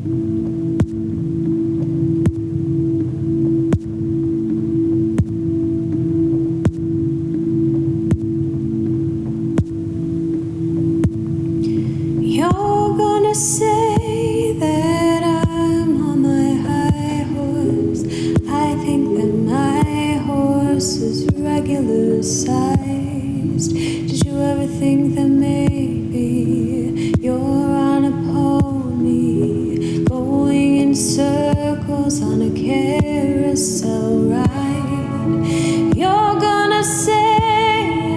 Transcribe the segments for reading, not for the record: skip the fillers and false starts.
You're gonna say that I'm on my high horse. I think that my horse is regular sized. Did you ever think that maybe you're on a pony, going in circles on a carousel ride? You're gonna say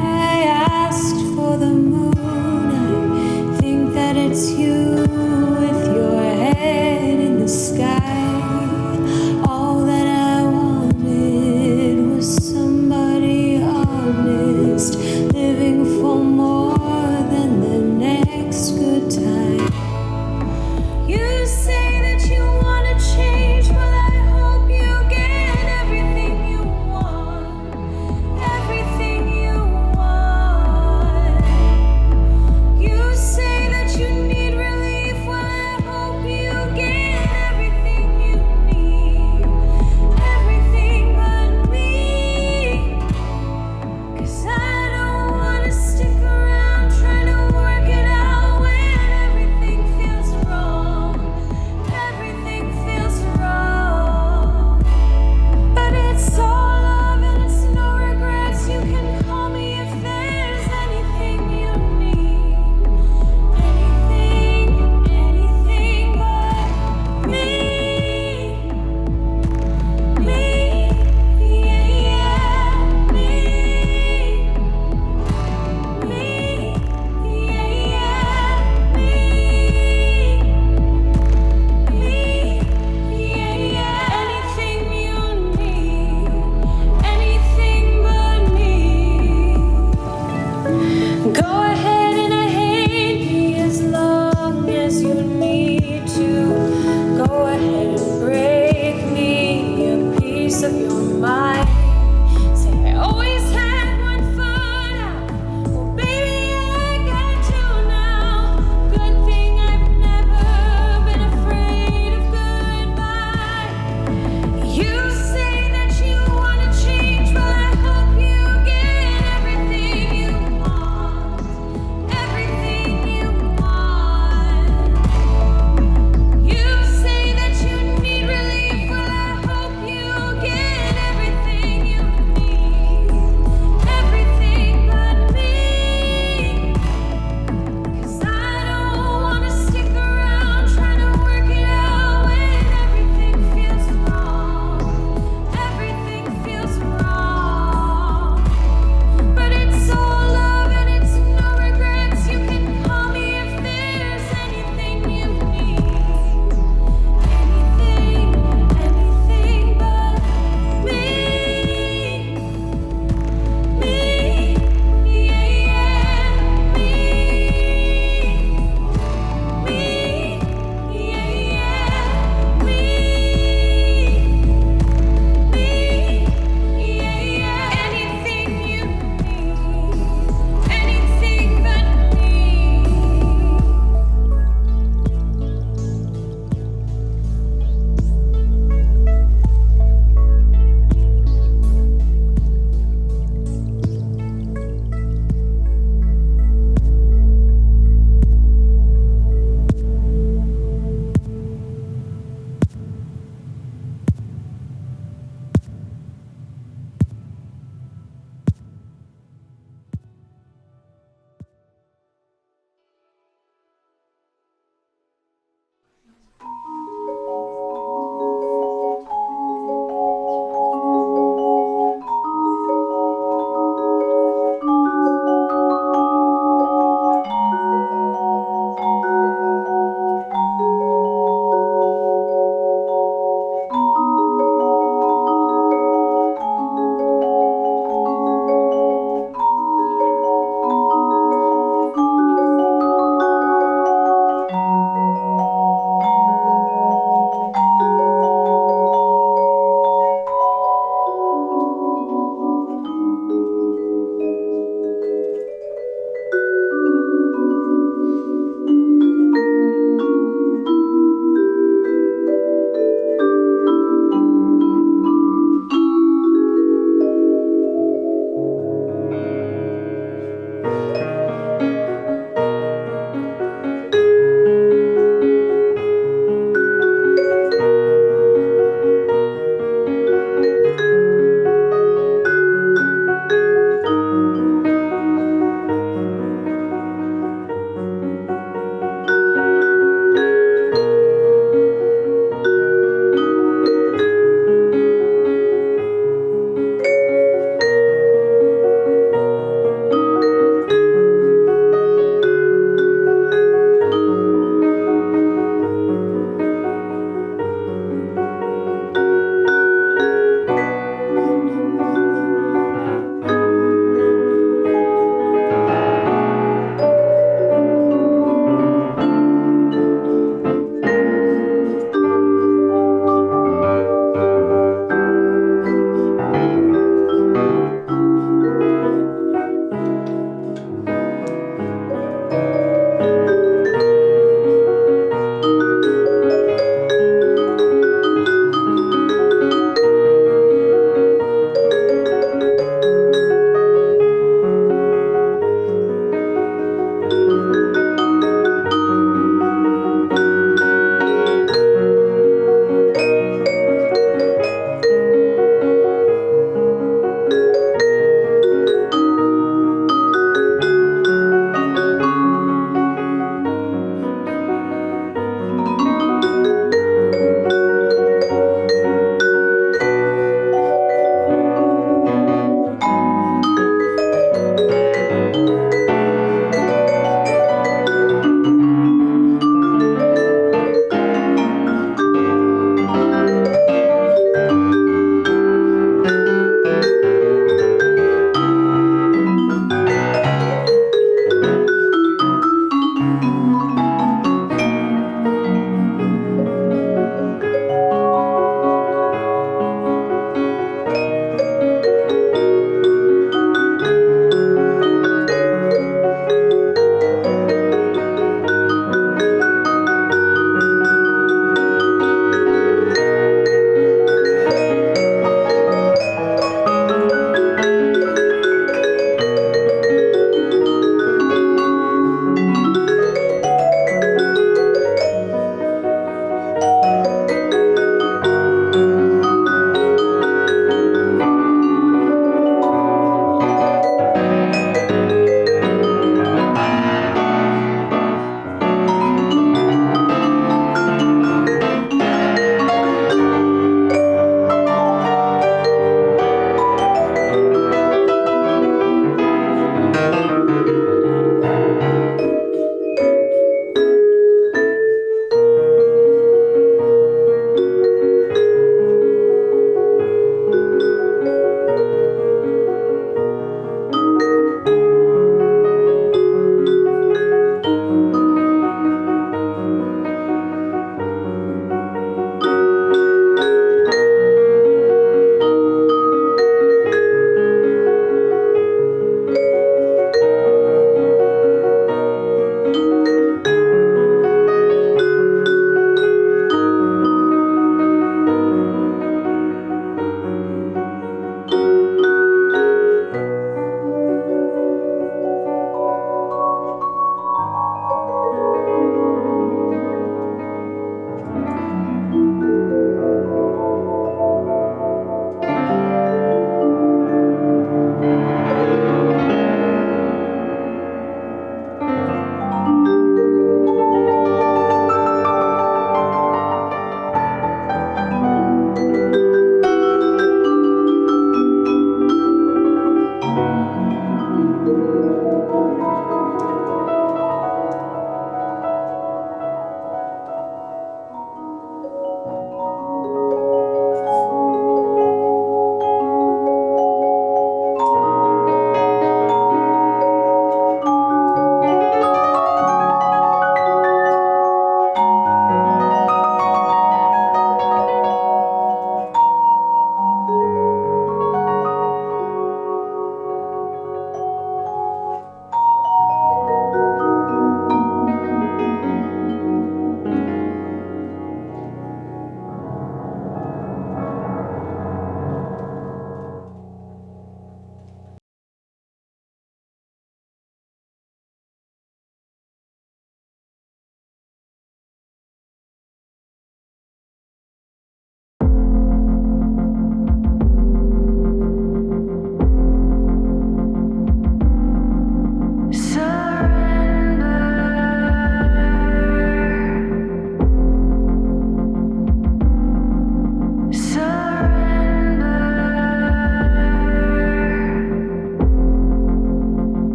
I asked for the moon. I think that it's you with your head in the sky. All that I wanted was somebody honest, living for more than the next good time. You say that you wanna change, but I hope you get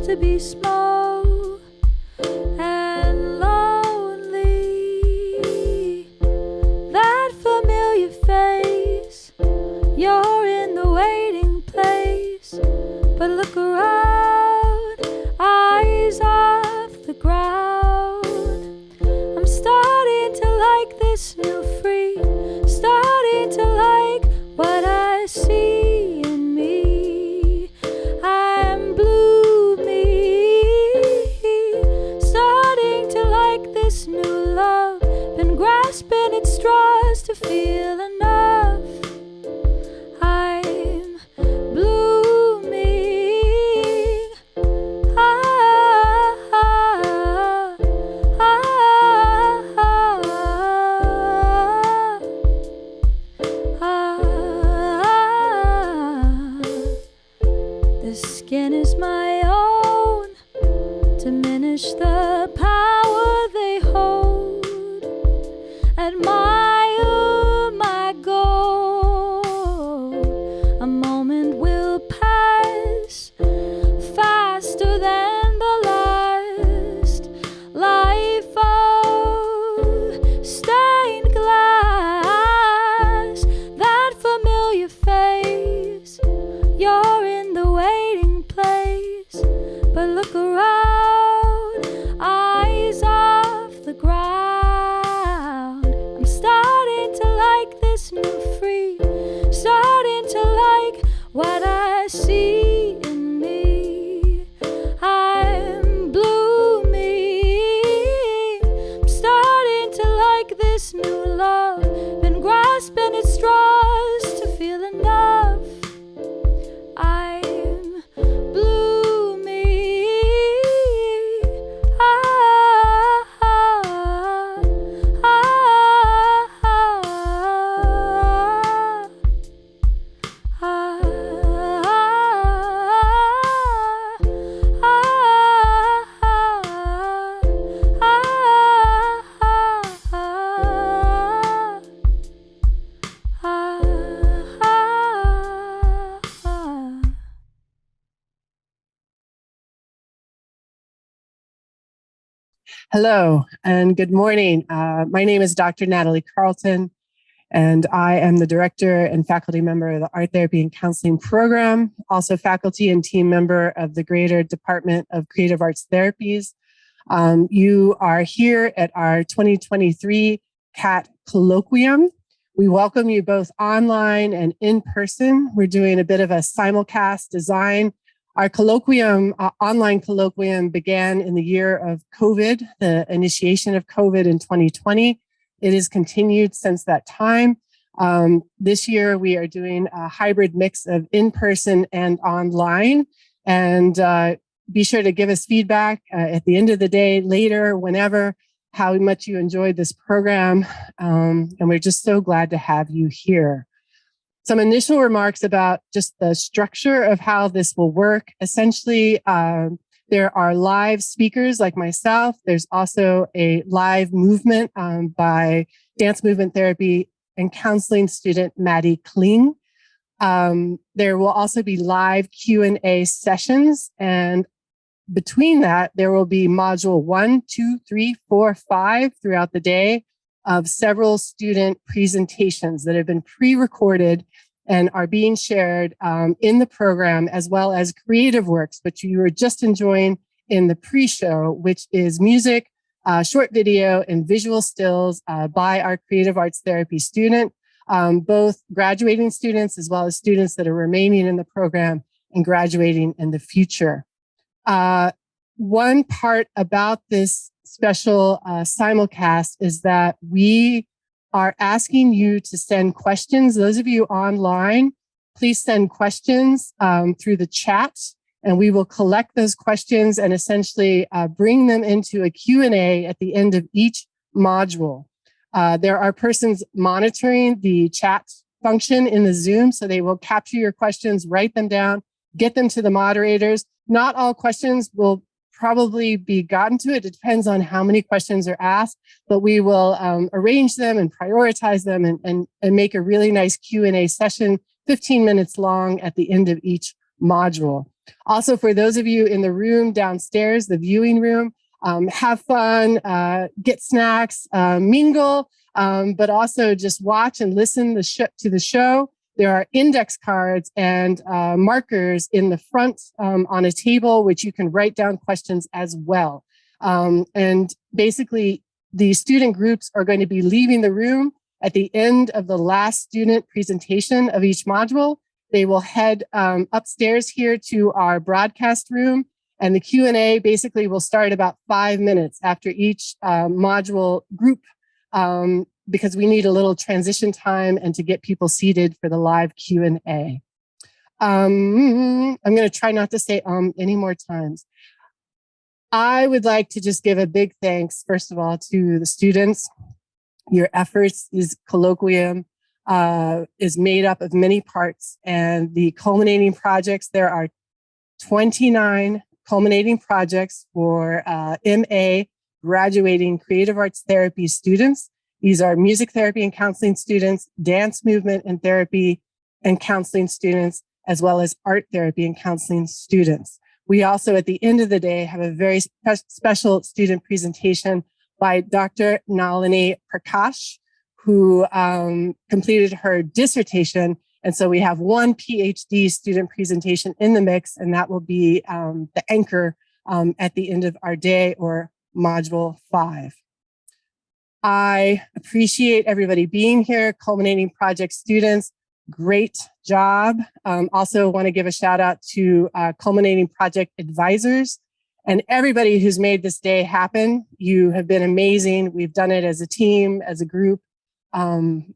to be small and lonely. That familiar face, you're in the waiting place, but look around, eyes off the ground. I'm starting to like this new free, starting to like what I see in me. I'm blooming, starting to like this new love, been grasping at straws to feel enough. I'm blooming. The skin is my own, diminish the power they hold, admire my goal. A moment will pass faster than the last. Life of stained glass, that familiar face, you're in the waiting place, but look around, eyes off the ground. I'm starting to like this new free, starting to like what I see in me. I'm blooming, I'm starting to like this new love, been grasping at straws to feel enough. I'm blooming. Hello and good morning. My name is Dr. Natalie Carlton, and I am the director and faculty member of the Art Therapy and Counseling program, also faculty and team member of the Greater Department of Creative Arts Therapies. You are here at our 2023 CAT Colloquium. We welcome you both online and in person. We're doing a bit of a simulcast design. Our colloquium, online colloquium, began in the year of COVID, the initiation of COVID in 2020. It has continued since that time. This year, we are doing a hybrid mix of in-person and online. And be sure to give us feedback at the end of the day, later, whenever, how much you enjoyed this program. And we're just so glad to have you here. Some initial remarks about just the structure of how this will work. Essentially, there are live speakers like myself. There's also a live movement by dance movement therapy and counseling student Maddie Kling. There will also be live Q&A sessions. And between that, there will be module 1, 2, 3, 4, 5 throughout the day of several student presentations that have been pre-recorded and are being shared in the program, as well as creative works, which you were just enjoying in the pre-show, which is music, short video, and visual stills by our creative arts therapy student, both graduating students as well as students that are remaining in the program and graduating in the future. One part about this special simulcast is that we are asking you to send questions. Those of you online, please send questions through the chat, and we will collect those questions and essentially bring them into a Q&A at the end of each module. There are persons monitoring the chat function in the Zoom, so they will capture your questions, write them down, get them to the moderators. Not all questions will probably be gotten to. It depends on how many questions are asked, but we will arrange them and prioritize them and make a really nice Q&A session, 15 minutes long at the end of each module. Also, for those of you in the room downstairs, the viewing room, have fun, get snacks, mingle, but also just watch and listen to the show. There are index cards and markers in the front on a table, which you can write down questions as well. And basically, the student groups are going to be leaving the room at the end of the last student presentation of each module. They will head upstairs here to our broadcast room, and the Q&A basically will start about 5 minutes after each module group, because we need a little transition time and to get people seated for the live Q&A. I'm going to try not to say any more times. I would like to just give a big thanks, first of all, to the students. Your efforts, this colloquium is made up of many parts, and the culminating projects, there are 29 culminating projects for MA graduating creative arts therapy students. These are music therapy and counseling students, dance movement and therapy and counseling students, as well as art therapy and counseling students. We also, at the end of the day, have a very special student presentation by Dr. Nalini Prakash, who completed her dissertation. And so we have one PhD student presentation in the mix, and that will be the anchor at the end of our day, or module 5. I appreciate everybody being here, culminating project students. Great job. Also want to give a shout out to culminating project advisors and everybody who's made this day happen. You have been amazing. We've done it as a team, as a group, and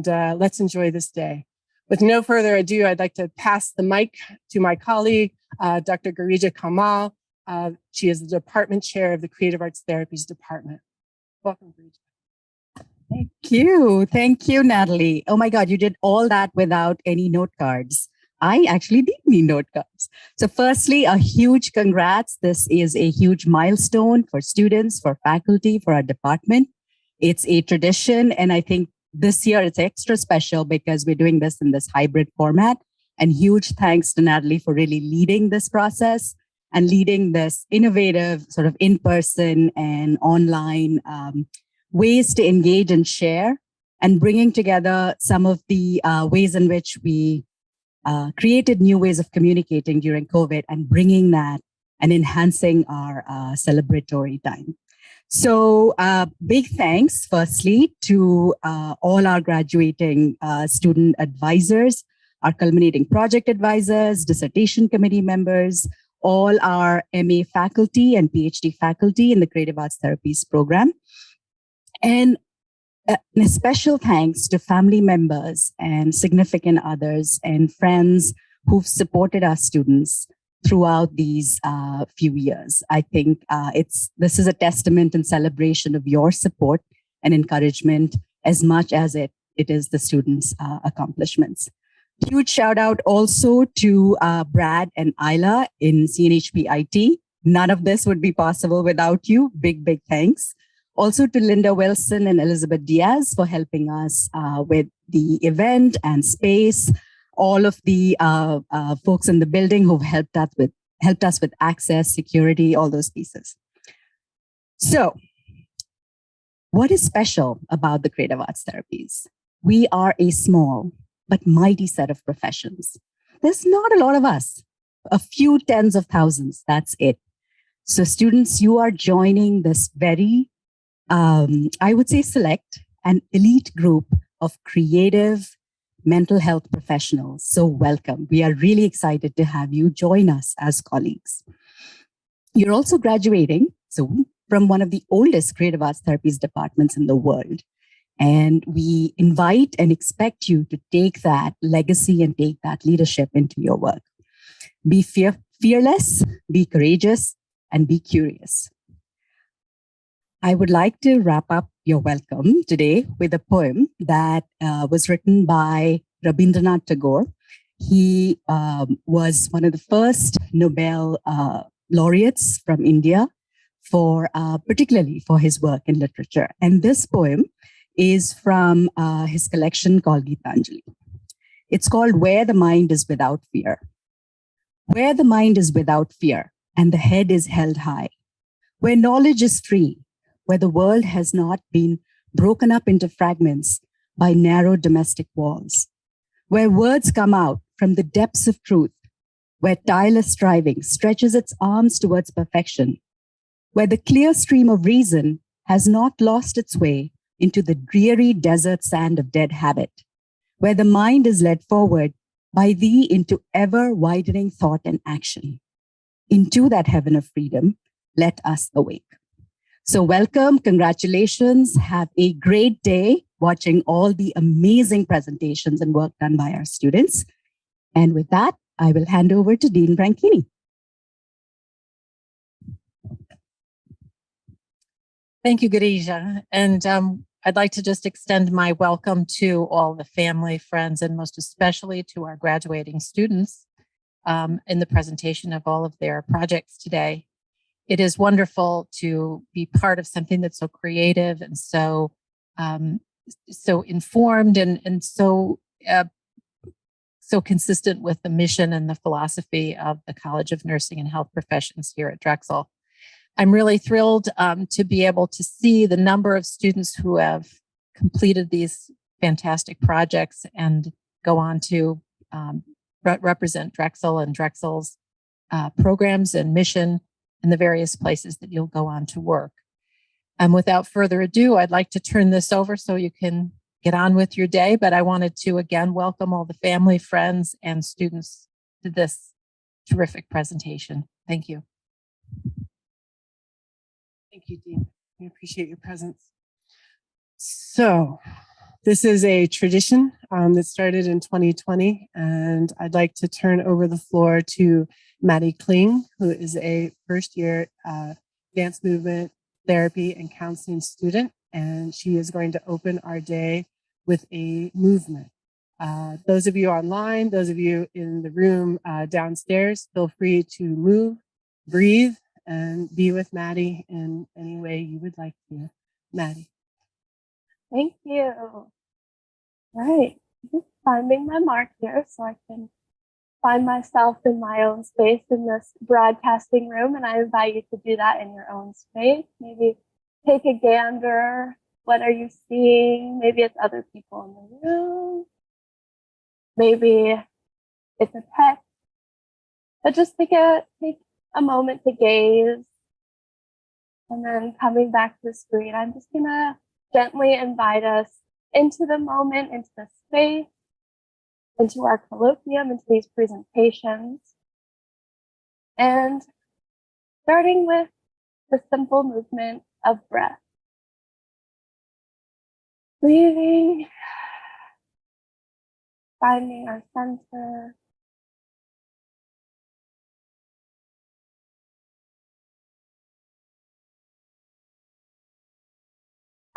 let's enjoy this day. With no further ado, I'd like to pass the mic to my colleague, Dr. Garija Kamal. She is the department chair of the Creative Arts Therapies Department. Welcome, Garija. Thank you, Natalie. Oh my God, you did all that without any note cards. I actually did need note cards. So firstly, a huge congrats. This is a huge milestone for students, for faculty, for our department. It's a tradition, and I think this year it's extra special because we're doing this in this hybrid format. And huge thanks to Natalie for really leading this process and leading this innovative sort of in-person and online ways to engage and share, and bringing together some of the ways in which we created new ways of communicating during COVID, and bringing that and enhancing our celebratory time. So big thanks, firstly, to all our graduating student advisors, our culminating project advisors, dissertation committee members, all our MA faculty and PhD faculty in the Creative Arts Therapies program. And a special thanks to family members and significant others and friends who've supported our students throughout these few years. I think this is a testament and celebration of your support and encouragement as much as it is the students' accomplishments. Huge shout out also to Brad and Isla in CNHP IT. None of this would be possible without you. Big, big thanks. Also to Linda Wilson and Elizabeth Diaz for helping us with the event and space. All of the folks in the building who've helped us with access, security, all those pieces. So, what is special about the Creative Arts Therapies? We are a small but mighty set of professions. There's not a lot of us, a few tens of thousands, that's it. So students, you are joining this very, I would say select and elite group of creative mental health professionals. So welcome. We are really excited to have you join us as colleagues. You're also graduating soon from one of the oldest creative arts therapies departments in the world. And we invite and expect you to take that legacy and take that leadership into your work. Be fearless, be courageous, and be curious. I would like to wrap up your welcome today with a poem that was written by Rabindranath Tagore. He was one of the first Nobel laureates from India, particularly for his work in literature. And this poem is from his collection called Gitanjali. It's called Where the Mind is Without Fear. where the mind is without fear and the head is held high, where knowledge is free, where the world has not been broken up into fragments by narrow domestic walls, where words come out from the depths of truth, where tireless striving stretches its arms towards perfection, where the clear stream of reason has not lost its way into the dreary desert sand of dead habit, where the mind is led forward by thee into ever-widening thought and action. Into that heaven of freedom, let us awake. So welcome, congratulations, have a great day watching all the amazing presentations and work done by our students. And with that, I will hand over to Dean Branchini. Thank you, Girija. And I'd like to just extend my welcome to all the family, friends, and most especially to our graduating students in the presentation of all of their projects today. It is wonderful to be part of something that's so creative and so informed and so consistent with the mission and the philosophy of the College of Nursing and Health Professions here at Drexel. I'm really thrilled to be able to see the number of students who have completed these fantastic projects and go on to represent Drexel and Drexel's programs and mission in the various places that you'll go on to work. And without further ado, I'd like to turn this over so you can get on with your day, but I wanted to again welcome all the family, friends, and students to this terrific presentation. Thank you. Thank you, Dean. We appreciate your presence. So this is a tradition that started in 2020, and I'd like to turn over the floor to Maddie Kling, who is a first-year dance movement therapy and counseling student, and she is going to open our day with a movement. Those of you online, those of you in the room downstairs, feel free to move, breathe, and be with Maddie in any way you would like to. Maddie. Thank you. All right, just finding my mark here so I can find myself in my own space in this broadcasting room, and I invite you to do that in your own space. Maybe take a gander. What are you seeing? Maybe it's other people in the room. Maybe it's a text. But just take a moment to gaze, and then coming back to the screen, I'm just gonna gently invite us into the moment, into the space, into our colloquium, into these presentations, and starting with the simple movement of breath. Breathing, finding our center,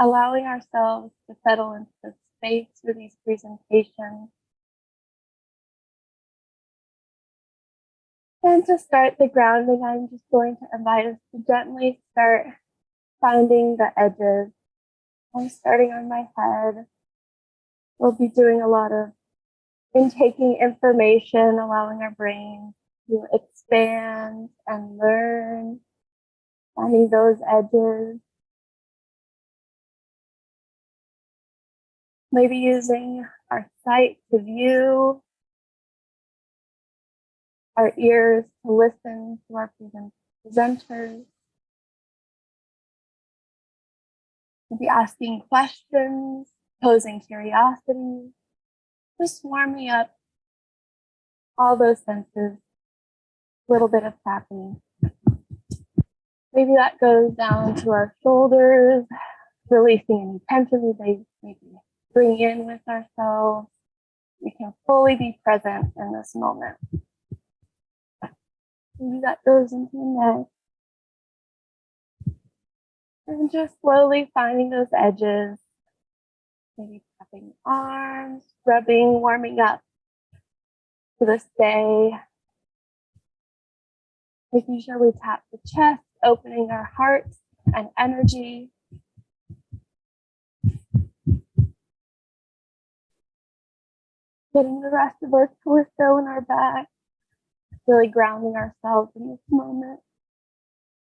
allowing ourselves to settle into the space for these presentations. And to start the grounding, I'm just going to invite us to gently start finding the edges. I'm starting on my head. We'll be doing a lot of intaking information, allowing our brain to expand and learn, finding those edges. Maybe using our sight to view, our ears to listen to our presenters. We'll be asking questions, posing curiosities, just warming up all those senses, a little bit of tapping. Maybe that goes down to our shoulders, releasing any tension we may maybe bring in with ourselves. We can fully be present in this moment. Maybe that goes into the neck. And just slowly finding those edges. Maybe tapping arms, rubbing, warming up to this day. Making sure we tap the chest, opening our hearts and energy. Getting the rest of our torso in our back. really grounding ourselves in this moment.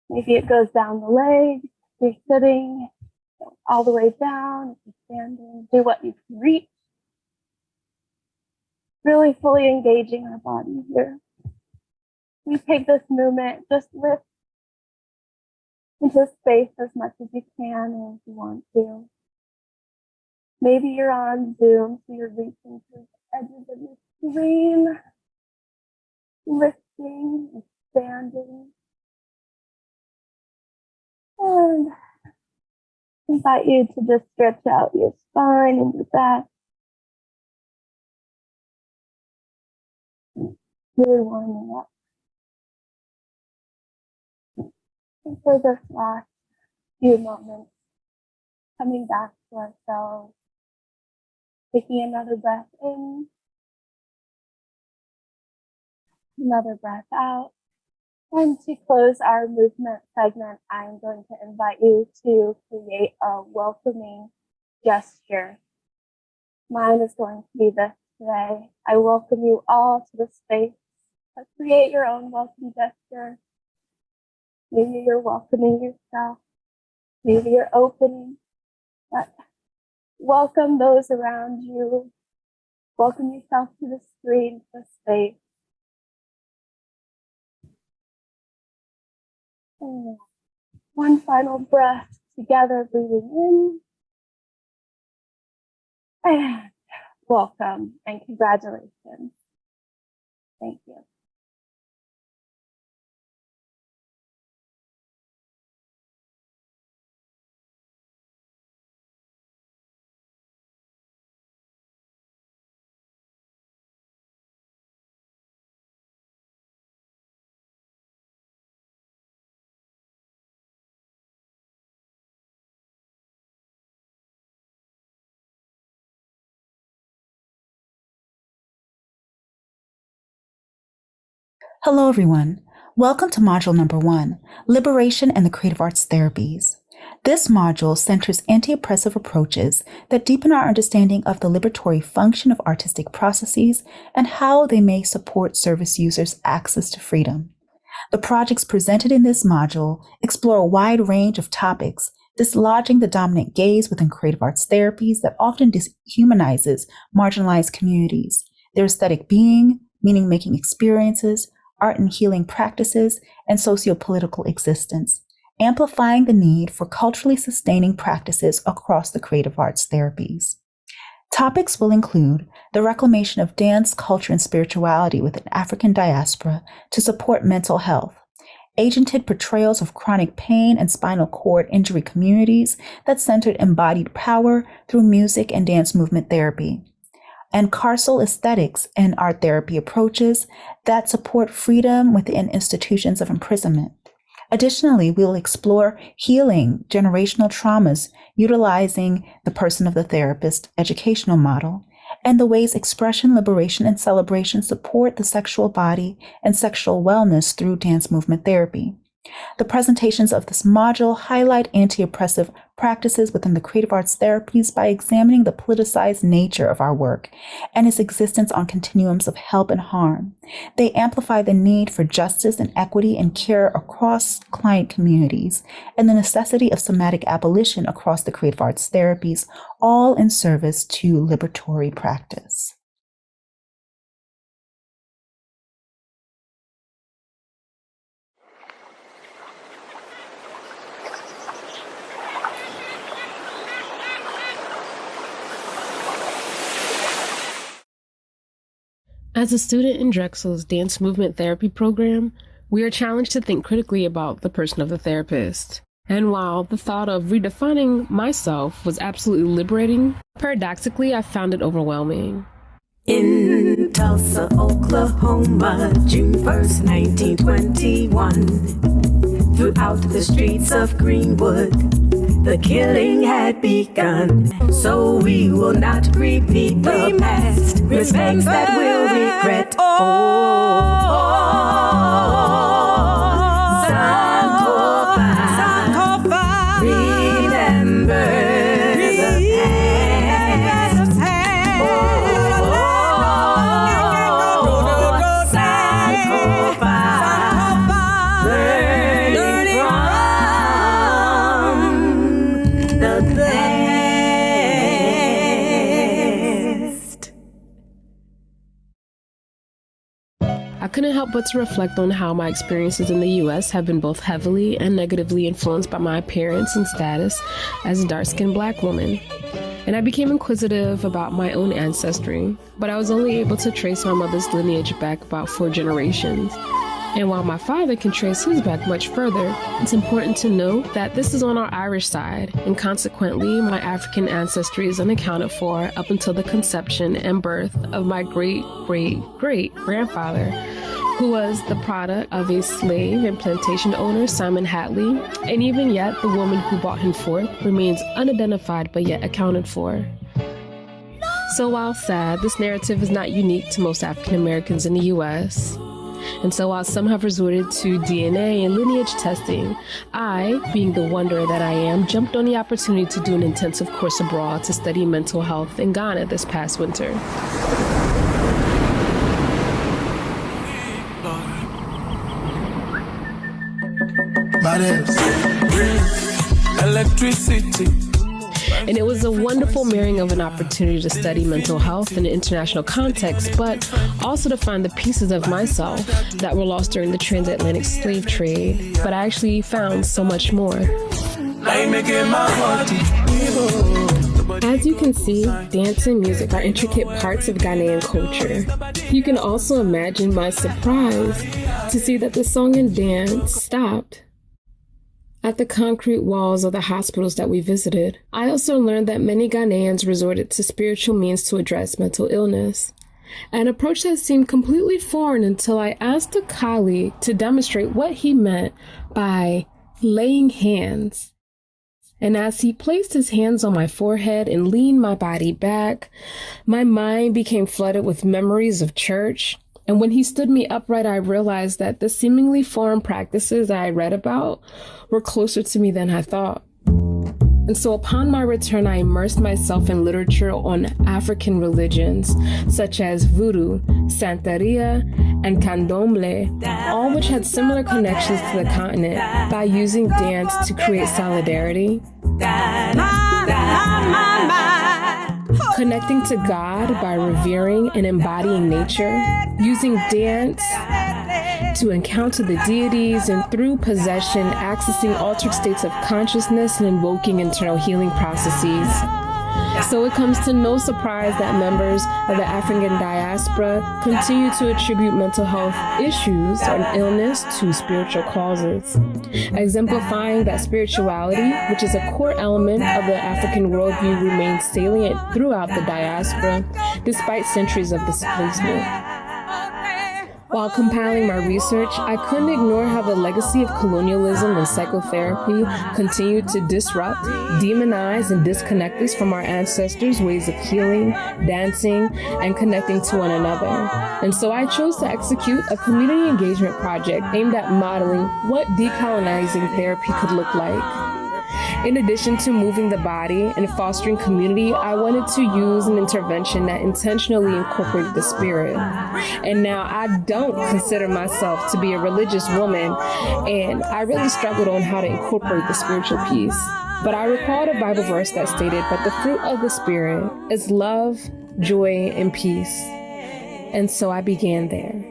Maybe it goes down the leg. If you're sitting, all the way down. If you're standing, do what you can reach. Really fully engaging our body here. We take this movement, just lift into space as much as you can and if you want to. Maybe you're on Zoom, so you're reaching to the edges of your screen, lifting, expanding. And invite you to just stretch out your spine and your back. Really warming up. And for this last few moments, coming back to ourselves, taking another breath in, another breath out. And to close our movement segment, I'm going to invite you to create a welcoming gesture. Mine is going to be this today. I welcome you all to the space. Create your own welcome gesture. Maybe you're welcoming yourself. Maybe you're opening. But welcome those around you. Welcome yourself to the screen, to the space. And one final breath together, breathing in. And welcome and congratulations. Thank you. Hello, everyone. Welcome to module number 1, Liberation and the Creative Arts Therapies. This module centers anti-oppressive approaches that deepen our understanding of the liberatory function of artistic processes and how they may support service users' access to freedom. The projects presented in this module explore a wide range of topics, dislodging the dominant gaze within creative arts therapies that often dehumanizes marginalized communities, their aesthetic being, meaning-making experiences, art and healing practices, and socio-political existence, amplifying the need for culturally sustaining practices across the creative arts therapies. Topics will include the reclamation of dance, culture, and spirituality within African diaspora to support mental health, agented portrayals of chronic pain and spinal cord injury communities that centered embodied power through music and dance movement therapy, and carceral aesthetics and art therapy approaches that support freedom within institutions of imprisonment. Additionally, we'll explore healing generational traumas utilizing the person of the therapist educational model and the ways expression, liberation, and celebration support the sexual body and sexual wellness through dance movement therapy. The presentations of this module highlight anti-oppressive practices within the creative arts therapies by examining the politicized nature of our work and its existence on continuums of help and harm. They amplify the need for justice and equity and care across client communities and the necessity of somatic abolition across the creative arts therapies, all in service to liberatory practice. As a student in Drexel's dance movement therapy program, we are challenged to think critically about the person of the therapist. And while the thought of redefining myself was absolutely liberating, paradoxically, I found it overwhelming. In Tulsa, Oklahoma, June 1st, 1921, throughout the streets of Greenwood, the killing had begun. So we will not repeat the past mistakes that we'll regret. Sankofa, remember the past. Sankofa. couldn't help but to reflect on how my experiences in the U.S. have been both heavily and negatively influenced by my appearance and status as a dark-skinned Black woman. And I became inquisitive about my own ancestry, but I was only able to trace my mother's lineage back about 4 generations. And while my father can trace his back much further, it's important to note that this is on our Irish side, and consequently, my African ancestry is unaccounted for up until the conception and birth of my great-great-great-grandfather, who was the product of a slave and plantation owner, Simon Hatley, and even yet, the woman who brought him forth remains unidentified but yet accounted for. So while sad, this narrative is not unique to most African Americans in the U.S., and so while some have resorted to DNA and lineage testing, I, being the wanderer that I am, jumped on the opportunity to do an intensive course abroad to study mental health in Ghana this past winter. Electricity. And it was a wonderful marrying of an opportunity to study mental health in an international context, but also to find the pieces of myself that were lost during the transatlantic slave trade. But I actually found so much more. As you can see, dance and music are intricate parts of Ghanaian culture. You can also imagine my surprise to see that the song and dance stopped at the concrete walls of the hospitals that we visited. I also learned that many Ghanaians resorted to spiritual means to address mental illness, an approach that seemed completely foreign until I asked a colleague to demonstrate what he meant by laying hands. And as he placed his hands on my forehead and leaned my body back, my mind became flooded with memories of church. And when he stood me upright, I realized that the seemingly foreign practices I read about were closer to me than I thought. And so upon my return, I immersed myself in literature on African religions, such as Voodoo, Santeria, and Candomblé, all which had similar connections to the continent by using dance to create solidarity, connecting to God by revering and embodying nature, using dance to encounter the deities, and through possession, accessing altered states of consciousness and invoking internal healing processes. So it comes to no surprise that members of the African diaspora continue to attribute mental health issues or illness to spiritual causes, exemplifying that spirituality, which is a core element of the African worldview, remains salient throughout the diaspora, despite centuries of displacement. While compiling my research, I couldn't ignore how the legacy of colonialism and psychotherapy continued to disrupt, demonize, and disconnect us from our ancestors' ways of healing, dancing, and connecting to one another. And so I chose to execute a community engagement project aimed at modeling what decolonizing therapy could look like. In addition to moving the body and fostering community, I wanted to use an intervention that intentionally incorporated the spirit. And now I don't consider myself to be a religious woman, and I really struggled on how to incorporate the spiritual piece. But I recalled a Bible verse that stated that the fruit of the Spirit is love, joy, and peace. And so I began there.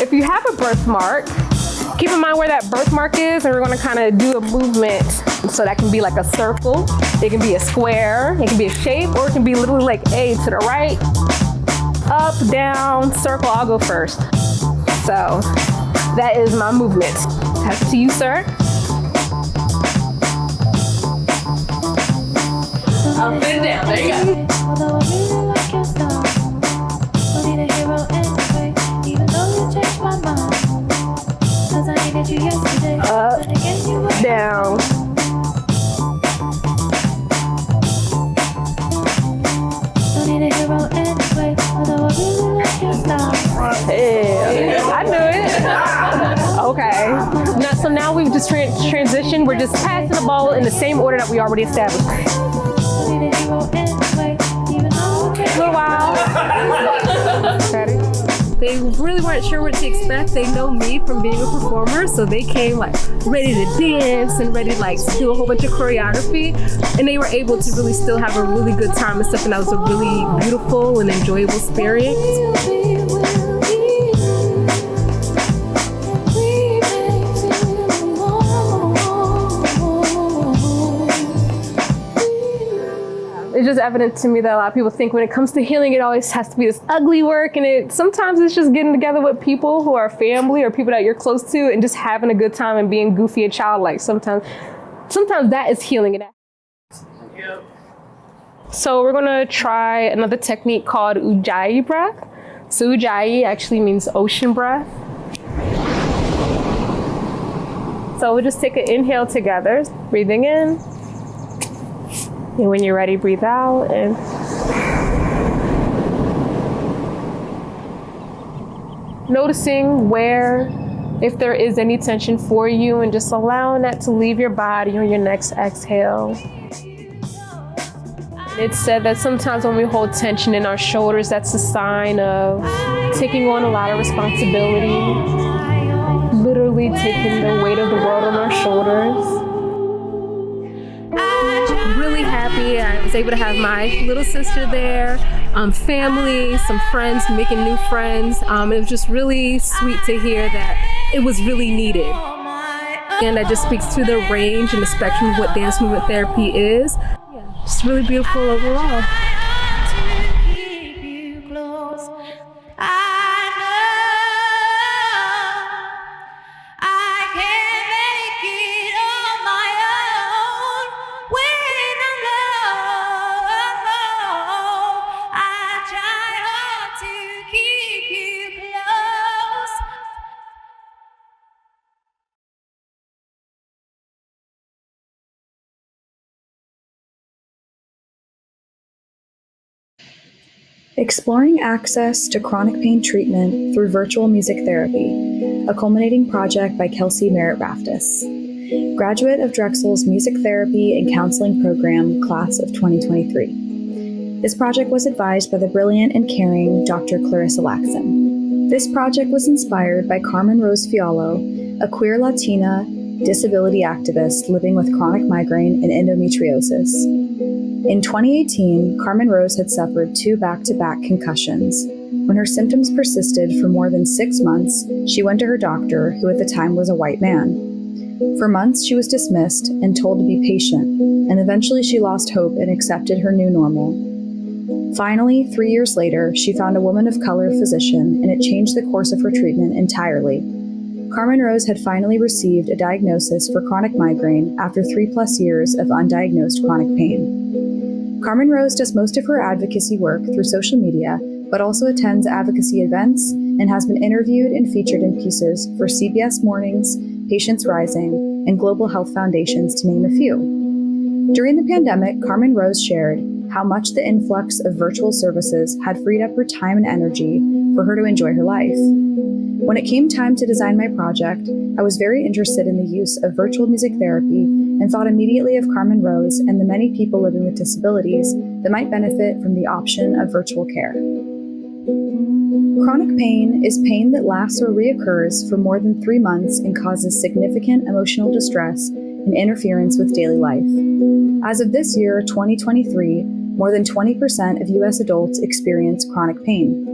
If you have a birthmark, keep in mind where that birthmark is, and we're going to kind of do a movement. So that can be like a circle, it can be a square, it can be a shape, or it can be literally like A to the right, up, down, circle. I'll go first. So that is my movement. Pass it to you, sir. Up and down. There you go. Up, down. Yeah, I knew it. Okay. So now we've just transitioned. We're just passing the ball in the same order that we already established. A little while. Ready? They really weren't sure what to expect. They know me from being a performer, so they came like ready to dance and ready to like do a whole bunch of choreography, and they were able to really still have a really good time and stuff, and that was a really beautiful and enjoyable experience. It's just evident to me that a lot of people think when it comes to healing, it always has to be this ugly work, and sometimes it's just getting together with people who are family or people that you're close to and just having a good time and being goofy and childlike. Sometimes that is healing. Yep. So we're gonna try another technique called Ujjayi breath. So Ujjayi actually means ocean breath. So we'll just take an inhale together, breathing in. And when you're ready, breathe out and noticing if there is any tension for you, and just allowing that to leave your body on your next exhale. And it's said that sometimes when we hold tension in our shoulders, that's a sign of taking on a lot of responsibility, literally taking the weight of the world on our shoulders. Really happy I was able to have my little sister there, family, some friends, making new friends. It was just really sweet to hear that it was really needed. And that just speaks to the range and the spectrum of what dance movement therapy is. Yeah, just really beautiful overall. Exploring access to chronic pain treatment through virtual music therapy, a culminating project by Kelsey Merritt Raftis, graduate of Drexel's Music Therapy and Counseling Program, class of 2023. This project was advised by the brilliant and caring Dr. Clarissa Laxon. This project was inspired by Carmen Rose Fiallo, a queer Latina disability activist living with chronic migraine and endometriosis. In 2018, Carmen Rose had suffered 2 back-to-back concussions. When her symptoms persisted for more than 6 months, she went to her doctor, who at the time was a white man. For months, she was dismissed and told to be patient, and eventually she lost hope and accepted her new normal. Finally, 3 years later, she found a woman of color physician, and it changed the course of her treatment entirely. Carmen Rose had finally received a diagnosis for chronic migraine after 3+ years of undiagnosed chronic pain. Carmen Rose does most of her advocacy work through social media, but also attends advocacy events and has been interviewed and featured in pieces for CBS Mornings, Patients Rising, and Global Health Foundations, to name a few. During the pandemic, Carmen Rose shared how much the influx of virtual services had freed up her time and energy for her to enjoy her life. When it came time to design my project, I was very interested in the use of virtual music therapy and thought immediately of Carmen Rose and the many people living with disabilities that might benefit from the option of virtual care. Chronic pain is pain that lasts or reoccurs for more than 3 months and causes significant emotional distress and interference with daily life. As of this year, 2023, more than 20% of U.S. adults experience chronic pain.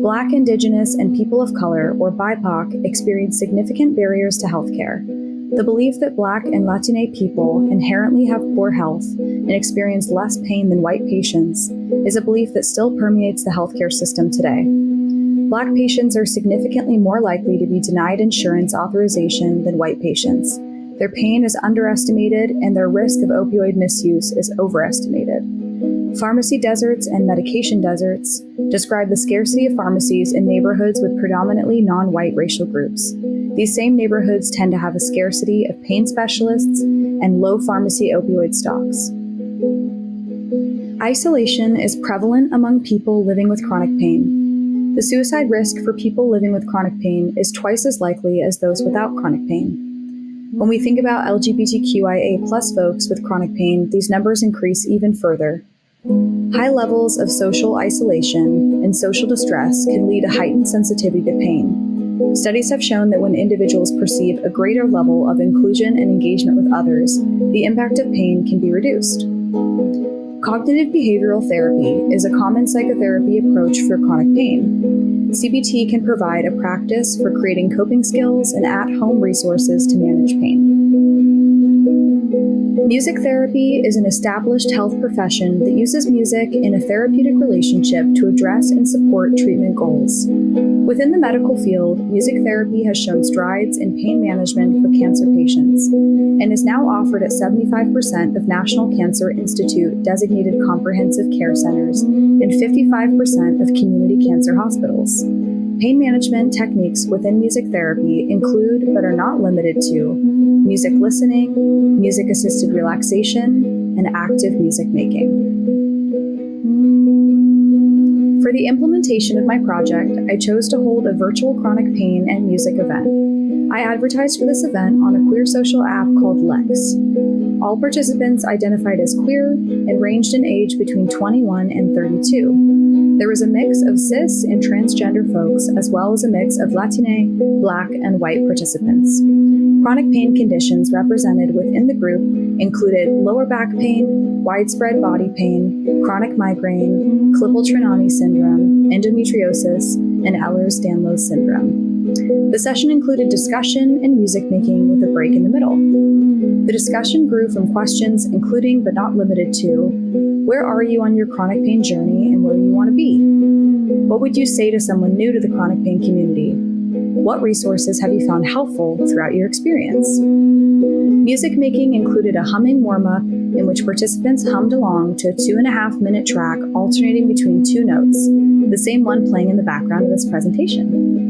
Black, Indigenous, and people of color, or BIPOC, experience significant barriers to healthcare. The belief that Black and Latine people inherently have poor health and experience less pain than white patients is a belief that still permeates the healthcare system today. Black patients are significantly more likely to be denied insurance authorization than white patients. Their pain is underestimated and their risk of opioid misuse is overestimated. Pharmacy deserts and medication deserts describe the scarcity of pharmacies in neighborhoods with predominantly non-white racial groups. These same neighborhoods tend to have a scarcity of pain specialists and low pharmacy opioid stocks. Isolation is prevalent among people living with chronic pain. The suicide risk for people living with chronic pain is twice as likely as those without chronic pain. When we think about LGBTQIA+ folks with chronic pain, these numbers increase even further. High levels of social isolation and and social distress can lead to heightened sensitivity to pain. Studies have shown that when individuals perceive a greater level of inclusion and engagement with others, the impact of pain can be reduced. Cognitive behavioral therapy is a common psychotherapy approach for chronic pain. CBT can provide a practice for creating coping skills and at-home resources to manage pain. Music therapy is an established health profession that uses music in a therapeutic relationship to address and support treatment goals. Within the medical field, music therapy has shown strides in pain management for cancer patients and is now offered at 75% of National Cancer Institute designated comprehensive care centers and 55% of community cancer hospitals. Pain management techniques within music therapy include, but are not limited to, music listening, music-assisted relaxation, and active music making. For the implementation of my project, I chose to hold a virtual chronic pain and music event. I advertised for this event on a queer social app called Lex. All participants identified as queer and ranged in age between 21 and 32. There was a mix of cis and transgender folks, as well as a mix of Latine, Black, and white participants. Chronic pain conditions represented within the group included lower back pain, widespread body pain, chronic migraine, Klippel-Trenaunay syndrome, endometriosis, and Ehlers-Danlos syndrome. The session included discussion and music making with a break in the middle. The discussion grew from questions including but not limited to, where are you on your chronic pain journey and where do you want to be? What would you say to someone new to the chronic pain community? What resources have you found helpful throughout your experience? Music making included a humming warm-up in which participants hummed along to a 2.5-minute track alternating between two notes, the same one playing in the background of this presentation.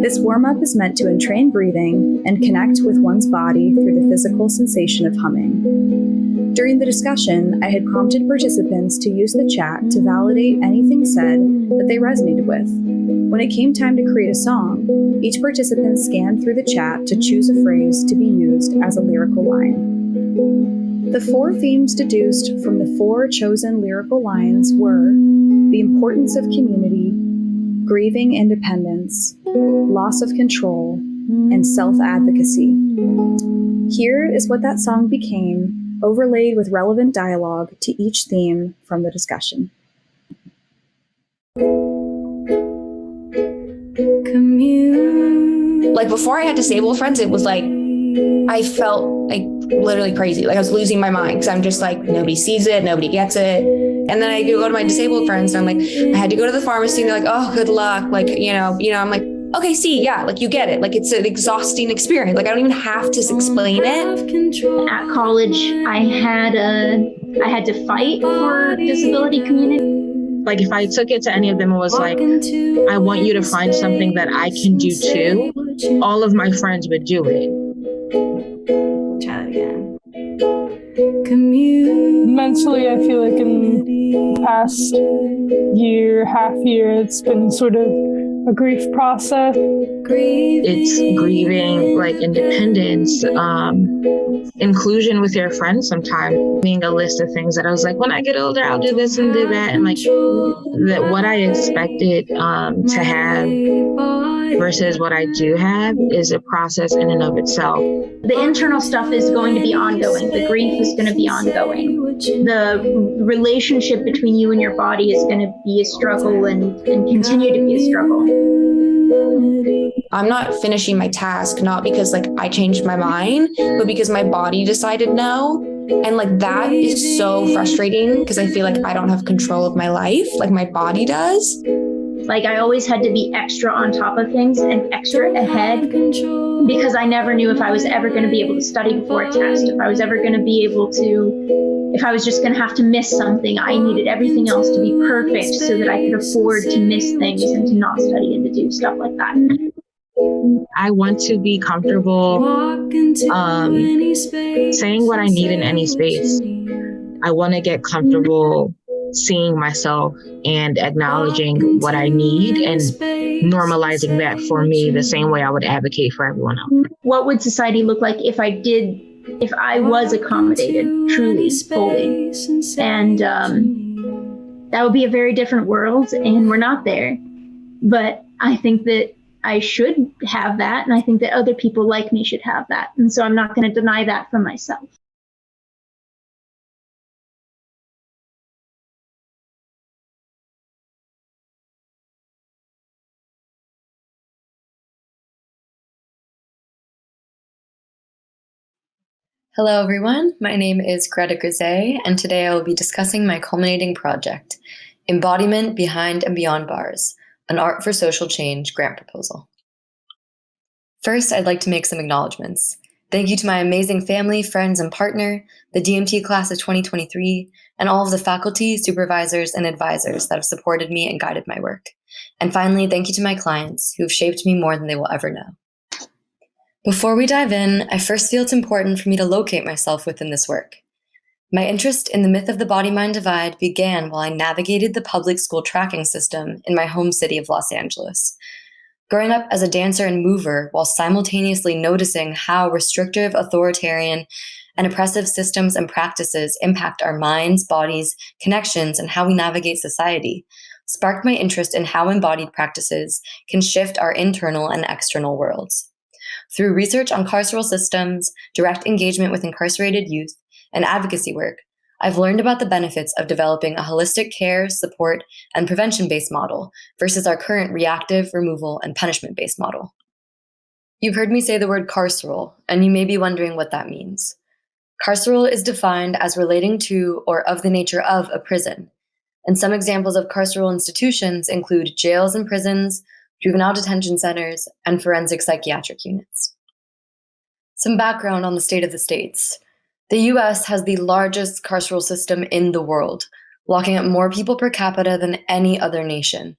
This warm-up is meant to entrain breathing and connect with one's body through the physical sensation of humming. During the discussion, I had prompted participants to use the chat to validate anything said that they resonated with. When it came time to create a song, each participant scanned through the chat to choose a phrase to be used as a lyrical line. The 4 themes deduced from the 4 chosen lyrical lines were the importance of community, grieving independence, loss of control, and self-advocacy. Here is what that song became, overlaid with relevant dialogue to each theme from the discussion. Like before I had disabled friends, it was like, I felt like literally crazy. Like I was losing my mind because I'm just like, nobody sees it, nobody gets it. And then I go to my disabled friends and I'm like, I had to go to the pharmacy and they're like, oh, good luck. Like, you know, I'm like, okay, see, yeah, like you get it. Like it's an exhausting experience. Like I don't even have to explain it. At college, I had to fight for disability community. Like if I took it to any of them, it was like, I want you to find something that I can do too. All of my friends would do it. Try it again. Mentally, I feel like in the past half year, it's been sort of a grief process. It's grieving, like independence, inclusion with your friends sometimes. Being a list of things that I was like, when I get older, I'll do this and do that. And like that what I expected to have versus what I do have is a process in and of itself. The internal stuff is going to be ongoing. The grief is going to be ongoing. The relationship between you and your body is going to be a struggle and continue to be a struggle. I'm not finishing my task, not because like I changed my mind, but because my body decided no. And like that is so frustrating because I feel like I don't have control of my life like my body does. Like I always had to be extra on top of things and extra ahead because I never knew if I was ever going to be able to study before a test, if I was ever going to be able to, if I was just going to have to miss something. I needed everything else to be perfect so that I could afford to miss things and to not study and to do stuff like that. I want to be comfortable saying what I need in any space. I want to get comfortable seeing myself and acknowledging what I need and normalizing that for me the same way I would advocate for everyone else. What would society look like if I was accommodated truly, fully, that would be a very different world, and we're not there. But I think that I should have that, and I think that other people like me should have that. And so I'm not going to deny that for myself. Hello everyone, my name is Greta Grisey, and today I will be discussing my culminating project, Embodiment Behind and Beyond Bars, an Art for Social Change grant proposal. First, I'd like to make some acknowledgements. Thank you to my amazing family, friends, and partner, the DMT class of 2023, and all of the faculty, supervisors, and advisors that have supported me and guided my work. And finally, thank you to my clients who have shaped me more than they will ever know. Before we dive in, I first feel it's important for me to locate myself within this work. My interest in the myth of the body-mind divide began while I navigated the public school tracking system in my home city of Los Angeles. Growing up as a dancer and mover while simultaneously noticing how restrictive, authoritarian, and oppressive systems and practices impact our minds, bodies, connections, and how we navigate society, sparked my interest in how embodied practices can shift our internal and external worlds. Through research on carceral systems, direct engagement with incarcerated youth, and advocacy work, I've learned about the benefits of developing a holistic care, support, and prevention-based model versus our current reactive, removal, and punishment-based model. You've heard me say the word carceral, and you may be wondering what that means. Carceral is defined as relating to or of the nature of a prison, and some examples of carceral institutions include jails and prisons, juvenile detention centers, and forensic psychiatric units. Some background on the state of the states. The US has the largest carceral system in the world, locking up more people per capita than any other nation.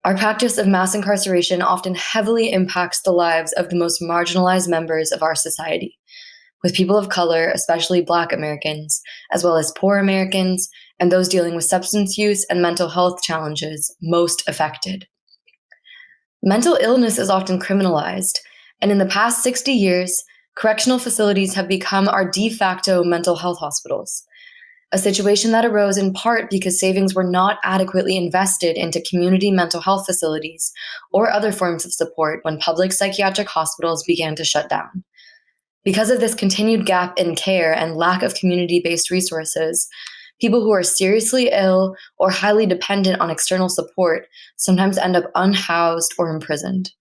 Our practice of mass incarceration often heavily impacts the lives of the most marginalized members of our society, with people of color, especially Black Americans, as well as poor Americans, and those dealing with substance use and mental health challenges most affected. Mental illness is often criminalized, and in the past 60 years, correctional facilities have become our de facto mental health hospitals, a situation that arose in part because savings were not adequately invested into community mental health facilities or other forms of support when public psychiatric hospitals began to shut down. Because of this continued gap in care and lack of community-based resources, people who are seriously ill or highly dependent on external support sometimes end up unhoused or imprisoned.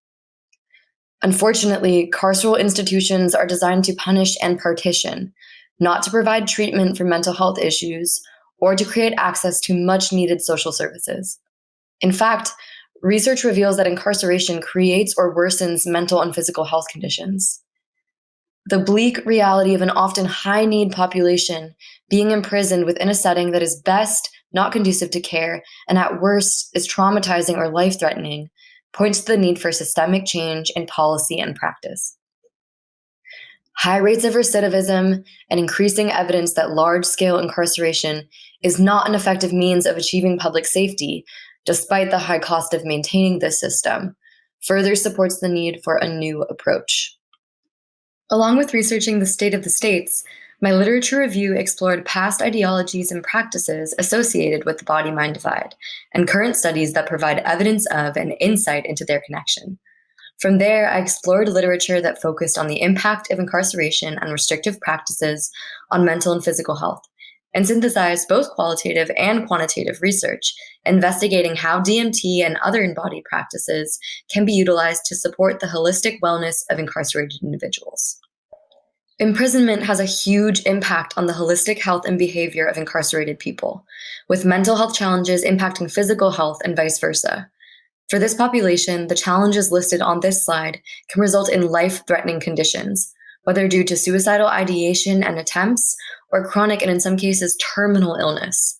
Unfortunately, carceral institutions are designed to punish and partition, not to provide treatment for mental health issues or to create access to much-needed social services. In fact, research reveals that incarceration creates or worsens mental and physical health conditions. The bleak reality of an often high-need population being imprisoned within a setting that is best not conducive to care and at worst is traumatizing or life-threatening points to the need for systemic change in policy and practice. High rates of recidivism and increasing evidence that large-scale incarceration is not an effective means of achieving public safety, despite the high cost of maintaining this system, further supports the need for a new approach. Along with researching the state of the states, my literature review explored past ideologies and practices associated with the body-mind divide, and current studies that provide evidence of and insight into their connection. From there, I explored literature that focused on the impact of incarceration and restrictive practices on mental and physical health, and synthesized both qualitative and quantitative research, investigating how DMT and other embodied practices can be utilized to support the holistic wellness of incarcerated individuals. Imprisonment has a huge impact on the holistic health and behavior of incarcerated people, with mental health challenges impacting physical health and vice versa. For this population, the challenges listed on this slide can result in life-threatening conditions, whether due to suicidal ideation and attempts, or chronic and in some cases terminal illness.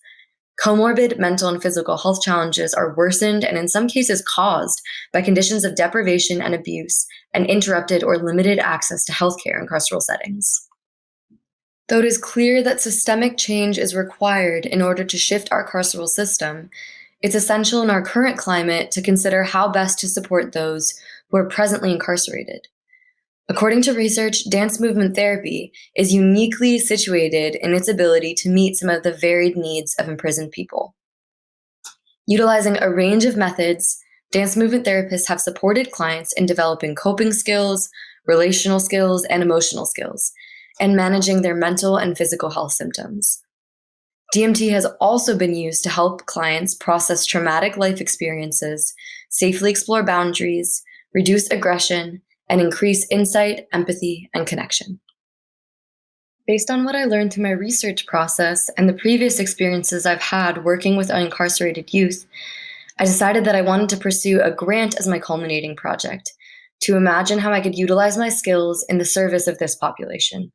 Comorbid mental and physical health challenges are worsened and in some cases caused by conditions of deprivation and abuse and interrupted or limited access to healthcare in carceral settings. Though it is clear that systemic change is required in order to shift our carceral system, it's essential in our current climate to consider how best to support those who are presently incarcerated. According to research, dance movement therapy is uniquely situated in its ability to meet some of the varied needs of imprisoned people. Utilizing a range of methods, dance movement therapists have supported clients in developing coping skills, relational skills, and emotional skills, and managing their mental and physical health symptoms. DMT has also been used to help clients process traumatic life experiences, safely explore boundaries, reduce aggression, and increase insight, empathy, and connection. Based on what I learned through my research process and the previous experiences I've had working with incarcerated youth, I decided that I wanted to pursue a grant as my culminating project to imagine how I could utilize my skills in the service of this population.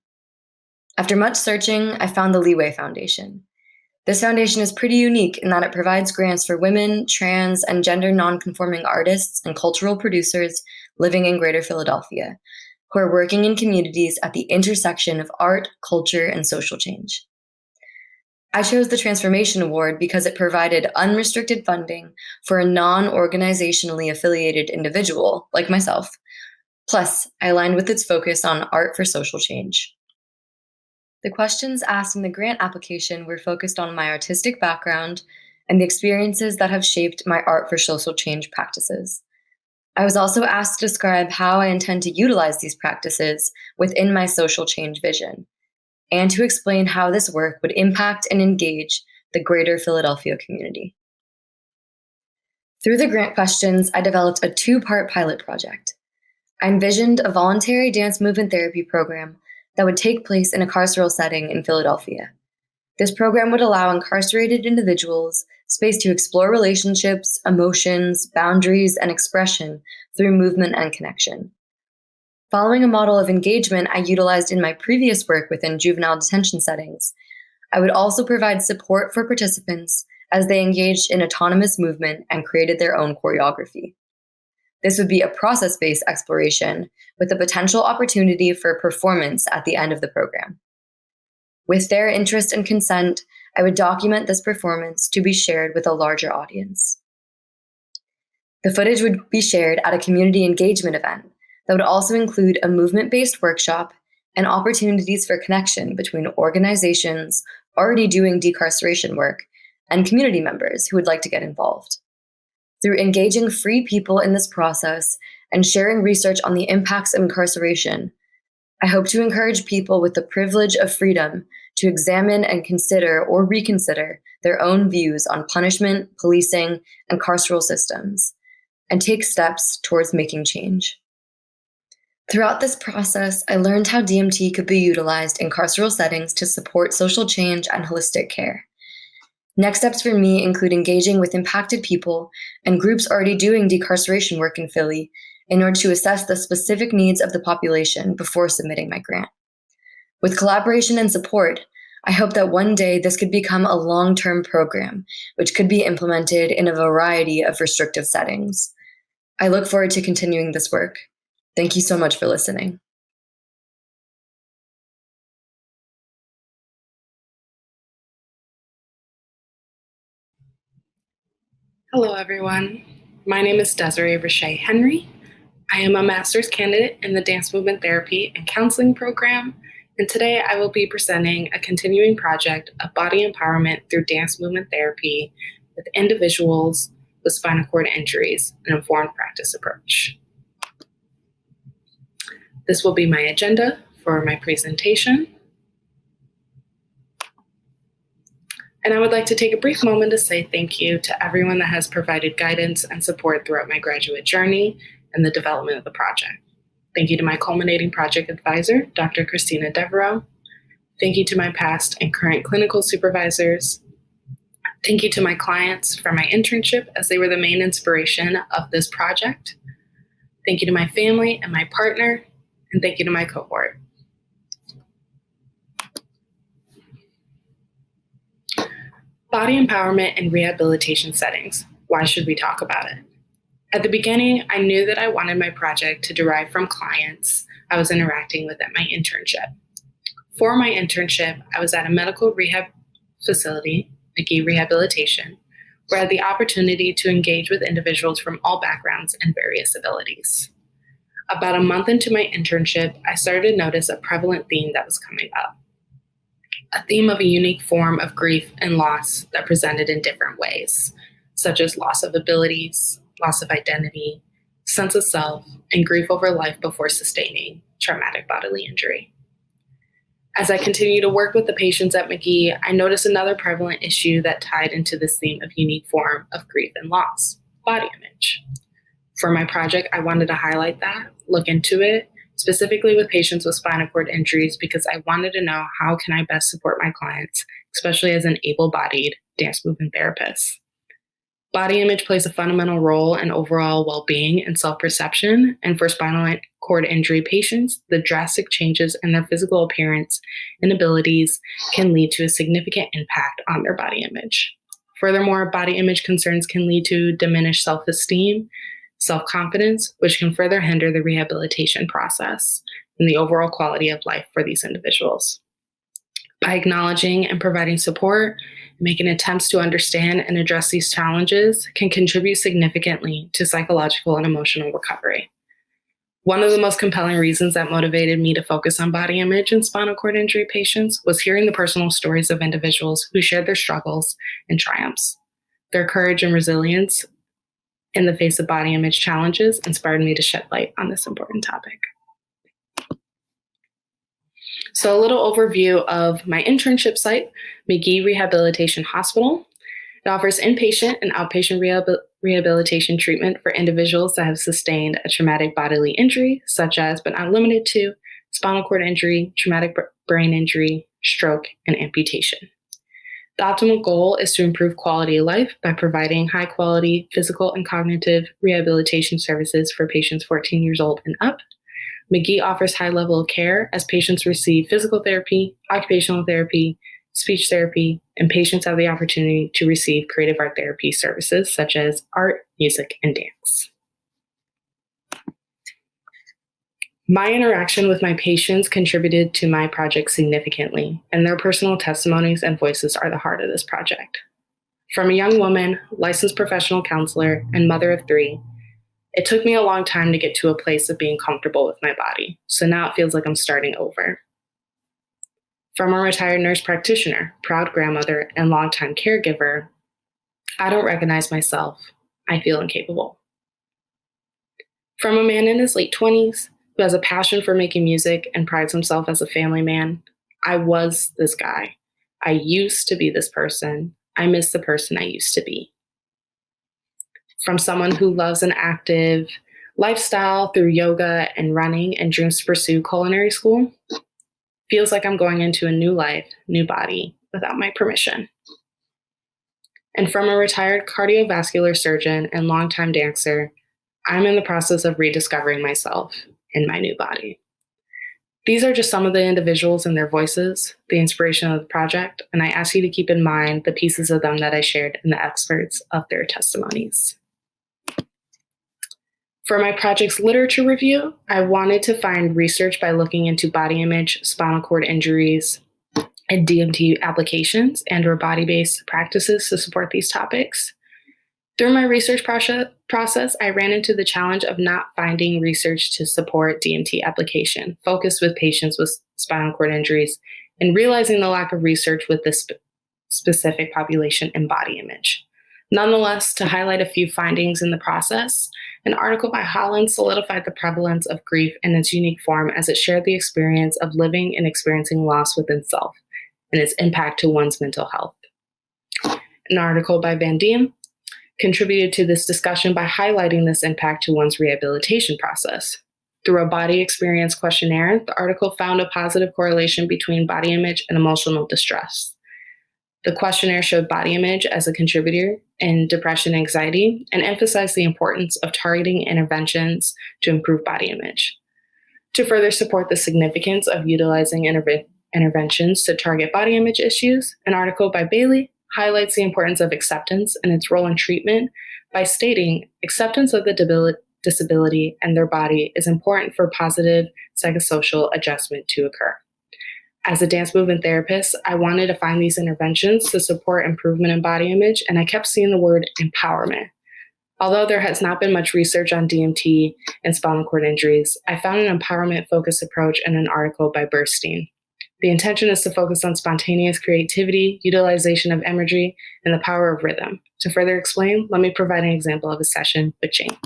After much searching, I found the Leeway Foundation. This foundation is pretty unique in that it provides grants for women, trans, and gender nonconforming artists and cultural producers living in Greater Philadelphia, who are working in communities at the intersection of art, culture, and social change. I chose the Transformation Award because it provided unrestricted funding for a non-organizationally affiliated individual, like myself. Plus, I aligned with its focus on art for social change. The questions asked in the grant application were focused on my artistic background and the experiences that have shaped my art for social change practices. I was also asked to describe how I intend to utilize these practices within my social change vision, and to explain how this work would impact and engage the greater Philadelphia community. Through the grant questions, I developed a 2-part pilot project. I envisioned a voluntary dance movement therapy program that would take place in a carceral setting in Philadelphia. This program would allow incarcerated individuals space to explore relationships, emotions, boundaries, and expression through movement and connection. Following a model of engagement I utilized in my previous work within juvenile detention settings, I would also provide support for participants as they engaged in autonomous movement and created their own choreography. This would be a process-based exploration with a potential opportunity for performance at the end of the program. With their interest and consent, I would document this performance to be shared with a larger audience. The footage would be shared at a community engagement event that would also include a movement-based workshop and opportunities for connection between organizations already doing decarceration work and community members who would like to get involved. Through engaging free people in this process and sharing research on the impacts of incarceration, I hope to encourage people with the privilege of freedom to examine and consider or reconsider their own views on punishment, policing, and carceral systems, and take steps towards making change. Throughout this process, I learned how DMT could be utilized in carceral settings to support social change and holistic care. Next steps for me include engaging with impacted people and groups already doing decarceration work in Philly in order to assess the specific needs of the population before submitting my grant. With collaboration and support, I hope that one day this could become a long-term program, which could be implemented in a variety of restrictive settings. I look forward to continuing this work. Thank you so much for listening. Hello, everyone. My name is Desiree Richey Henry. I am a master's candidate in the Dance Movement Therapy and Counseling program, and today I will be presenting a continuing project of body empowerment through dance movement therapy with individuals with spinal cord injuries, an informed practice approach. This will be my agenda for my presentation. And I would like to take a brief moment to say thank you to everyone that has provided guidance and support throughout my graduate journey and the development of the project. Thank you to my culminating project advisor, Dr. Christina Devereaux. Thank you to my past and current clinical supervisors. Thank you to my clients for my internship, as they were the main inspiration of this project. Thank you to my family and my partner, and thank you to my cohort. Body empowerment in rehabilitation settings. Why should we talk about it? At the beginning, I knew that I wanted my project to derive from clients I was interacting with at my internship. For my internship, I was at a medical rehab facility, McGee Rehabilitation, where I had the opportunity to engage with individuals from all backgrounds and various abilities. About a month into my internship, I started to notice a prevalent theme that was coming up. A theme of a unique form of grief and loss that presented in different ways. such as loss of abilities, loss of identity, sense of self, and grief over life before sustaining traumatic bodily injury. As I continue to work with the patients at McGee, I noticed another prevalent issue that tied into this theme of unique form of grief and loss: body image. For my project, I wanted to highlight that, look into it, specifically with patients with spinal cord injuries, because I wanted to know how can I best support my clients, especially as an able-bodied dance movement therapist. Body image plays a fundamental role in overall well-being and self-perception, and for spinal cord injury patients, the drastic changes in their physical appearance and abilities can lead to a significant impact on their body image. Furthermore, body image concerns can lead to diminished self-esteem, self-confidence, which can further hinder the rehabilitation process and the overall quality of life for these individuals. By acknowledging and providing support, making attempts to understand and address these challenges can contribute significantly to psychological and emotional recovery. One of the most compelling reasons that motivated me to focus on body image in spinal cord injury patients was hearing the personal stories of individuals who shared their struggles and triumphs. Their courage and resilience in the face of body image challenges inspired me to shed light on this important topic. So a little overview of my internship site, McGee Rehabilitation Hospital. It offers inpatient and outpatient rehabilitation treatment for individuals that have sustained a traumatic bodily injury, such as, but not limited to, spinal cord injury, traumatic brain injury, stroke, and amputation. The optimal goal is to improve quality of life by providing high-quality physical and cognitive rehabilitation services for patients 14 years old and up. McGee offers high level of care as patients receive physical therapy, occupational therapy, speech therapy, and patients have the opportunity to receive creative art therapy services such as art, music, and dance. My interaction with my patients contributed to my project significantly, and their personal testimonies and voices are the heart of this project. From a young woman, licensed professional counselor, and mother of 3, it took me a long time to get to a place of being comfortable with my body, so now it feels like I'm starting over. From a retired nurse practitioner, proud grandmother, and longtime caregiver, I don't recognize myself. I feel incapable. From a man in his late 20s who has a passion for making music and prides himself as a family man, I was this guy. I used to be this person. I miss the person I used to be. From someone who loves an active lifestyle through yoga and running and dreams to pursue culinary school, feels like I'm going into a new life, new body, without my permission. And from a retired cardiovascular surgeon and longtime dancer, I'm in the process of rediscovering myself in my new body. These are just some of the individuals and their voices, the inspiration of the project, and I ask you to keep in mind the pieces of them that I shared and the experts of their testimonies. For my project's literature review, I wanted to find research by looking into body image, spinal cord injuries, and DMT applications and/or body-based practices to support these topics. Through my research process, I ran into the challenge of not finding research to support DMT application, focused with patients with spinal cord injuries, and realizing the lack of research with this specific population and body image. Nonetheless, to highlight a few findings in the process, an article by Holland solidified the prevalence of grief in its unique form as it shared the experience of living and experiencing loss within self and its impact to one's mental health. An article by Van Diem contributed to this discussion by highlighting this impact to one's rehabilitation process. Through a body experience questionnaire, the article found a positive correlation between body image and emotional distress. The questionnaire showed body image as a contributor in depression and anxiety and emphasized the importance of targeting interventions to improve body image. To further support the significance of utilizing interventions to target body image issues, an article by Bailey highlights the importance of acceptance and its role in treatment by stating acceptance of the disability and their body is important for positive psychosocial adjustment to occur. As a dance movement therapist, I wanted to find these interventions to support improvement in body image, and I kept seeing the word empowerment. Although there has not been much research on DMT and spinal cord injuries, I found an empowerment-focused approach in an article by Burstein. The intention is to focus on spontaneous creativity, utilization of imagery, and the power of rhythm. To further explain, let me provide an example of a session with Jane.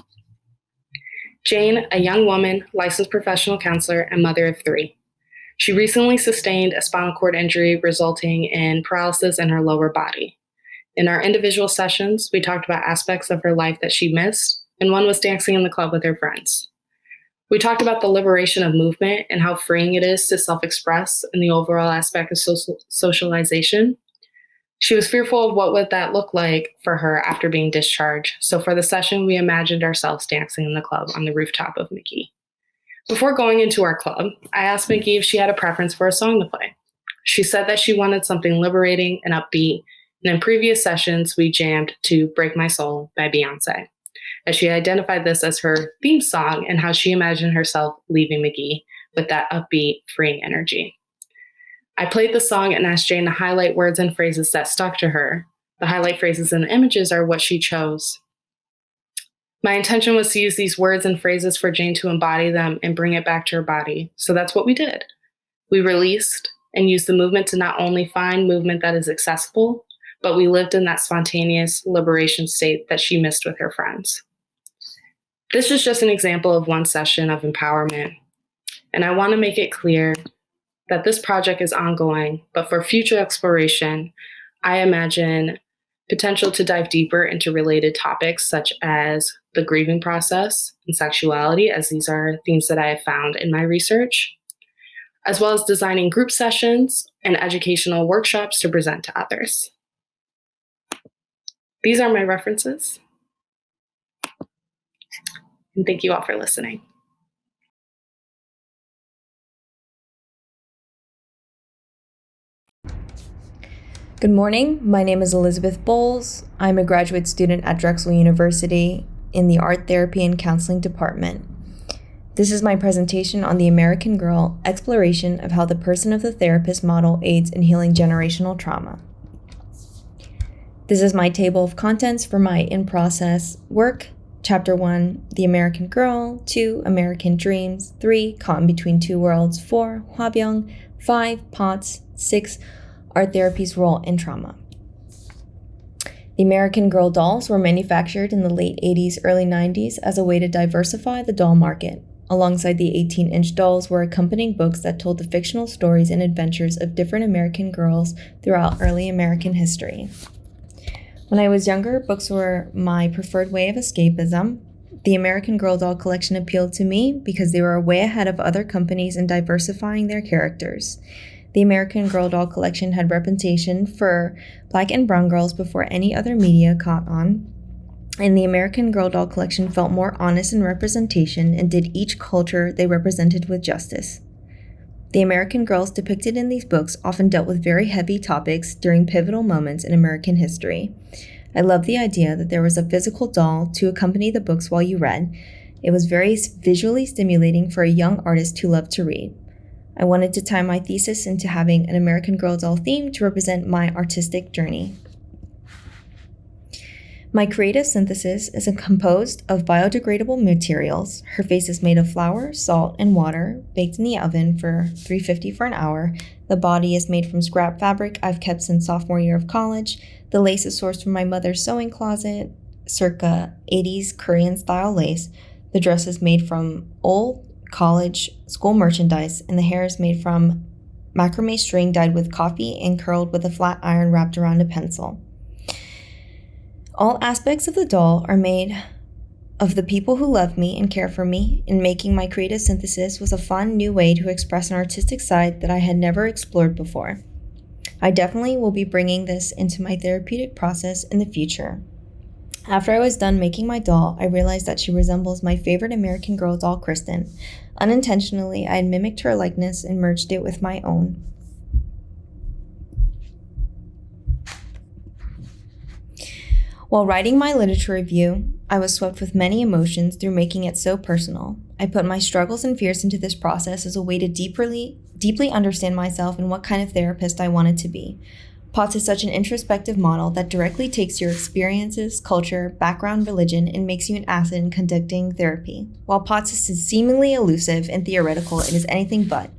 Jane, a young woman, licensed professional counselor, and mother of 3. She recently sustained a spinal cord injury resulting in paralysis in her lower body. In our individual sessions, we talked about aspects of her life that she missed, and one was dancing in the club with her friends. We talked about the liberation of movement and how freeing it is to self-express and the overall aspect of socialization. She was fearful of what would that look like for her after being discharged. So for the session, we imagined ourselves dancing in the club on the rooftop of McGee. Before going into our club, I asked McGee if she had a preference for a song to play. She said that she wanted something liberating and upbeat, and in previous sessions, we jammed to Break My Soul by Beyonce, as she identified this as her theme song and how she imagined herself leaving McGee with that upbeat, freeing energy. I played the song and asked Jane to highlight words and phrases that stuck to her. The highlight phrases and the images are what she chose. My intention was to use these words and phrases for Jane to embody them and bring it back to her body. So that's what we did. We released and used the movement to not only find movement that is accessible, but we lived in that spontaneous liberation state that she missed with her friends. This is just an example of one session of empowerment. And I want to make it clear that this project is ongoing, but for future exploration, I imagine potential to dive deeper into related topics such as the grieving process and sexuality, as these are themes that I have found in my research, as well as designing group sessions and educational workshops to present to others. These are my references. And thank you all for listening. Good morning. My name is Elizabeth Bowles. I'm a graduate student at Drexel University in the Art Therapy and Counseling Department. This is my presentation on the American Girl, exploration of how the person of the therapist model aids in healing generational trauma. This is my table of contents for my in-process work. Chapter 1, The American Girl. 2, American Dreams. 3, Caught in Between Two Worlds. 4, Hwabyung. 5, POTS. 6, Art Therapy's Role in Trauma. The American Girl dolls were manufactured in the late 80s, early 90s as a way to diversify the doll market. Alongside the 18-inch dolls were accompanying books that told the fictional stories and adventures of different American girls throughout early American history. When I was younger, books were my preferred way of escapism. The American Girl doll collection appealed to me because they were way ahead of other companies in diversifying their characters. The American Girl doll collection had reputation for Black and brown girls before any other media caught on, and the American Girl doll collection felt more honest in representation and did each culture they represented with justice. The American girls depicted in these books often dealt with very heavy topics during pivotal moments in American history. I love the idea that there was a physical doll to accompany the books while you read. It was very visually stimulating for a young artist who loved to read. I wanted to tie my thesis into having an American Girl doll theme to represent my artistic journey. My creative synthesis is composed of biodegradable materials. Her face is made of flour, salt, and water, baked in the oven for 350 for an hour. The body is made from scrap fabric I've kept since sophomore year of college. The lace is sourced from my mother's sewing closet, circa 80s Korean-style lace. The dress is made from old college school merchandise, and the hair is made from macrame string dyed with coffee and curled with a flat iron wrapped around a pencil. All aspects of the doll are made of the people who love me and care for me, and making my creative synthesis was a fun new way to express an artistic side that I had never explored before. I definitely will be bringing this into my therapeutic process in the future. After I was done making my doll, I realized that she resembles my favorite American Girl doll, Kristen. Unintentionally, I had mimicked her likeness and merged it with my own. While writing my literature review, I was swept with many emotions through making it so personal. I put my struggles and fears into this process as a way to deeply understand myself and what kind of therapist I wanted to be. POTS is such an introspective model that directly takes your experiences, culture, background, religion, and makes you an asset in conducting therapy. While POTS is seemingly elusive and theoretical, it is anything but.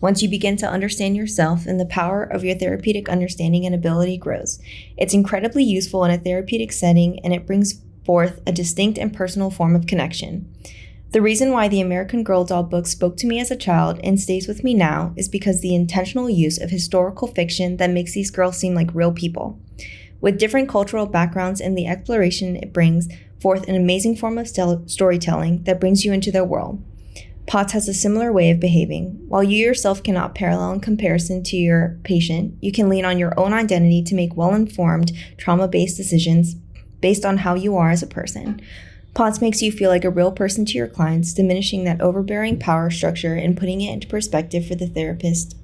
Once you begin to understand yourself and the power of your therapeutic understanding and ability grows, it's incredibly useful in a therapeutic setting, and it brings forth a distinct and personal form of connection. The reason why the American Girl doll book spoke to me as a child and stays with me now is because the intentional use of historical fiction that makes these girls seem like real people. With different cultural backgrounds and the exploration, it brings forth an amazing form of storytelling that brings you into their world. POTS has a similar way of behaving. While you yourself cannot parallel in comparison to your patient, you can lean on your own identity to make well-informed, trauma-based decisions based on how you are as a person. POTS makes you feel like a real person to your clients, diminishing that overbearing power structure and putting it into perspective for the therapist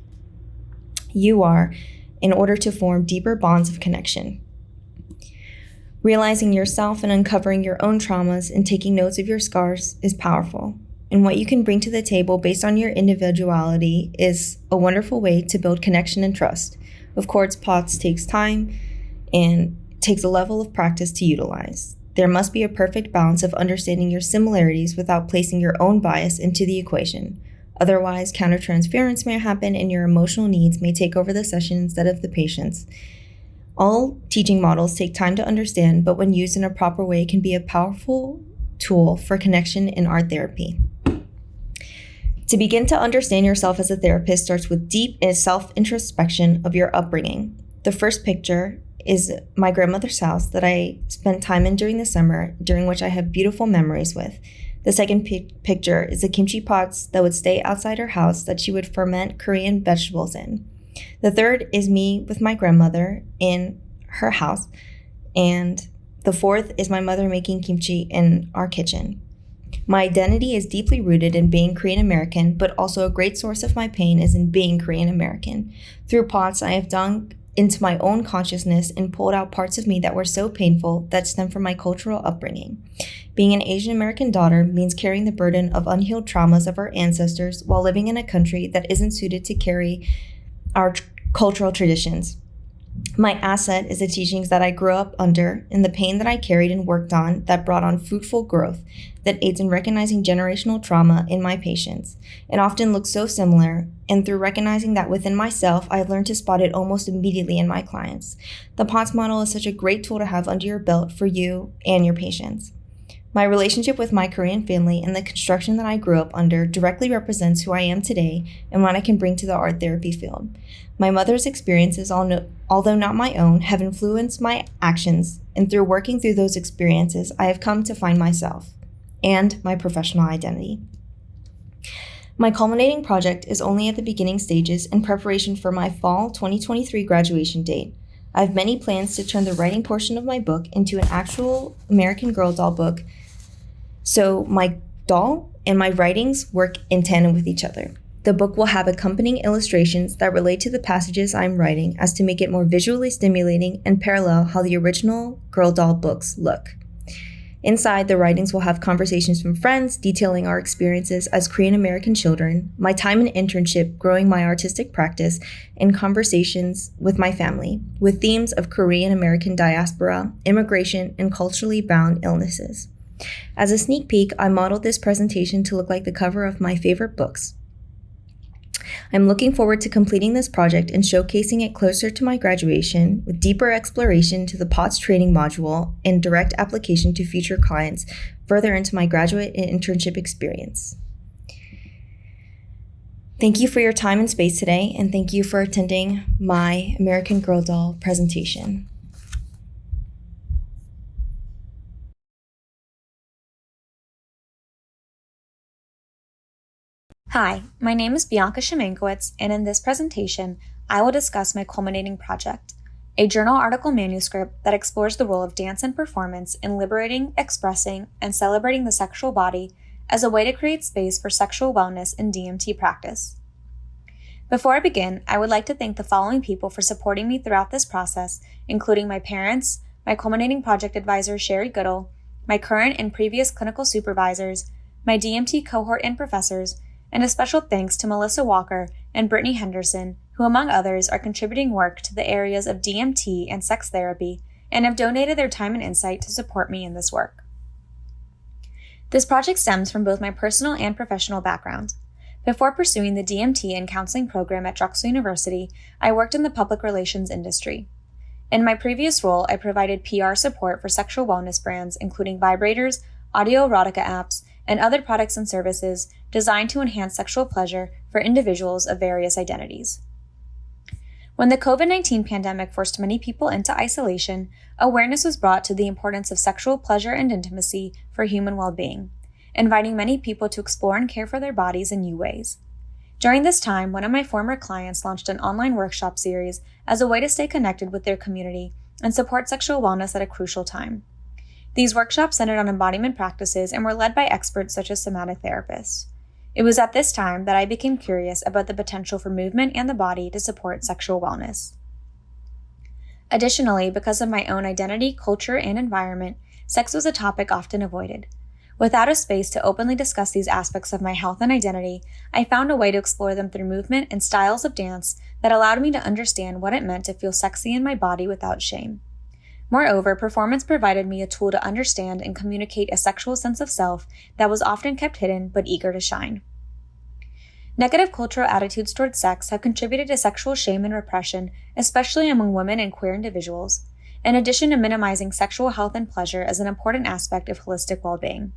you are in order to form deeper bonds of connection. Realizing yourself and uncovering your own traumas and taking notes of your scars is powerful. And what you can bring to the table based on your individuality is a wonderful way to build connection and trust. Of course, POTS takes time and takes a level of practice to utilize. There must be a perfect balance of understanding your similarities without placing your own bias into the equation. Otherwise, countertransference may happen and your emotional needs may take over the session instead of the patient's. All teaching models take time to understand, but when used in a proper way can be a powerful tool for connection in art therapy. To begin to understand yourself as a therapist starts with deep self-introspection of your upbringing. The first picture is my grandmother's house that I spent time in during the summer, during which I have beautiful memories with. The second picture is the kimchi pots that would stay outside her house that she would ferment Korean vegetables in. The third is me with my grandmother in her house, and the fourth is my mother making kimchi in our kitchen. My identity is deeply rooted in being Korean American, but also a great source of my pain is in being Korean American. Through POTS, I have dug into my own consciousness and pulled out parts of me that were so painful that stem from my cultural upbringing. Being an Asian American daughter means carrying the burden of unhealed traumas of our ancestors while living in a country that isn't suited to carry our cultural traditions. My asset is the teachings that I grew up under and the pain that I carried and worked on that brought on fruitful growth that aids in recognizing generational trauma in my patients. It often looks so similar, and through recognizing that within myself, I learned to spot it almost immediately in my clients. The POTS model is such a great tool to have under your belt for you and your patients. My relationship with my Korean family and the construction that I grew up under directly represents who I am today and what I can bring to the art therapy field. My mother's experiences, although not my own, have influenced my actions, and through working through those experiences, I have come to find myself and my professional identity. My culminating project is only at the beginning stages in preparation for my fall 2023 graduation date. I have many plans to turn the writing portion of my book into an actual American Girl doll book, so my doll and my writings work in tandem with each other. The book will have accompanying illustrations that relate to the passages I'm writing as to make it more visually stimulating and parallel how the original girl doll books look. Inside, the writings will have conversations from friends detailing our experiences as Korean American children, my time in internship growing my artistic practice, and conversations with my family, with themes of Korean American diaspora, immigration, and culturally bound illnesses. As a sneak peek, I modeled this presentation to look like the cover of my favorite books. I'm looking forward to completing this project and showcasing it closer to my graduation with deeper exploration to the POTS training module and direct application to future clients further into my graduate and internship experience. Thank you for your time and space today, and thank you for attending my American Girl doll presentation. Hi, my name is Bianca Shemankowitz, and in this presentation, I will discuss my culminating project, a journal article manuscript that explores the role of dance and performance in liberating, expressing, and celebrating the sexual body as a way to create space for sexual wellness in DMT practice. Before I begin, I would like to thank the following people for supporting me throughout this process, including my parents, my culminating project advisor, Sherry Goodall, my current and previous clinical supervisors, my DMT cohort and professors, and a special thanks to Melissa Walker and Brittany Henderson, who among others are contributing work to the areas of DMT and sex therapy and have donated their time and insight to support me in this work. This project stems from both my personal and professional background. Before pursuing the DMT and counseling program at Drexel University, I worked in the public relations industry. In my previous role, I provided PR support for sexual wellness brands, including vibrators, audio erotica apps, and other products and services designed to enhance sexual pleasure for individuals of various identities. When the COVID-19 pandemic forced many people into isolation, awareness was brought to the importance of sexual pleasure and intimacy for human well-being, inviting many people to explore and care for their bodies in new ways. During this time, one of my former clients launched an online workshop series as a way to stay connected with their community and support sexual wellness at a crucial time. These workshops centered on embodiment practices and were led by experts such as somatic therapists. It was at this time that I became curious about the potential for movement and the body to support sexual wellness. Additionally, because of my own identity, culture, and environment, sex was a topic often avoided. Without a space to openly discuss these aspects of my health and identity, I found a way to explore them through movement and styles of dance that allowed me to understand what it meant to feel sexy in my body without shame. Moreover, performance provided me a tool to understand and communicate a sexual sense of self that was often kept hidden but eager to shine. Negative cultural attitudes towards sex have contributed to sexual shame and repression, especially among women and queer individuals, in addition to minimizing sexual health and pleasure as an important aspect of holistic well-being.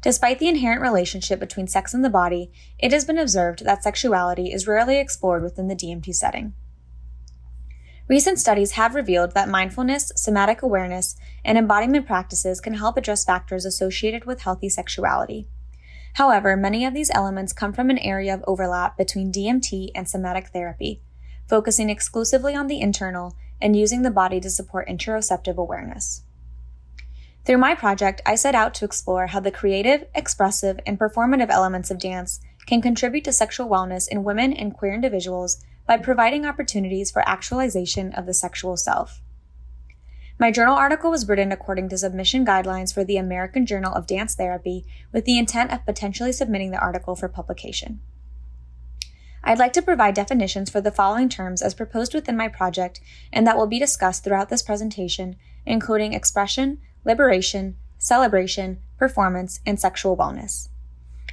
Despite the inherent relationship between sex and the body, it has been observed that sexuality is rarely explored within the DMT setting. Recent studies have revealed that mindfulness, somatic awareness, and embodiment practices can help address factors associated with healthy sexuality. However, many of these elements come from an area of overlap between DMT and somatic therapy, focusing exclusively on the internal and using the body to support interoceptive awareness. Through my project, I set out to explore how the creative, expressive, and performative elements of dance can contribute to sexual wellness in women and queer individuals by providing opportunities for actualization of the sexual self. My journal article was written according to submission guidelines for the American Journal of Dance Therapy with the intent of potentially submitting the article for publication. I'd like to provide definitions for the following terms as proposed within my project and that will be discussed throughout this presentation, including expression, liberation, celebration, performance, and sexual wellness.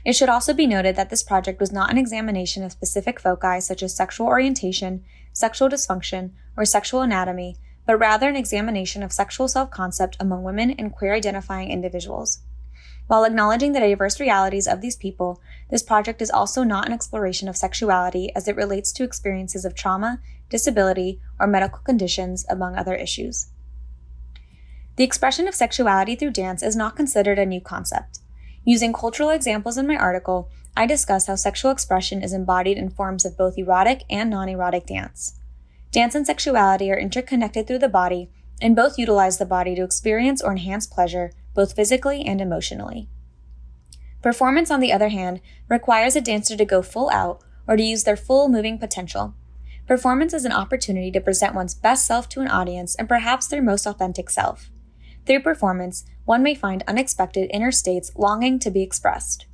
It should also be noted that this project was not an examination of specific foci such as sexual orientation, sexual dysfunction, or sexual anatomy, but rather an examination of sexual self-concept among women and queer-identifying individuals. While acknowledging the diverse realities of these people, this project is also not an exploration of sexuality as it relates to experiences of trauma, disability, or medical conditions, among other issues. The expression of sexuality through dance is not considered a new concept. Using cultural examples in my article, I discuss how sexual expression is embodied in forms of both erotic and non-erotic dance. Dance and sexuality are interconnected through the body, and both utilize the body to experience or enhance pleasure, both physically and emotionally. Performance, on the other hand, requires a dancer to go full out or to use their full moving potential. Performance is an opportunity to present one's best self to an audience and perhaps their most authentic self. Through performance, one may find unexpected inner states longing to be expressed.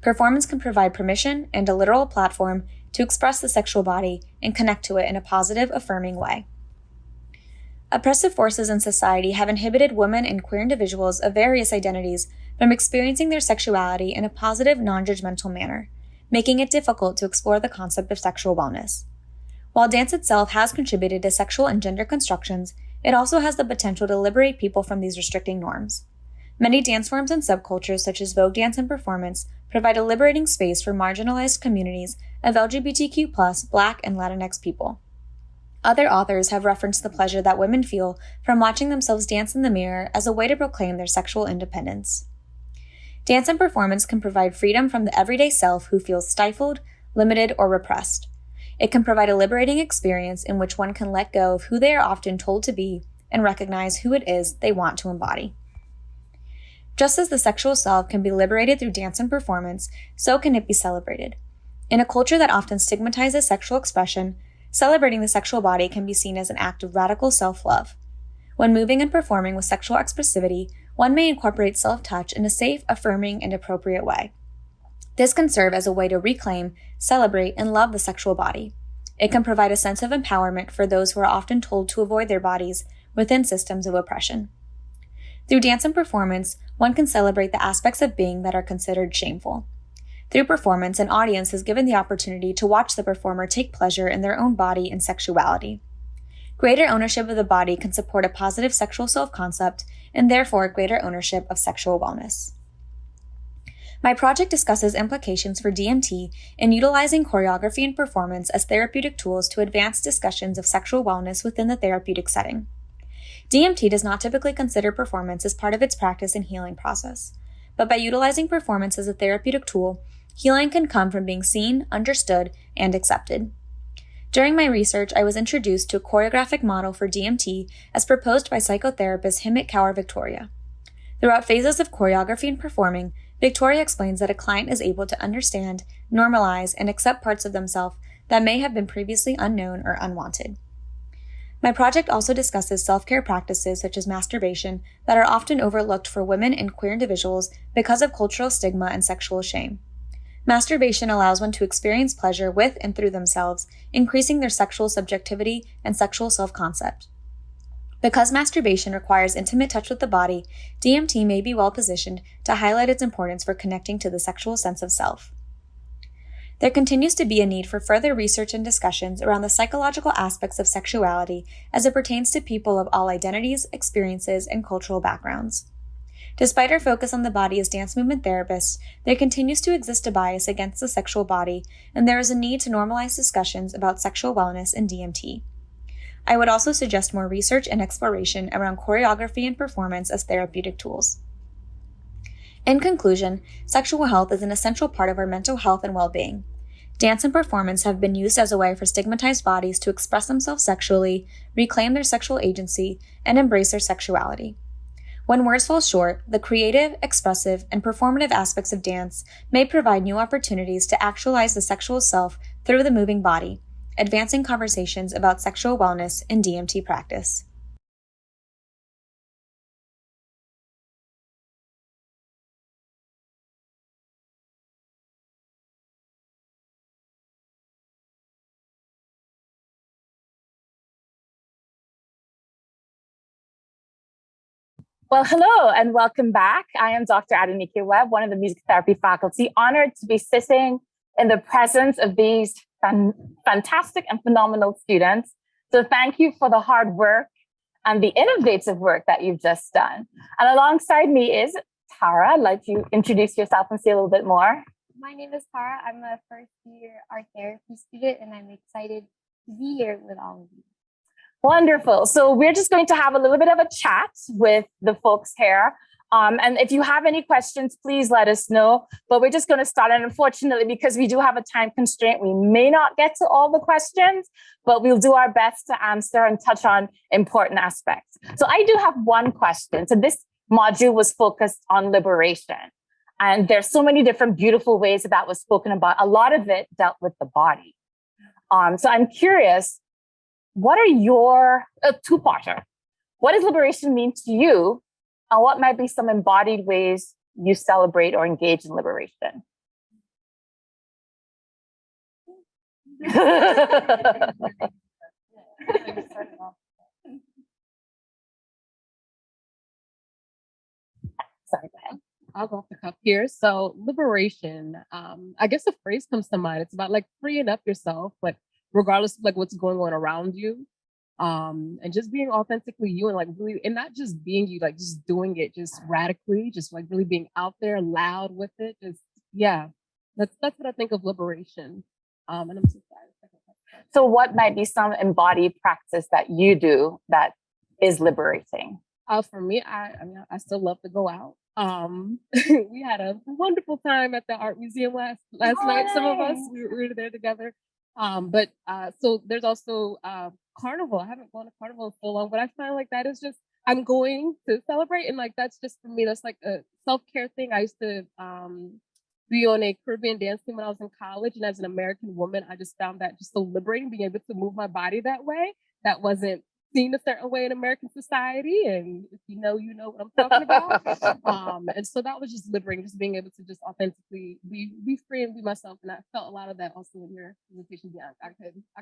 Performance can provide permission and a literal platform to express the sexual body and connect to it in a positive, affirming way. Oppressive forces in society have inhibited women and queer individuals of various identities from experiencing their sexuality in a positive, non-judgmental manner, making it difficult to explore the concept of sexual wellness. While dance itself has contributed to sexual and gender constructions, it also has the potential to liberate people from these restricting norms. Many dance forms and subcultures, such as Vogue dance and performance, provide a liberating space for marginalized communities of LGBTQ+, Black, and Latinx people. Other authors have referenced the pleasure that women feel from watching themselves dance in the mirror as a way to proclaim their sexual independence. Dance and performance can provide freedom from the everyday self who feels stifled, limited, or repressed. It can provide a liberating experience in which one can let go of who they are often told to be and recognize who it is they want to embody. Just as the sexual self can be liberated through dance and performance, so can it be celebrated. In a culture that often stigmatizes sexual expression, celebrating the sexual body can be seen as an act of radical self-love. When moving and performing with sexual expressivity, one may incorporate self-touch in a safe, affirming, and appropriate way. This can serve as a way to reclaim, celebrate, and love the sexual body. It can provide a sense of empowerment for those who are often told to avoid their bodies within systems of oppression. Through dance and performance, one can celebrate the aspects of being that are considered shameful. Through performance, an audience is given the opportunity to watch the performer take pleasure in their own body and sexuality. Greater ownership of the body can support a positive sexual self-concept and therefore greater ownership of sexual wellness. My project discusses implications for DMT in utilizing choreography and performance as therapeutic tools to advance discussions of sexual wellness within the therapeutic setting. DMT does not typically consider performance as part of its practice and healing process, but by utilizing performance as a therapeutic tool, healing can come from being seen, understood, and accepted. During my research, I was introduced to a choreographic model for DMT as proposed by psychotherapist Himmet Kaur Victoria. Throughout phases of choreography and performing, Victoria explains that a client is able to understand, normalize, and accept parts of themselves that may have been previously unknown or unwanted. My project also discusses self-care practices such as masturbation that are often overlooked for women and queer individuals because of cultural stigma and sexual shame. Masturbation allows one to experience pleasure with and through themselves, increasing their sexual subjectivity and sexual self-concept. Because masturbation requires intimate touch with the body, DMT may be well positioned to highlight its importance for connecting to the sexual sense of self. There continues to be a need for further research and discussions around the psychological aspects of sexuality as it pertains to people of all identities, experiences, and cultural backgrounds. Despite our focus on the body as dance movement therapists, there continues to exist a bias against the sexual body, and there is a need to normalize discussions about sexual wellness and DMT. I would also suggest more research and exploration around choreography and performance as therapeutic tools. In conclusion, sexual health is an essential part of our mental health and well-being. Dance and performance have been used as a way for stigmatized bodies to express themselves sexually, reclaim their sexual agency, and embrace their sexuality. When words fall short, the creative, expressive, and performative aspects of dance may provide new opportunities to actualize the sexual self through the moving body, advancing conversations about sexual wellness in DMT practice. Well, hello and welcome back. I am Dr. Adenike Webb, one of the music therapy faculty, honored to be sitting in the presence of these fantastic and phenomenal students. So thank you for the hard work and the innovative work that you've just done. And alongside me is Tara. I'd like you to introduce yourself and say a little bit more. My name is Tara. I'm a first-year art therapy student, and I'm excited to be here with all of you. Wonderful. So we're just going to have a little bit of a chat with the folks here. And if you have any questions, please let us know. But we're just going to start. And unfortunately, because we do have a time constraint, we may not get to all the questions, but we'll do our best to answer and touch on important aspects. So I do have one question. So this module was focused on liberation. And there's so many different beautiful ways that was spoken about. A lot of it dealt with the body. So I'm curious, what are your two-parter? What does liberation mean to you? And what might be some embodied ways you celebrate or engage in liberation? Sorry, go ahead. I'll go off the cuff here. So liberation, I guess the phrase comes to mind. It's about like freeing up yourself, like regardless of like what's going on around you. And just being authentically you and like really, and not just being you, like just doing it just radically, just like really being out there loud with it. Just, yeah, that's what I think of liberation. And I'm so sorry. So what might be some embodied practice that you do that is liberating? For me, I still love to go out. We had a wonderful time at the art museum last night. Nice. Some of us, we were there together. But so there's also carnival. I haven't gone to carnival in so long, but I find like that is just, I'm going to celebrate. And like, that's just for me, that's like a self-care thing. I used to be on a Caribbean dance team when I was in college. And as an American woman, I just found that just so liberating, being able to move my body that way. That wasn't seen a certain way in American society. And if you know what I'm talking about. And so that was just liberating, just being able to just authentically be free and be myself. And I felt a lot of that also in your presentation. Yeah, I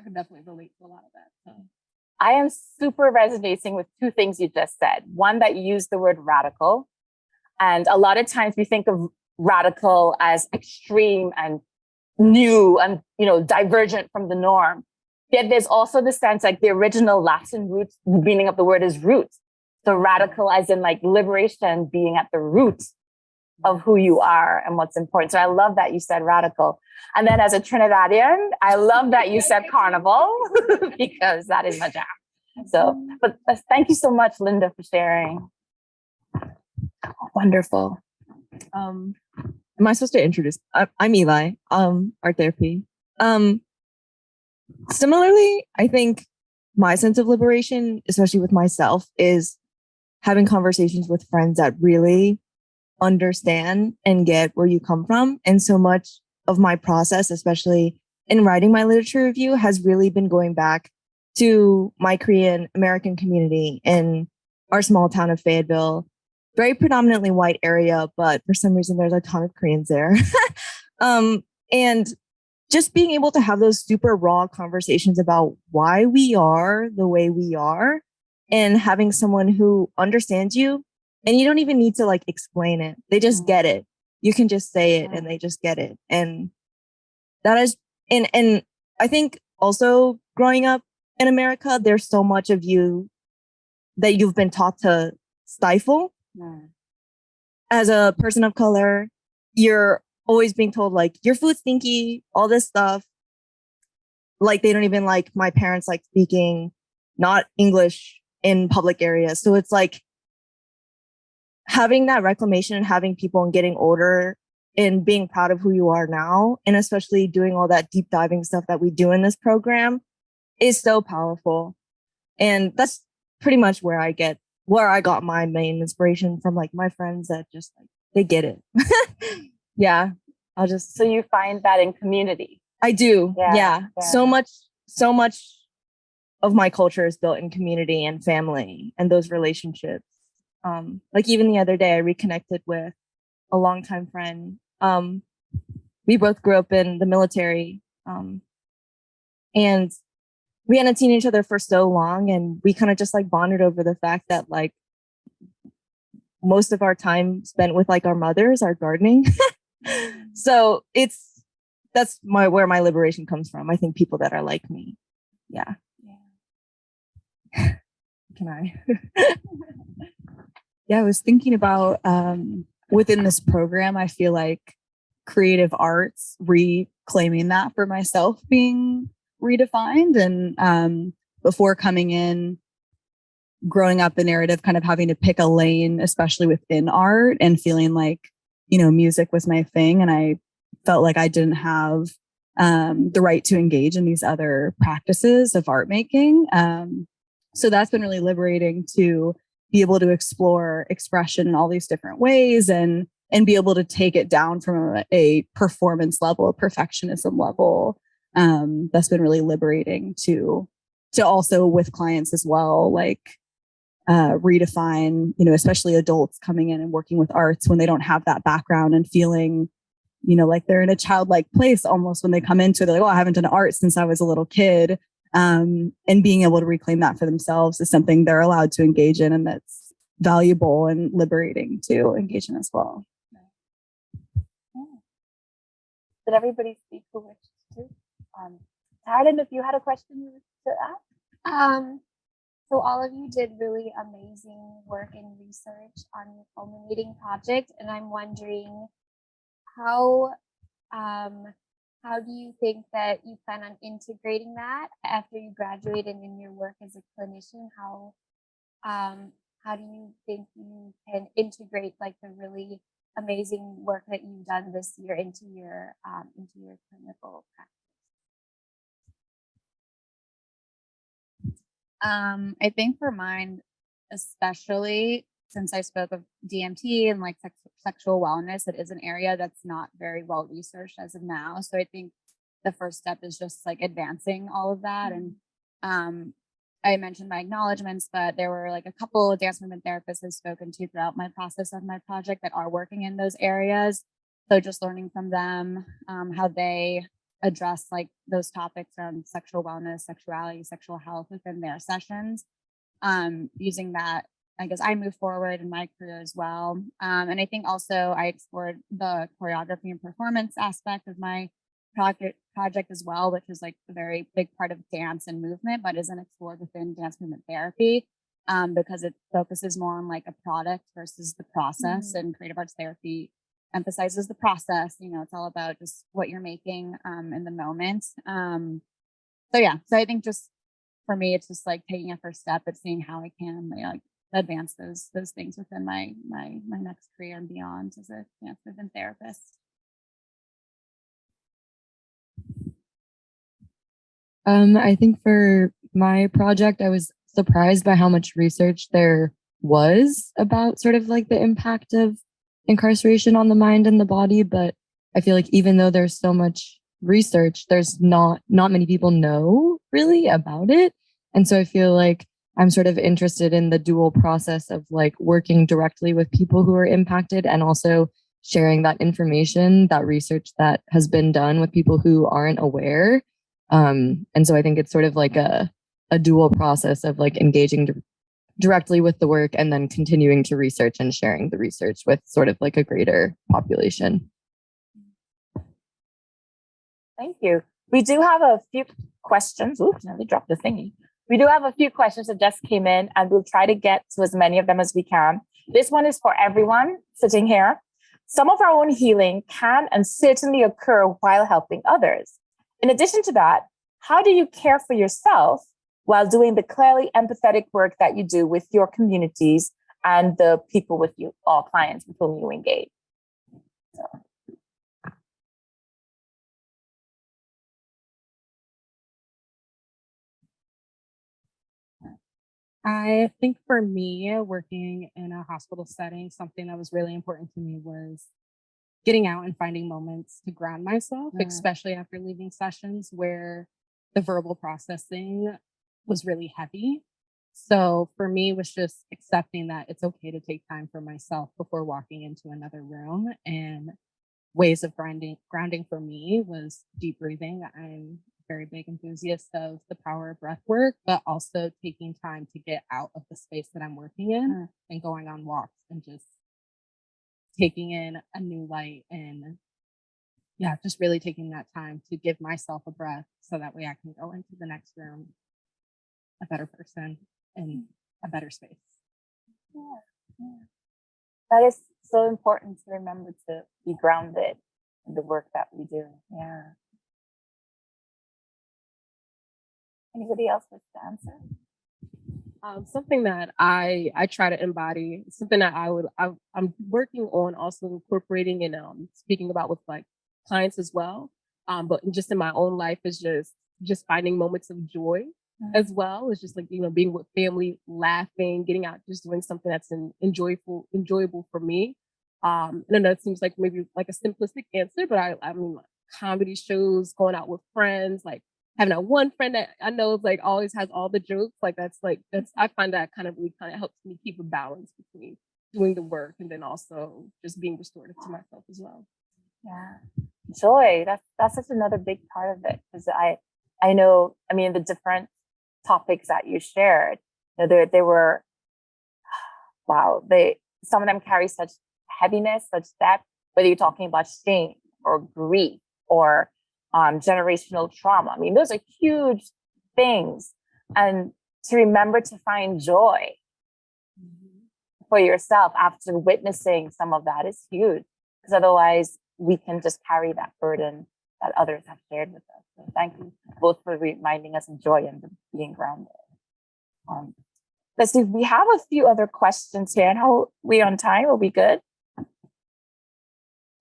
could definitely relate to a lot of that. So. I am super resonating with two things you just said. One, that you used the word radical. And a lot of times we think of radical as extreme and new and, divergent from the norm. Yet there's also the sense like the original Latin roots, the meaning of the word is roots. So radical as in like liberation being at the root of who you are and what's important. So I love that you said radical. And then as a Trinidadian, I love that you said carnival because that is my jam. So, but thank you so much, Linda, for sharing. Wonderful. Am I supposed to introduce? I'm Eli, Art Therapy. Similarly, I think my sense of liberation, especially with myself, is having conversations with friends that really understand and get where you come from. And so much of my process, especially in writing my literature review, has really been going back to my Korean American community in our small town of Fayetteville. Very predominantly white area, but for some reason there's a ton of Koreans there. And just being able to have those super raw conversations about why we are the way we are and having someone who understands you, and you don't even need to like explain it. They just get it. You can just say it and they just get it. And that is, and I think also growing up in America, there's so much of you that you've been taught to stifle. As a person of color, you're always being told like your food's stinky, all this stuff. Like they don't even like my parents like speaking not English in public areas. So it's like having that reclamation and having people and getting older and being proud of who you are now, and especially doing all that deep diving stuff that we do in this program is so powerful. And that's pretty much where I got my main inspiration from, like my friends that just like, they get it. Yeah. So you find that in community? I do. Yeah. So much of my culture is built in community and family and those relationships. Like even the other day I reconnected with a longtime friend. We both grew up in the military. And we hadn't seen each other for so long, and we kind of just like bonded over the fact that like most of our time spent with like our mothers are gardening. So that's where my liberation comes from. I think people that are like me. Yeah. Can I? Yeah, I was thinking about within this program, I feel like creative arts, reclaiming that for myself being redefined. And before coming in, growing up the narrative, kind of having to pick a lane, especially within art, and feeling like, music was my thing. And I felt like I didn't have the right to engage in these other practices of art making. So that's been really liberating to be able to explore expression in all these different ways and be able to take it down from a performance level, a perfectionism level. That's been really liberating to also with clients as well, like redefine, especially adults coming in and working with arts when they don't have that background and feeling, like they're in a childlike place almost when they come into it. They're like, oh, I haven't done art since I was a little kid. And being able to reclaim that for themselves is something they're allowed to engage in, and that's valuable and liberating to engage in as well. Did everybody speak who wished to? Taryn, if you had a question you wish to ask? So all of you did really amazing work and research on your culminating project, and I'm wondering how do you think that you plan on integrating that after you graduate and in your work as a clinician? How do you think you can integrate like the really amazing work that you've done this year into your clinical practice? I think for mine, especially since I spoke of DMT and like sexual wellness, it is an area that's not very well researched as of now. So I think the first step is just like advancing all of that. And I mentioned my acknowledgements, but there were like a couple of dance movement therapists I've spoken to throughout my process of my project that are working in those areas. So just learning from them, how they address like those topics around sexual wellness, sexuality, sexual health within their sessions, using that I guess I moved forward in my career as well. And I think also I explored the choreography and performance aspect of my project as well, which is like a very big part of dance and movement, but isn't explored within dance movement therapy, because it focuses more on like a product versus the process. And creative arts therapy emphasizes the process. It's all about just what you're making in the moment. So I think just for me, it's just like taking a first step at seeing how I can like advance those things within my next career and beyond as a dance movement therapist. I think for my project, I was surprised by how much research there was about sort of like the impact of incarceration on the mind and the body. But I feel like even though there's so much research, there's not many people know really about it. And so I feel like I'm sort of interested in the dual process of like working directly with people who are impacted and also sharing that information, that research that has been done with people who aren't aware. And so I think it's sort of like a dual process of like engaging directly with the work and then continuing to research and sharing the research with sort of like a greater population. Thank you. We do have a few questions. Oops, now they dropped the thingy. We do have a few questions that just came in, and we'll try to get to as many of them as we can. This one is for everyone sitting here. Some of our own healing can and certainly occur while helping others. In addition to that, how do you care for yourself while doing the clearly empathetic work that you do with your communities and the people with you, all clients with whom you engage? So. I think for me, working in a hospital setting, something that was really important to me was getting out and finding moments to ground myself, especially after leaving sessions where the verbal processing was really heavy. So for me, it was just accepting that it's okay to take time for myself before walking into another room. And ways of grounding for me was deep breathing. I'm a very big enthusiast of the power of breath work, but also taking time to get out of the space that I'm working in and going on walks and just taking in a new light and just really taking that time to give myself a breath so that way I can go into the next room a better person in a better space. Yeah. That is so important to remember to be grounded in the work that we do. Yeah. Anybody else with the answer? Something that I try to embody, something that I'm working on also incorporating and speaking about with like clients as well. But just in my own life is just finding moments of joy as well. It's just like, being with family, laughing, getting out, just doing something that's enjoyable for me. I know it seems like maybe like a simplistic answer, but I mean, like comedy shows, going out with friends, like having that one friend that I know is like always has all the jokes. Like that's I find that kind of helps me keep a balance between doing the work and then also just being restorative to myself as well. Yeah. Joy. That's such another big part of it. Because I know, I mean, the different topics that you shared, they were, wow, some of them carry such heaviness, such depth, whether you're talking about shame or grief or generational trauma. I mean, those are huge things. And to remember to find joy for yourself after witnessing some of that is huge, because otherwise we can just carry that burden that others have shared with us. So thank you both for reminding us of joy and being grounded. Let's see, we have a few other questions here. And how are we on time? Are we good?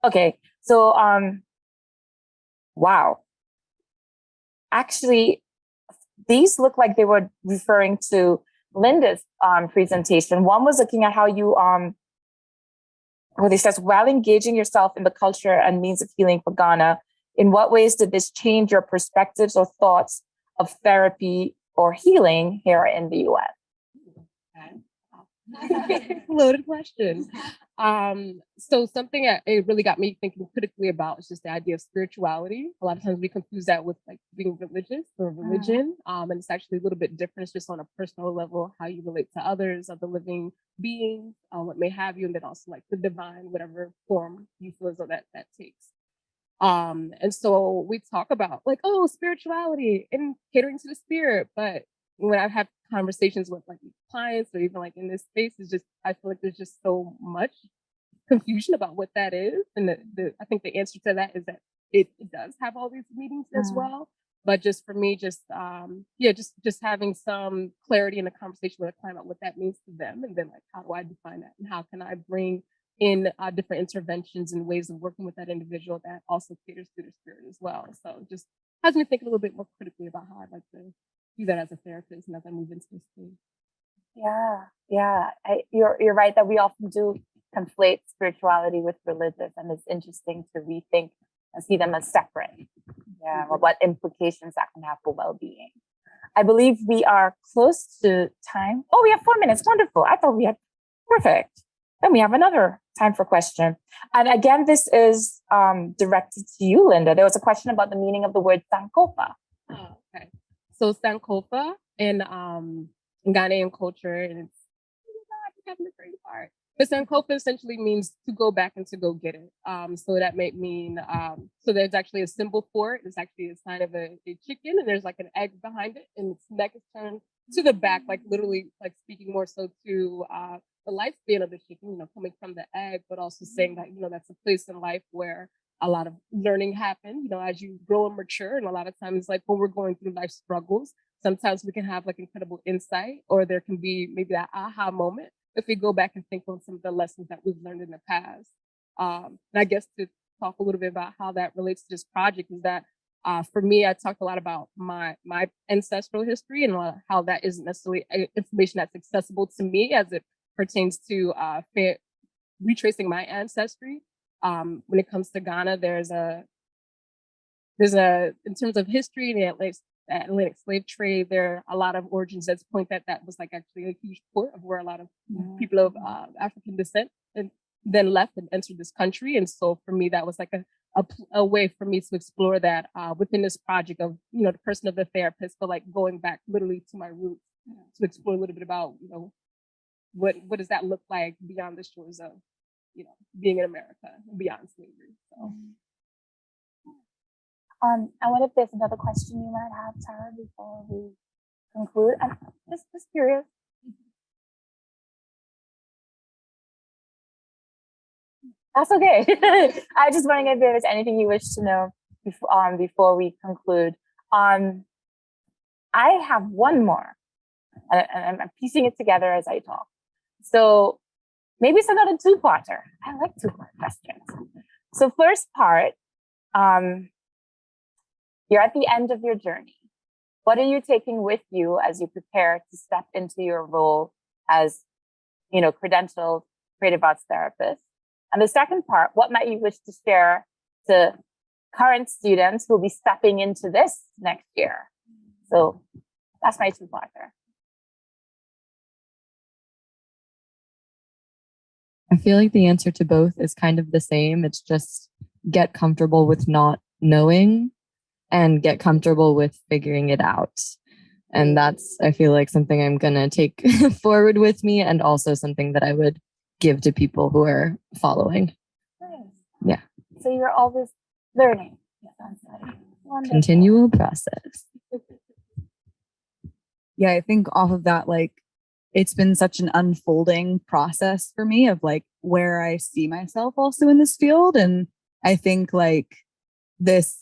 Okay, so wow. Actually, these look like they were referring to Linda's presentation. One was looking at how you it says, while engaging yourself in the culture and means of healing for Ghana, in what ways did this change your perspectives or thoughts of therapy or healing here in the US? Loaded question. So something that it really got me thinking critically about is just the idea of spirituality. A lot of times we confuse that with like being religious or religion. And it's actually a little bit different. It's just on a personal level, how you relate to others, other living beings, what may have you, and then also like the divine, whatever form you feel as though that takes. And so we talk about like, oh, spirituality and catering to the spirit. But when I have conversations with like clients or even like in this space, it's just, I feel like there's just so much confusion about what that is. And I think the answer to that is that it does have all these meanings as well. But just for me, just having some clarity in the conversation with a client about what that means to them. And then like, how do I define that? And how can I bring in different interventions and ways of working with that individual that also caters to their spirit as well. So just has me think a little bit more critically about how I'd like to do that as a therapist and as I move into this space. Yeah. You're right that we often do conflate spirituality with religious, and it's interesting to rethink and see them as separate. Yeah, well, what implications that can have for well-being. I believe we are close to time. Oh, we have 4 minutes. Wonderful. I thought we had perfect. Then we have another time for question. And again, this is directed to you, Linda. There was a question about the meaning of the word Sankofa. Oh, okay. So Sankofa in Ghanaian culture, and it's having the great part. But Sankofa essentially means to go back and to go get it. So that may mean, so there's actually a symbol for it. It's actually a sign of a chicken, and there's like an egg behind it, and its neck is turned to the back, like literally like speaking more so to the lifespan of the chicken, coming from the egg, but also saying that, that's a place in life where a lot of learning happens, as you grow and mature. And a lot of times, like when we're going through life struggles, sometimes we can have like incredible insight, or there can be maybe that aha moment if we go back and think on some of the lessons that we've learned in the past. And I guess to talk a little bit about how that relates to this project is that for me, I talked a lot about my ancestral history and how that isn't necessarily information that's accessible to me as it pertains to retracing my ancestry. When it comes to Ghana, there's a in terms of history and the Atlantic slave trade, there are a lot of origins that point that was like actually a huge port of where a lot of people of African descent and then left and entered this country. And so for me, that was like a way for me to explore that within this project of, the person of the therapist, but like going back literally to my roots to explore a little bit about, what does that look like beyond the shores of, being in America and beyond slavery. So. I wonder if there's another question you might have, Tara, before we conclude. I'm just curious. That's okay. I was just wondering if there was anything you wish to know before we conclude. I have one more, and I'm piecing it together as I talk. So maybe it's another two-parter. I like two-part questions. So first part, you're at the end of your journey. What are you taking with you as you prepare to step into your role as, credentialed creative arts therapist? And the second part, what might you wish to share to current students who will be stepping into this next year? So that's my two-parter. I feel like the answer to both is kind of the same. It's just get comfortable with not knowing and get comfortable with figuring it out. And that's, I feel like, something I'm going to take forward with me, and also something that I would give to people who are following. Nice. Yeah. So you're always learning. Continual process. Yeah, I think off of that, like, it's been such an unfolding process for me of like where I see myself also in this field. And I think like this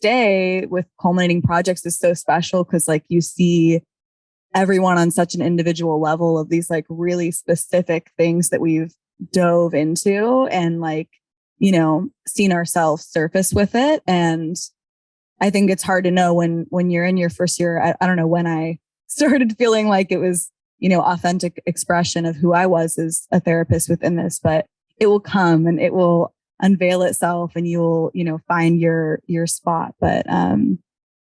day with culminating projects is so special because like you see everyone on such an individual level of these like really specific things that we've dove into and like, seen ourselves surface with it. And I think it's hard to know when you're in your first year. I don't know when I started feeling like it was, authentic expression of who I was as a therapist within this, but it will come and it will unveil itself and you'll, find your spot. But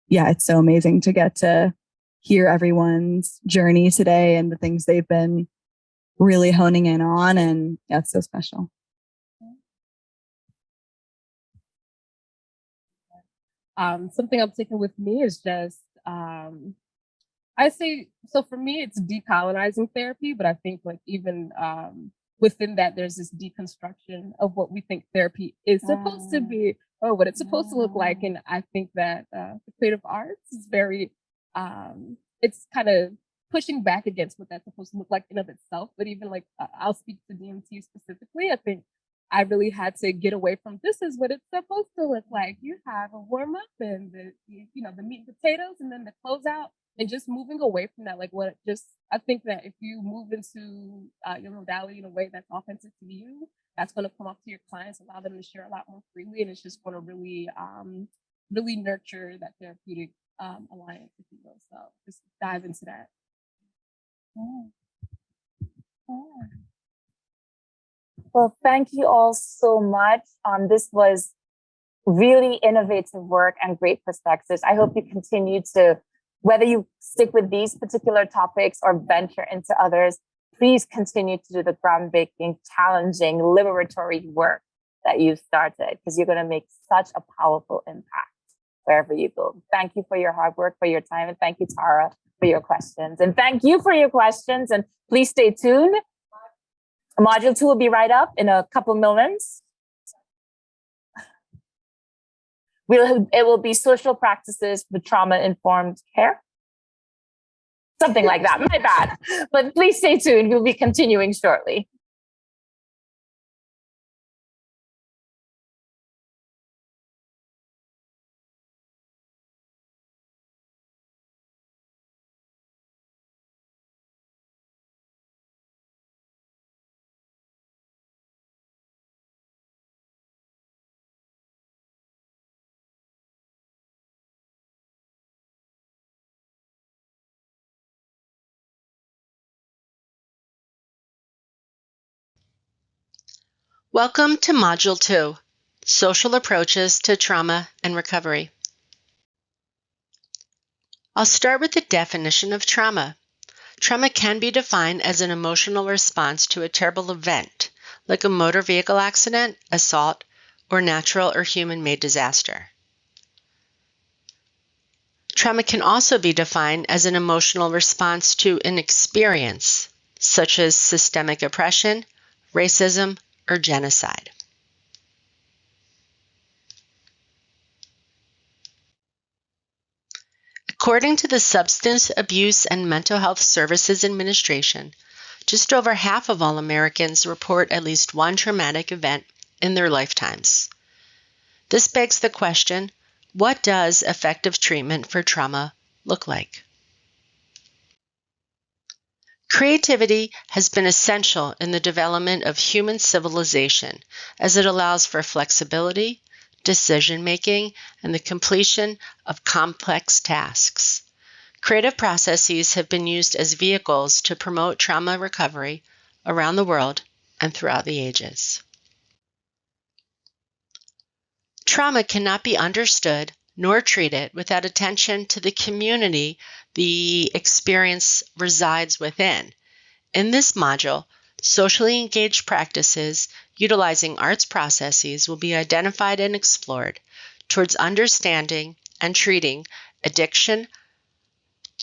yeah, it's so amazing to get to hear everyone's journey today and the things they've been really honing in on, and that's so special. Something I'm taking with me is just, I say, so for me, it's decolonizing therapy, but I think like even within that, there's this deconstruction of what we think therapy is supposed to be or what it's supposed to look like. And I think that the creative arts is very, it's kind of pushing back against what that's supposed to look like in of itself. But even like, I'll speak to DMT specifically, I think I really had to get away from this is what it's supposed to look like. You have a warm up and the the meat and potatoes and then the closeout and just moving away from that. Like what just I think that if you move into your modality in a way that's authentic to you, that's going to come up to your clients, allow them to share a lot more freely, and it's just going to really really nurture that therapeutic alliance, if you will. So just dive into that. Well, thank you all so much. This was really innovative work and great perspectives. I hope you continue to, whether you stick with these particular topics or venture into others, please continue to do the groundbreaking, challenging, liberatory work that you started, because you're going to make such a powerful impact wherever you go. Thank you for your hard work, for your time, and thank you, Tara, for your questions. And thank you for your questions, and please stay tuned. Module 2 will be right up in a couple moments. It will be social practices with trauma-informed care. Something like that, my bad. But please stay tuned, we'll be continuing shortly. Welcome to Module 2, Social Approaches to Trauma and Recovery. I'll start with the definition of trauma. Trauma can be defined as an emotional response to a terrible event, like a motor vehicle accident, assault, or natural or human-made disaster. Trauma can also be defined as an emotional response to an experience, such as systemic oppression, racism, or genocide. According to the Substance Abuse and Mental Health Services Administration, just over half of all Americans report at least one traumatic event in their lifetimes. This begs the question, what does effective treatment for trauma look like? Creativity has been essential in the development of human civilization as it allows for flexibility, decision-making, and the completion of complex tasks. Creative processes have been used as vehicles to promote trauma recovery around the world and throughout the ages. Trauma cannot be understood nor treated without attention to the community the experience resides within. In this module, socially engaged practices utilizing arts processes will be identified and explored towards understanding and treating addiction,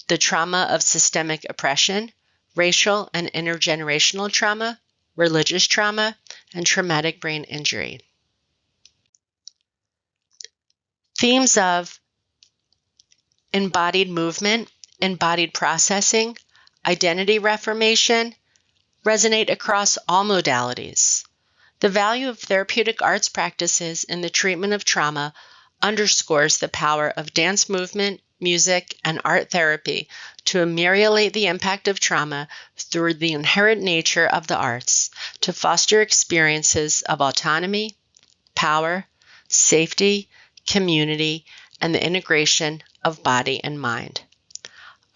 the trauma of systemic oppression, racial and intergenerational trauma, religious trauma, and traumatic brain injury. Themes of embodied movement, embodied processing, identity reformation resonate across all modalities. The value of therapeutic arts practices in the treatment of trauma underscores the power of dance movement, music, and art therapy to ameliorate the impact of trauma through the inherent nature of the arts, to foster experiences of autonomy, power, safety, community, and the integration of body and mind.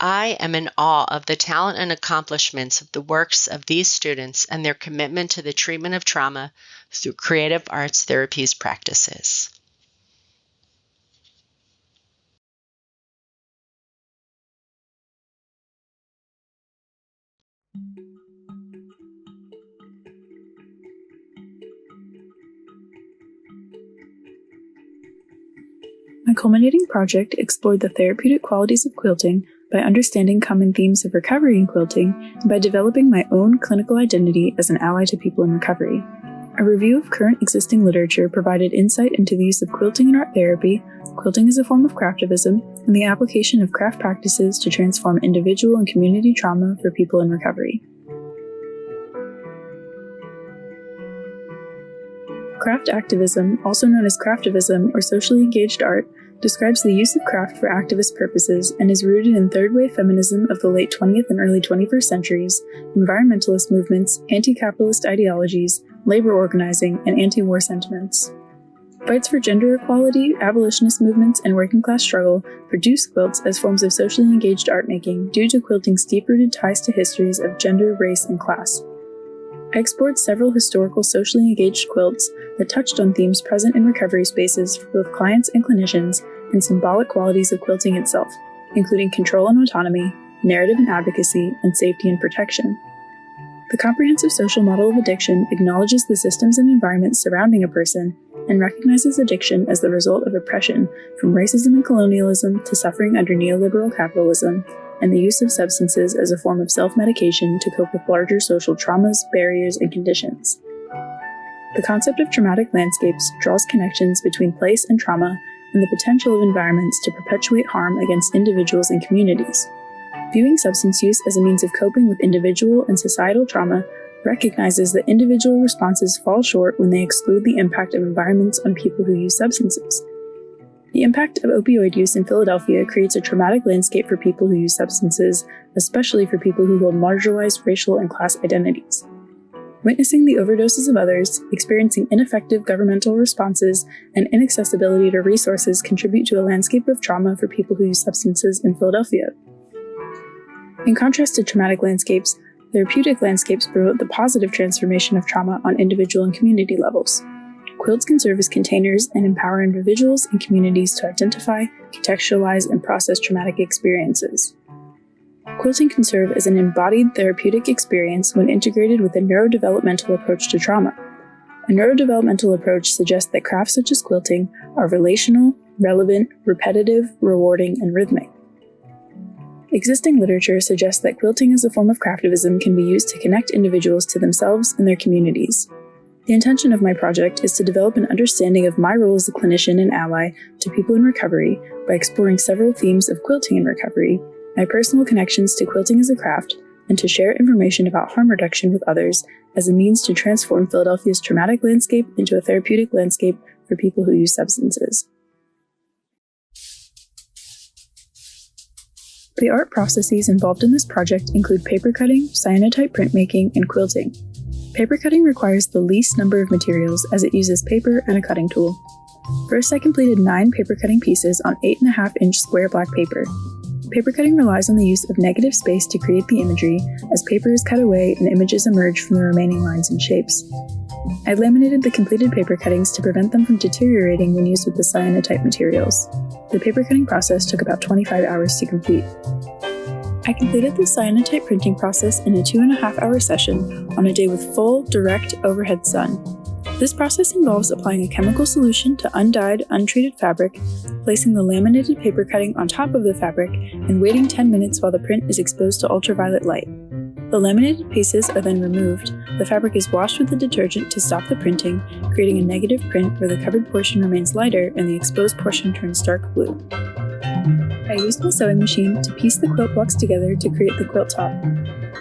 I am in awe of the talent and accomplishments of the works of these students and their commitment to the treatment of trauma through creative arts therapies practices. My culminating project explored the therapeutic qualities of quilting by understanding common themes of recovery in quilting and by developing my own clinical identity as an ally to people in recovery. A review of current existing literature provided insight into the use of quilting in art therapy, quilting as a form of craftivism, and the application of craft practices to transform individual and community trauma for people in recovery. Craft activism, also known as craftivism or socially engaged art, describes the use of craft for activist purposes and is rooted in third-wave feminism of the late 20th and early 21st centuries, environmentalist movements, anti-capitalist ideologies, labor organizing, and anti-war sentiments. Fights for gender equality, abolitionist movements, and working-class struggle produced quilts as forms of socially engaged art-making due to quilting's deep-rooted ties to histories of gender, race, and class. I explored several historical socially engaged quilts that touched on themes present in recovery spaces for both clients and clinicians and symbolic qualities of quilting itself, including control and autonomy, narrative and advocacy, and safety and protection. The comprehensive social model of addiction acknowledges the systems and environments surrounding a person and recognizes addiction as the result of oppression from racism and colonialism to suffering under neoliberal capitalism, and the use of substances as a form of self-medication to cope with larger social traumas, barriers, and conditions. The concept of traumatic landscapes draws connections between place and trauma and the potential of environments to perpetuate harm against individuals and communities. Viewing substance use as a means of coping with individual and societal trauma recognizes that individual responses fall short when they exclude the impact of environments on people who use substances. The impact of opioid use in Philadelphia creates a traumatic landscape for people who use substances, especially for people who hold marginalized racial and class identities. Witnessing the overdoses of others, experiencing ineffective governmental responses, and inaccessibility to resources contribute to a landscape of trauma for people who use substances in Philadelphia. In contrast to traumatic landscapes, therapeutic landscapes promote the positive transformation of trauma on individual and community levels. Quilts can serve as containers and empower individuals and communities to identify, contextualize, and process traumatic experiences. Quilting can serve as an embodied therapeutic experience when integrated with a neurodevelopmental approach to trauma. A neurodevelopmental approach suggests that crafts such as quilting are relational, relevant, repetitive, rewarding, and rhythmic. Existing literature suggests that quilting as a form of craftivism can be used to connect individuals to themselves and their communities. The intention of my project is to develop an understanding of my role as a clinician and ally to people in recovery by exploring several themes of quilting in recovery, my personal connections to quilting as a craft, and to share information about harm reduction with others as a means to transform Philadelphia's traumatic landscape into a therapeutic landscape for people who use substances. The art processes involved in this project include paper cutting, cyanotype printmaking, and quilting. Paper cutting requires the least number of materials as it uses paper and a cutting tool. First, I completed 9 paper cutting pieces on 8.5-inch square black paper. Paper cutting relies on the use of negative space to create the imagery, as paper is cut away and images emerge from the remaining lines and shapes. I laminated the completed paper cuttings to prevent them from deteriorating when used with the cyanotype materials. The paper cutting process took about 25 hours to complete. I completed the cyanotype printing process in a 2.5-hour session on a day with full, direct, overhead sun. This process involves applying a chemical solution to undyed, untreated fabric, placing the laminated paper cutting on top of the fabric, and waiting 10 minutes while the print is exposed to ultraviolet light. The laminated pieces are then removed, the fabric is washed with the detergent to stop the printing, creating a negative print where the covered portion remains lighter and the exposed portion turns dark blue. I used my sewing machine to piece the quilt blocks together to create the quilt top.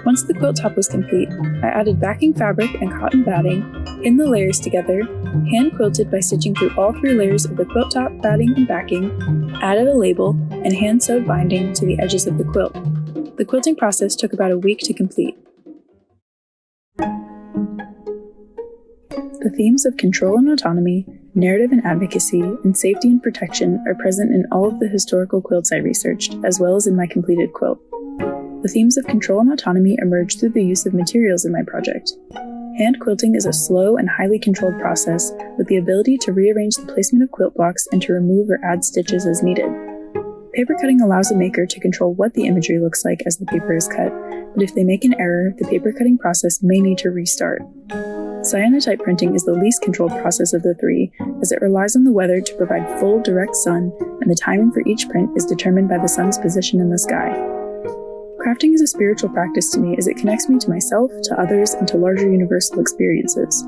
Once the quilt top was complete, I added backing fabric and cotton batting, pinned the layers together, hand quilted by stitching through all 3 layers of the quilt top, batting, and backing, added a label, and hand sewed binding to the edges of the quilt. The quilting process took about a week to complete. The themes of control and autonomy, narrative and advocacy, and safety and protection are present in all of the historical quilts I researched, as well as in my completed quilt. The themes of control and autonomy emerged through the use of materials in my project. Hand quilting is a slow and highly controlled process with the ability to rearrange the placement of quilt blocks and to remove or add stitches as needed. Paper cutting allows a maker to control what the imagery looks like as the paper is cut, but if they make an error, the paper cutting process may need to restart. Cyanotype printing is the least controlled process of the three, as it relies on the weather to provide full, direct sun, and the timing for each print is determined by the sun's position in the sky. Crafting is a spiritual practice to me as it connects me to myself, to others, and to larger universal experiences.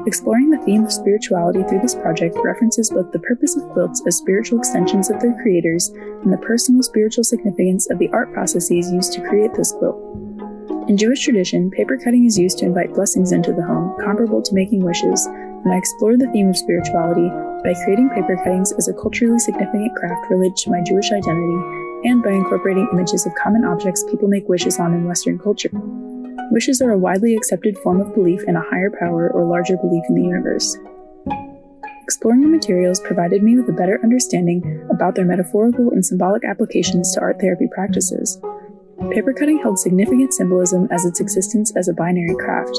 Exploring the theme of spirituality through this project references both the purpose of quilts as spiritual extensions of their creators and the personal spiritual significance of the art processes used to create this quilt. In Jewish tradition, paper cutting is used to invite blessings into the home, comparable to making wishes, and I explored the theme of spirituality by creating paper cuttings as a culturally significant craft related to my Jewish identity and by incorporating images of common objects people make wishes on in Western culture. Wishes are a widely accepted form of belief in a higher power or larger belief in the universe. Exploring the materials provided me with a better understanding about their metaphorical and symbolic applications to art therapy practices. Paper cutting held significant symbolism as its existence as a binary craft.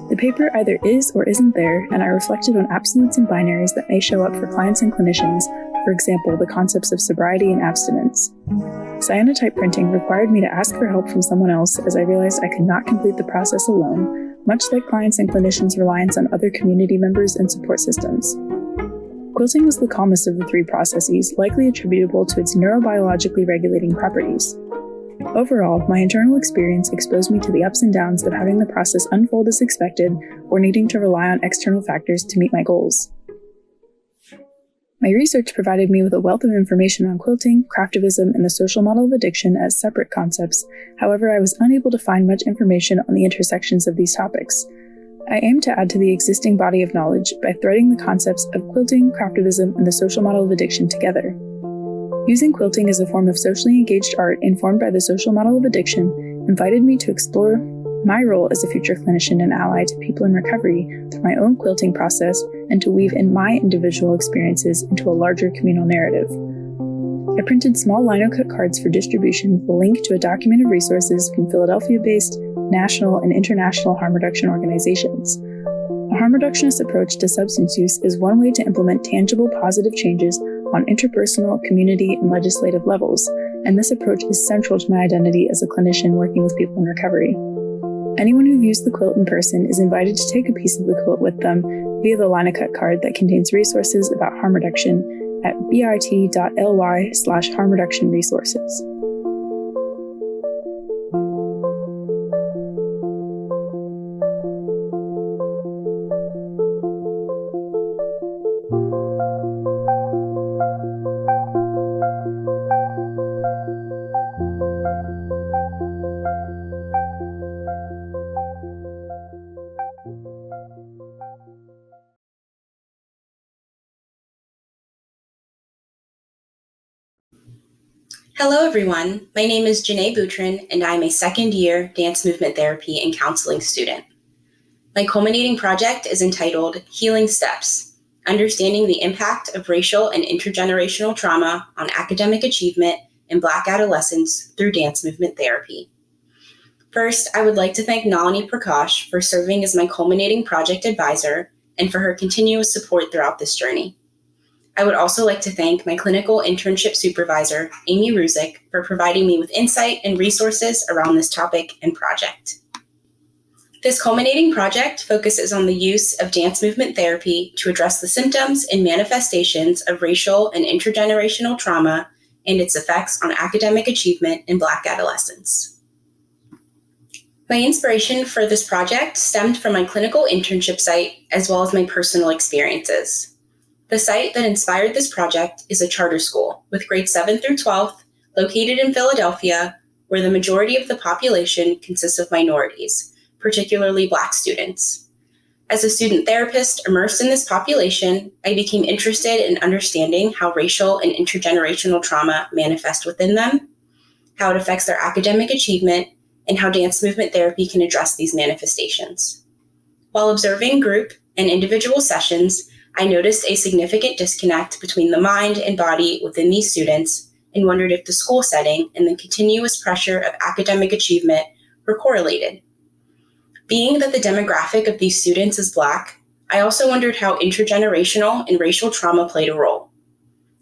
The paper either is or isn't there, and I reflected on absolutes and binaries that may show up for clients and clinicians, for example, the concepts of sobriety and abstinence. Cyanotype printing required me to ask for help from someone else as I realized I could not complete the process alone, much like clients and clinicians' reliance on other community members and support systems. Quilting was the calmest of the three processes, likely attributable to its neurobiologically regulating properties. Overall, my internal experience exposed me to the ups and downs of having the process unfold as expected or needing to rely on external factors to meet my goals. My research provided me with a wealth of information on quilting, craftivism, and the social model of addiction as separate concepts. However, I was unable to find much information on the intersections of these topics. I aim to add to the existing body of knowledge by threading the concepts of quilting, craftivism, and the social model of addiction together. Using quilting as a form of socially engaged art informed by the social model of addiction invited me to explore my role as a future clinician and ally to people in recovery through my own quilting process and to weave in my individual experiences into a larger communal narrative. I printed small lino-cut cards for distribution with a link to a document of resources from Philadelphia-based, national, and international harm reduction organizations. A harm reductionist approach to substance use is one way to implement tangible positive changes on interpersonal, community, and legislative levels, and this approach is central to my identity as a clinician working with people in recovery. Anyone who views the quilt in person is invited to take a piece of the quilt with them via the lino-cut card that contains resources about harm reduction at bit.ly/harmreductionresources. Hello, everyone. My name is Janae Boutrin, and I'm a second-year dance movement therapy and counseling student. My culminating project is entitled Healing Steps, Understanding the Impact of Racial and Intergenerational Trauma on Academic Achievement in Black Adolescents Through Dance Movement Therapy. First, I would like to thank Nalini Prakash for serving as my culminating project advisor and for her continuous support throughout this journey. I would also like to thank my clinical internship supervisor, Amy Ruzick, for providing me with insight and resources around this topic and project. This culminating project focuses on the use of dance movement therapy to address the symptoms and manifestations of racial and intergenerational trauma and its effects on academic achievement in Black adolescents. My inspiration for this project stemmed from my clinical internship site as well as my personal experiences. The site that inspired this project is a charter school with grades 7 through 12th, located in Philadelphia, where the majority of the population consists of minorities, particularly Black students. As a student therapist immersed in this population, I became interested in understanding how racial and intergenerational trauma manifest within them, how it affects their academic achievement, and how dance movement therapy can address these manifestations. While observing group and individual sessions, I noticed a significant disconnect between the mind and body within these students and wondered if the school setting and the continuous pressure of academic achievement were correlated. Being that the demographic of these students is Black, I also wondered how intergenerational and racial trauma played a role.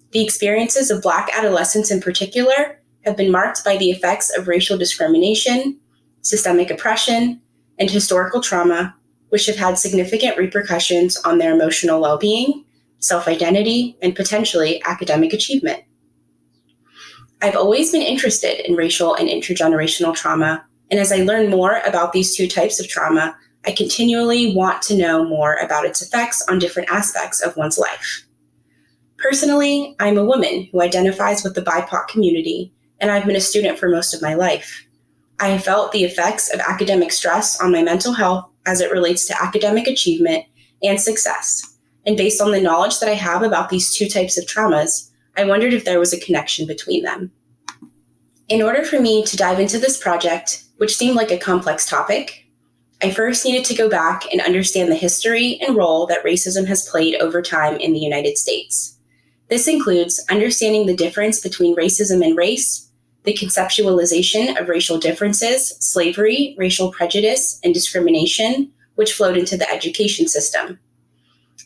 The experiences of Black adolescents in particular have been marked by the effects of racial discrimination, systemic oppression, and historical trauma, which have had significant repercussions on their emotional well-being, self-identity, and potentially academic achievement. I've always been interested in racial and intergenerational trauma, and as I learn more about these two types of trauma, I continually want to know more about its effects on different aspects of one's life. Personally, I'm a woman who identifies with the BIPOC community, and I've been a student for most of my life. I have felt the effects of academic stress on my mental health as it relates to academic achievement and success. And based on the knowledge that I have about these two types of traumas, I wondered if there was a connection between them. In order for me to dive into this project, which seemed like a complex topic, I first needed to go back and understand the history and role that racism has played over time in the United States. This includes understanding the difference between racism and race, the conceptualization of racial differences, slavery, racial prejudice, and discrimination, which flowed into the education system.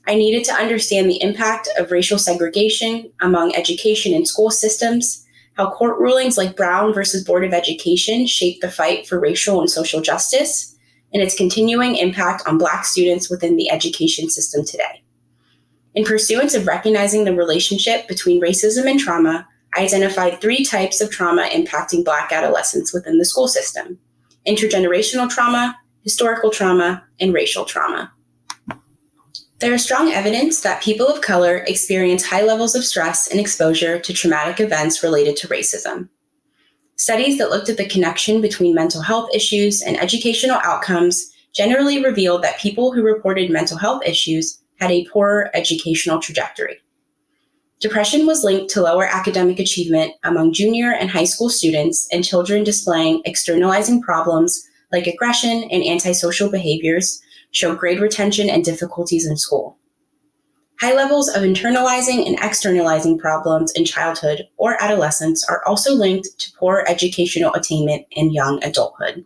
I needed to understand the impact of racial segregation among education and school systems, how court rulings like Brown versus Board of Education shaped the fight for racial and social justice, and its continuing impact on Black students within the education system today. In pursuance of recognizing the relationship between racism and trauma, I identified 3 types of trauma impacting Black adolescents within the school system: intergenerational trauma, historical trauma, and racial trauma. There is strong evidence that people of color experience high levels of stress and exposure to traumatic events related to racism. Studies that looked at the connection between mental health issues and educational outcomes generally revealed that people who reported mental health issues had a poorer educational trajectory. Depression was linked to lower academic achievement among junior and high school students and children displaying externalizing problems like aggression and antisocial behaviors, showed grade retention and difficulties in school. High levels of internalizing and externalizing problems in childhood or adolescence are also linked to poor educational attainment in young adulthood.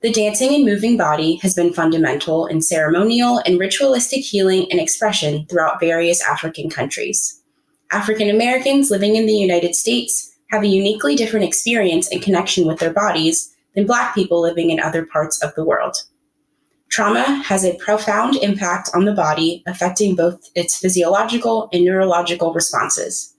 The dancing and moving body has been fundamental in ceremonial and ritualistic healing and expression throughout various African countries. African Americans living in the United States have a uniquely different experience and connection with their bodies than Black people living in other parts of the world. Trauma has a profound impact on the body, affecting both its physiological and neurological responses.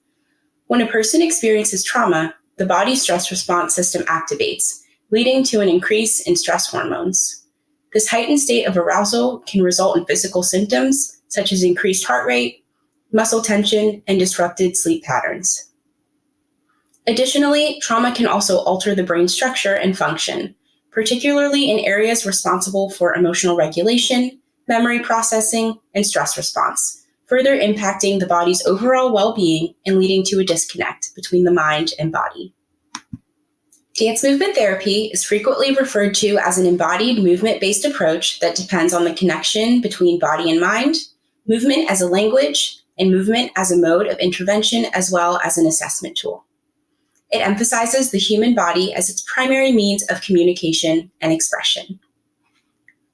When a person experiences trauma, the body's stress response system activates, leading to an increase in stress hormones. This heightened state of arousal can result in physical symptoms such as increased heart rate, muscle tension, and disrupted sleep patterns. Additionally, trauma can also alter the brain structure and function, particularly in areas responsible for emotional regulation, memory processing, and stress response, further impacting the body's overall well-being and leading to a disconnect between the mind and body. Dance movement therapy is frequently referred to as an embodied movement-based approach that depends on the connection between body and mind, movement as a language, and movement as a mode of intervention as well as an assessment tool. It emphasizes the human body as its primary means of communication and expression.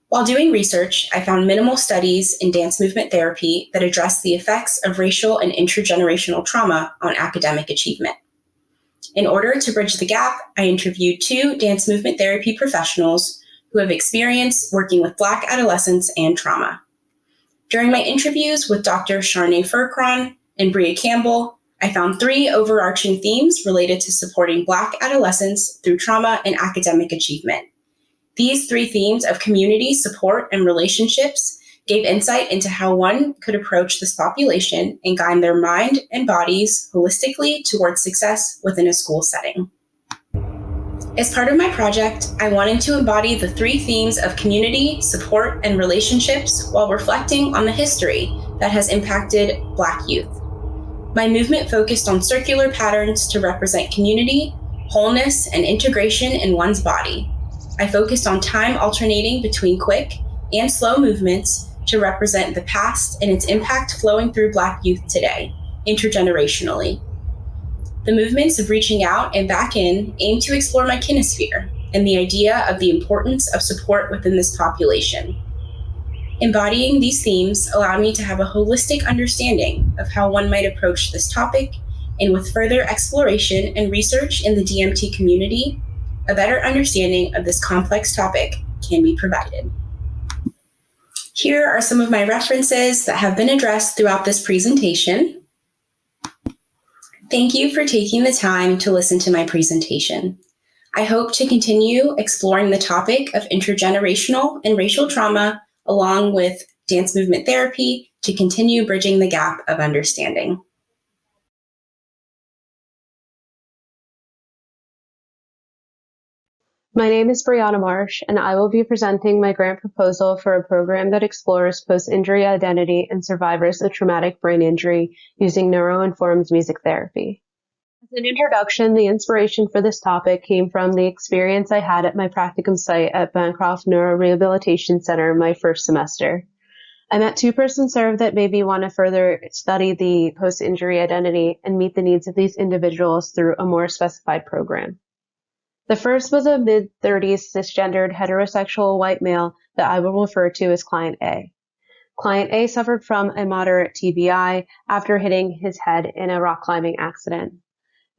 While doing research, I found minimal studies in dance movement therapy that address the effects of racial and intergenerational trauma on academic achievement. In order to bridge the gap, I interviewed 2 dance movement therapy professionals who have experience working with Black adolescents and trauma. During my interviews with Dr. Sharnae Furcron and Bria Campbell, I found 3 overarching themes related to supporting Black adolescents through trauma and academic achievement. These 3 themes of community, support, and relationships gave insight into how one could approach this population and guide their mind and bodies holistically towards success within a school setting. As part of my project, I wanted to embody the 3 themes of community, support, and relationships while reflecting on the history that has impacted Black youth. My movement focused on circular patterns to represent community, wholeness, and integration in one's body. I focused on time alternating between quick and slow movements to represent the past and its impact flowing through Black youth today, intergenerationally. The movements of reaching out and back in aim to explore my kinesphere and the idea of the importance of support within this population. Embodying these themes allowed me to have a holistic understanding of how one might approach this topic, and with further exploration and research in the DMT community, a better understanding of this complex topic can be provided. Here are some of my references that have been addressed throughout this presentation. Thank you for taking the time to listen to my presentation. I hope to continue exploring the topic of intergenerational and racial trauma along with dance movement therapy to continue bridging the gap of understanding. My name is Brianna Marsh, and I will be presenting my grant proposal for a program that explores post-injury identity and survivors of traumatic brain injury using neuro-informed music therapy. As an introduction, the inspiration for this topic came from the experience I had at my practicum site at Bancroft Neurorehabilitation Center my first semester. I met two persons served that made me want to further study the post-injury identity and meet the needs of these individuals through a more specified program. The first was a mid-30s cisgendered heterosexual white male that I will refer to as Client A. Client A suffered from a moderate TBI after hitting his head in a rock climbing accident.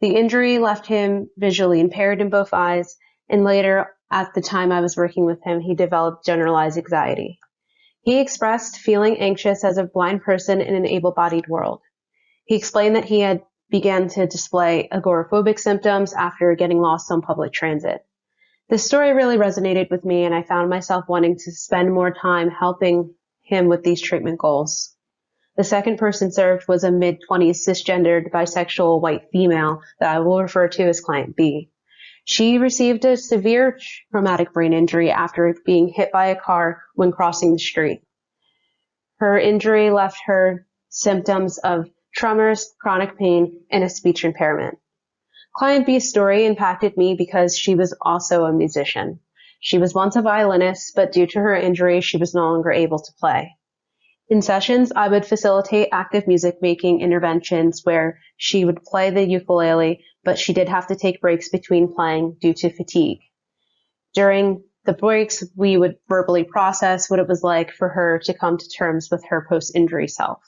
The injury left him visually impaired in both eyes, and later, at the time I was working with him, he developed generalized anxiety. He expressed feeling anxious as a blind person in an able-bodied world. He explained that he had began to display agoraphobic symptoms after getting lost on public transit. This story really resonated with me, and I found myself wanting to spend more time helping him with these treatment goals. The second person served was a mid-20s cisgendered bisexual white female that I will refer to as Client B. She received a severe traumatic brain injury after being hit by a car when crossing the street. Her injury left her symptoms of tremors, chronic pain, and a speech impairment. Client B's story impacted me because she was also a musician. She was once a violinist, but due to her injury, she was no longer able to play. In sessions, I would facilitate active music making interventions where she would play the ukulele, but she did have to take breaks between playing due to fatigue. During the breaks, we would verbally process what it was like for her to come to terms with her post-injury self.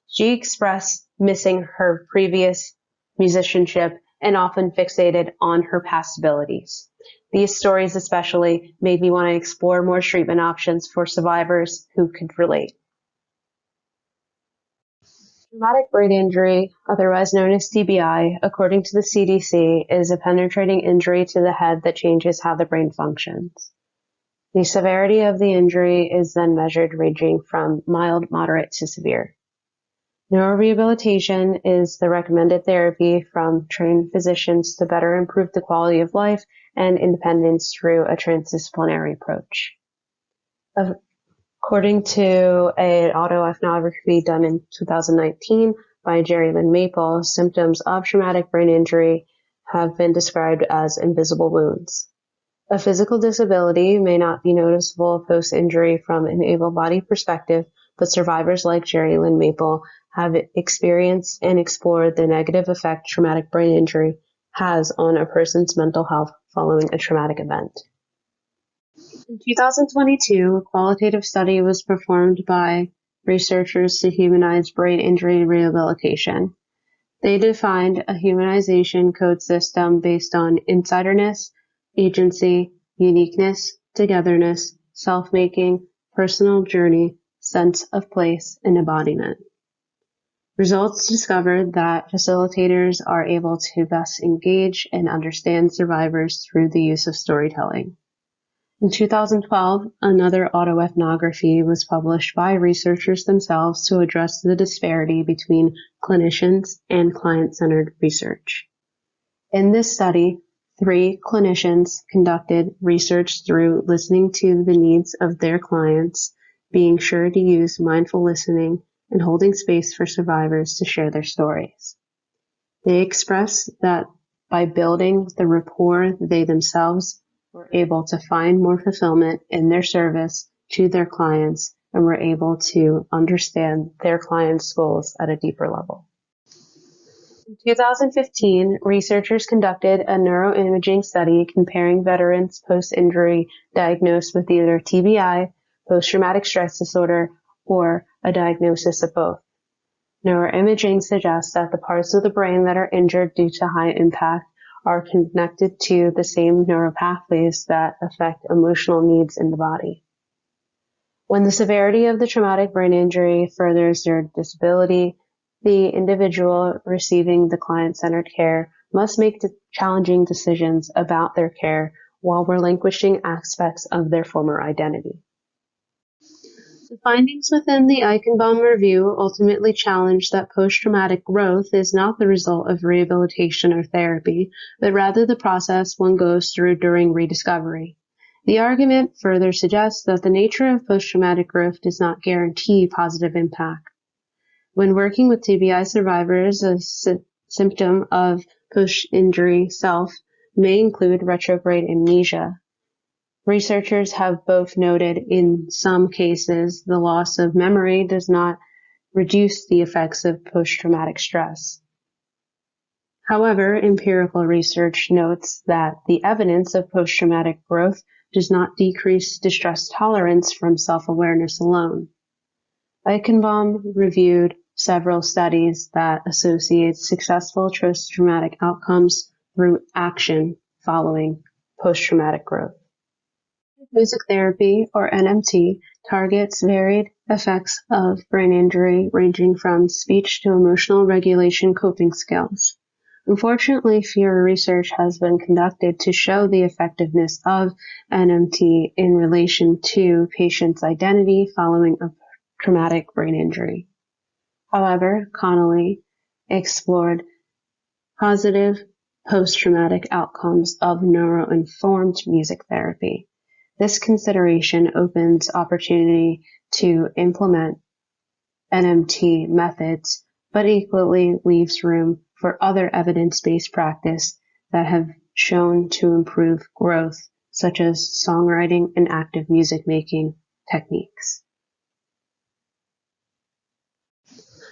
She expressed missing her previous musicianship and often fixated on her past abilities. These stories especially made me want to explore more treatment options for survivors who could relate. Traumatic brain injury, otherwise known as TBI, according to the CDC, is a penetrating injury to the head that changes how the brain functions. The severity of the injury is then measured ranging from mild, moderate to severe. Neurorehabilitation is the recommended therapy from trained physicians to better improve the quality of life and independence through a transdisciplinary approach. According to an autoethnography done in 2019 by Jerry Lynn Maple, symptoms of traumatic brain injury have been described as invisible wounds. A physical disability may not be noticeable post-injury from an able-bodied perspective, but survivors like Jerry Lynn Maple have experienced and explored the negative effect traumatic brain injury has on a person's mental health following a traumatic event. In 2022, a qualitative study was performed by researchers to humanize brain injury rehabilitation. They defined a humanization code system based on insiderness, agency, uniqueness, togetherness, self-making, personal journey, sense of place, and embodiment. Results discovered that facilitators are able to best engage and understand survivors through the use of storytelling. In 2012, another autoethnography was published by researchers themselves to address the disparity between clinicians and client-centered research. In this study, 3 clinicians conducted research through listening to the needs of their clients, being sure to use mindful listening, and holding space for survivors to share their stories. They expressed that by building the rapport, they themselves were able to find more fulfillment in their service to their clients and were able to understand their clients' goals at a deeper level. In 2015, researchers conducted a neuroimaging study comparing veterans post-injury diagnosed with either TBI, post-traumatic stress disorder, or a diagnosis of both. Neuroimaging suggests that the parts of the brain that are injured due to high impact are connected to the same neural pathways that affect emotional needs in the body. When the severity of the traumatic brain injury furthers their disability, the individual receiving the client-centered care must make challenging decisions about their care while relinquishing aspects of their former identity. The findings within the Eichenbaum review ultimately challenge that post-traumatic growth is not the result of rehabilitation or therapy, but rather the process one goes through during rediscovery. The argument further suggests that the nature of post-traumatic growth does not guarantee positive impact. When working with TBI survivors, a symptom of post-injury self may include retrograde amnesia. Researchers have both noted in some cases the loss of memory does not reduce the effects of post-traumatic stress. However, empirical research notes that the evidence of post-traumatic growth does not decrease distress tolerance from self-awareness alone. Eichenbaum reviewed several studies that associate successful post-traumatic outcomes through action following post-traumatic growth. Music therapy, or NMT, targets varied effects of brain injury ranging from speech to emotional regulation coping skills. Unfortunately, fewer research has been conducted to show the effectiveness of NMT in relation to patients' identity following a traumatic brain injury. However, Connolly explored positive post-traumatic outcomes of neuro-informed music therapy. This consideration opens opportunity to implement NMT methods, but equally leaves room for other evidence-based practice that have shown to improve growth, such as songwriting and active music making techniques.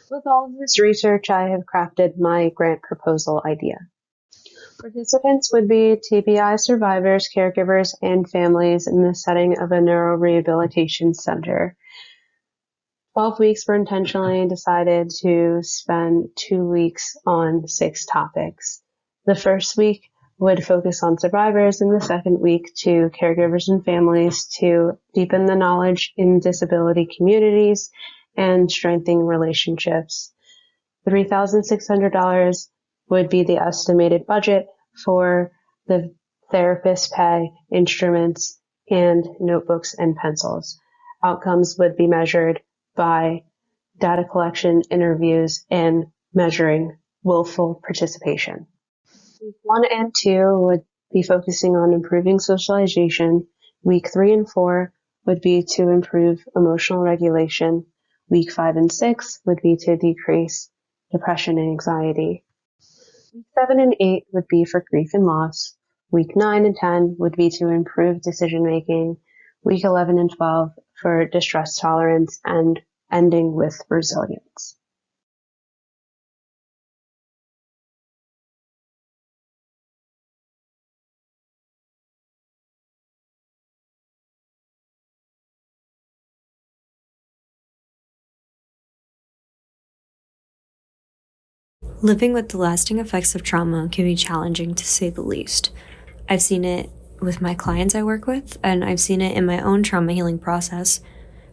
With all of this research, I have crafted my grant proposal idea. Participants would be TBI survivors, caregivers, and families in the setting of a neurorehabilitation center. 12 weeks were intentionally decided to spend 2 weeks on 6 topics. The first week would focus on survivors, and the second week to caregivers and families to deepen the knowledge in disability communities and strengthen relationships. $3,600 would be the estimated budget for the therapist pay, instruments, and notebooks and pencils. Outcomes would be measured by data collection, interviews, and measuring willful participation. Week 1 and 2 would be focusing on improving socialization. Week 3 and 4 would be to improve emotional regulation. Week 5 and 6 would be to decrease depression and anxiety. Week 7 and 8 would be for grief and loss. Week 9 and 10 would be to improve decision making. Week 11 and 12 for distress tolerance, and ending with resilience. Living with the lasting effects of trauma can be challenging, to say the least. I've seen it with my clients I work with, and I've seen it in my own trauma healing process.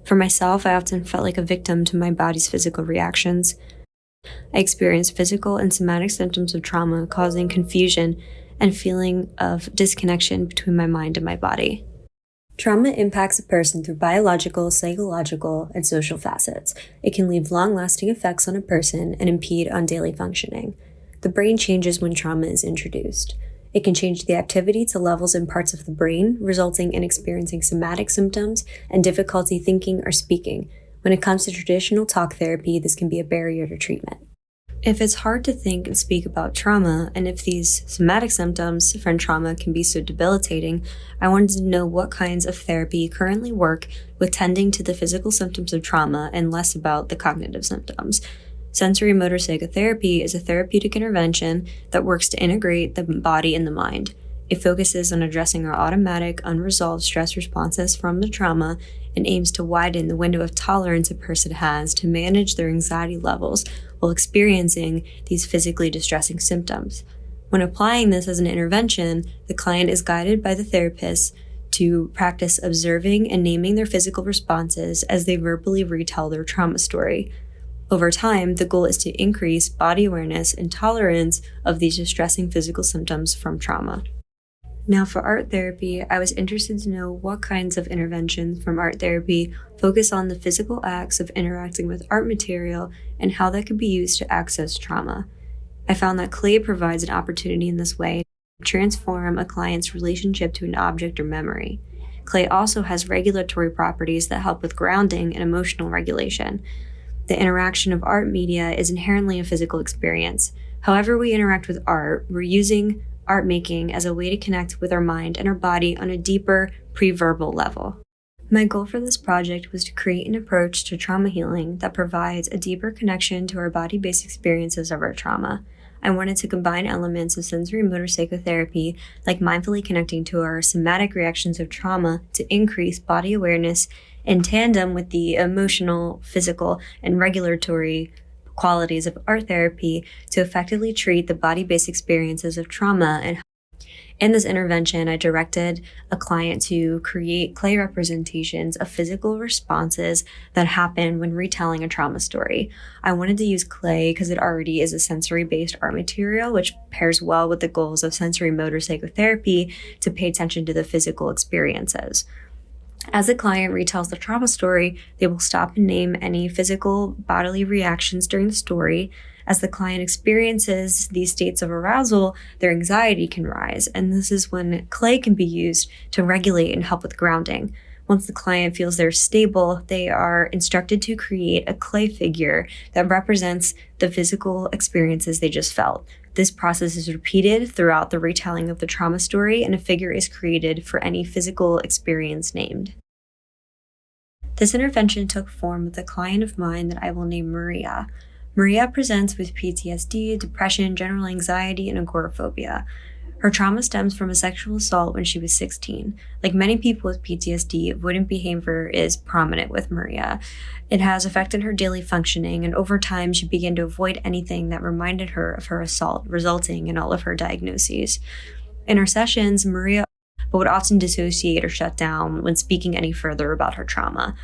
For myself, I often felt like a victim to my body's physical reactions. I experienced physical and somatic symptoms of trauma, causing confusion and feeling of disconnection between my mind and my body. Trauma impacts a person through biological, psychological, and social facets. It can leave long-lasting effects on a person and impede on daily functioning. The brain changes when trauma is introduced. It can change the activity to levels in parts of the brain, resulting in experiencing somatic symptoms and difficulty thinking or speaking. When it comes to traditional talk therapy, this can be a barrier to treatment. If it's hard to think and speak about trauma, and if these somatic symptoms from trauma can be so debilitating, I wanted to know what kinds of therapy currently work with tending to the physical symptoms of trauma and less about the cognitive symptoms. Sensory motor psychotherapy is a therapeutic intervention that works to integrate the body and the mind. It focuses on addressing our automatic, unresolved stress responses from the trauma and aims to widen the window of tolerance a person has to manage their anxiety levels while experiencing these physically distressing symptoms. When applying this as an intervention, the client is guided by the therapist to practice observing and naming their physical responses as they verbally retell their trauma story. Over time, the goal is to increase body awareness and tolerance of these distressing physical symptoms from trauma. Now, for art therapy, I was interested to know what kinds of interventions from art therapy focus on the physical acts of interacting with art material and how that could be used to access trauma. I found that clay provides an opportunity in this way to transform a client's relationship to an object or memory. Clay also has regulatory properties that help with grounding and emotional regulation. The interaction of art media is inherently a physical experience. However we interact with art, we're using art making as a way to connect with our mind and our body on a deeper, pre-verbal level. My goal for this project was to create an approach to trauma healing that provides a deeper connection to our body-based experiences of our trauma. I wanted to combine elements of sensory motor psychotherapy, like mindfully connecting to our somatic reactions of trauma, to increase body awareness in tandem with the emotional, physical, and regulatory qualities of art therapy to effectively treat the body-based experiences of trauma. And in this intervention, I directed a client to create clay representations of physical responses that happen when retelling a trauma story. I wanted to use clay because it already is a sensory-based art material, which pairs well with the goals of sensory motor psychotherapy to pay attention to the physical experiences. As the client retells the trauma story, they will stop and name any physical bodily reactions during the story. As the client experiences these states of arousal, their anxiety can rise, and this is when clay can be used to regulate and help with grounding. Once the client feels they're stable, they are instructed to create a clay figure that represents the physical experiences they just felt. This process is repeated throughout the retelling of the trauma story, and a figure is created for any physical experience named. This intervention took form with a client of mine that I will name Maria. Maria presents with PTSD, depression, general anxiety, and agoraphobia. Her trauma stems from a sexual assault when she was 16. Like many people with PTSD, avoidant behavior is prominent with Maria. It has affected her daily functioning, and over time she began to avoid anything that reminded her of her assault, resulting in all of her diagnoses. In our sessions, Maria would often dissociate or shut down when speaking any further about her trauma.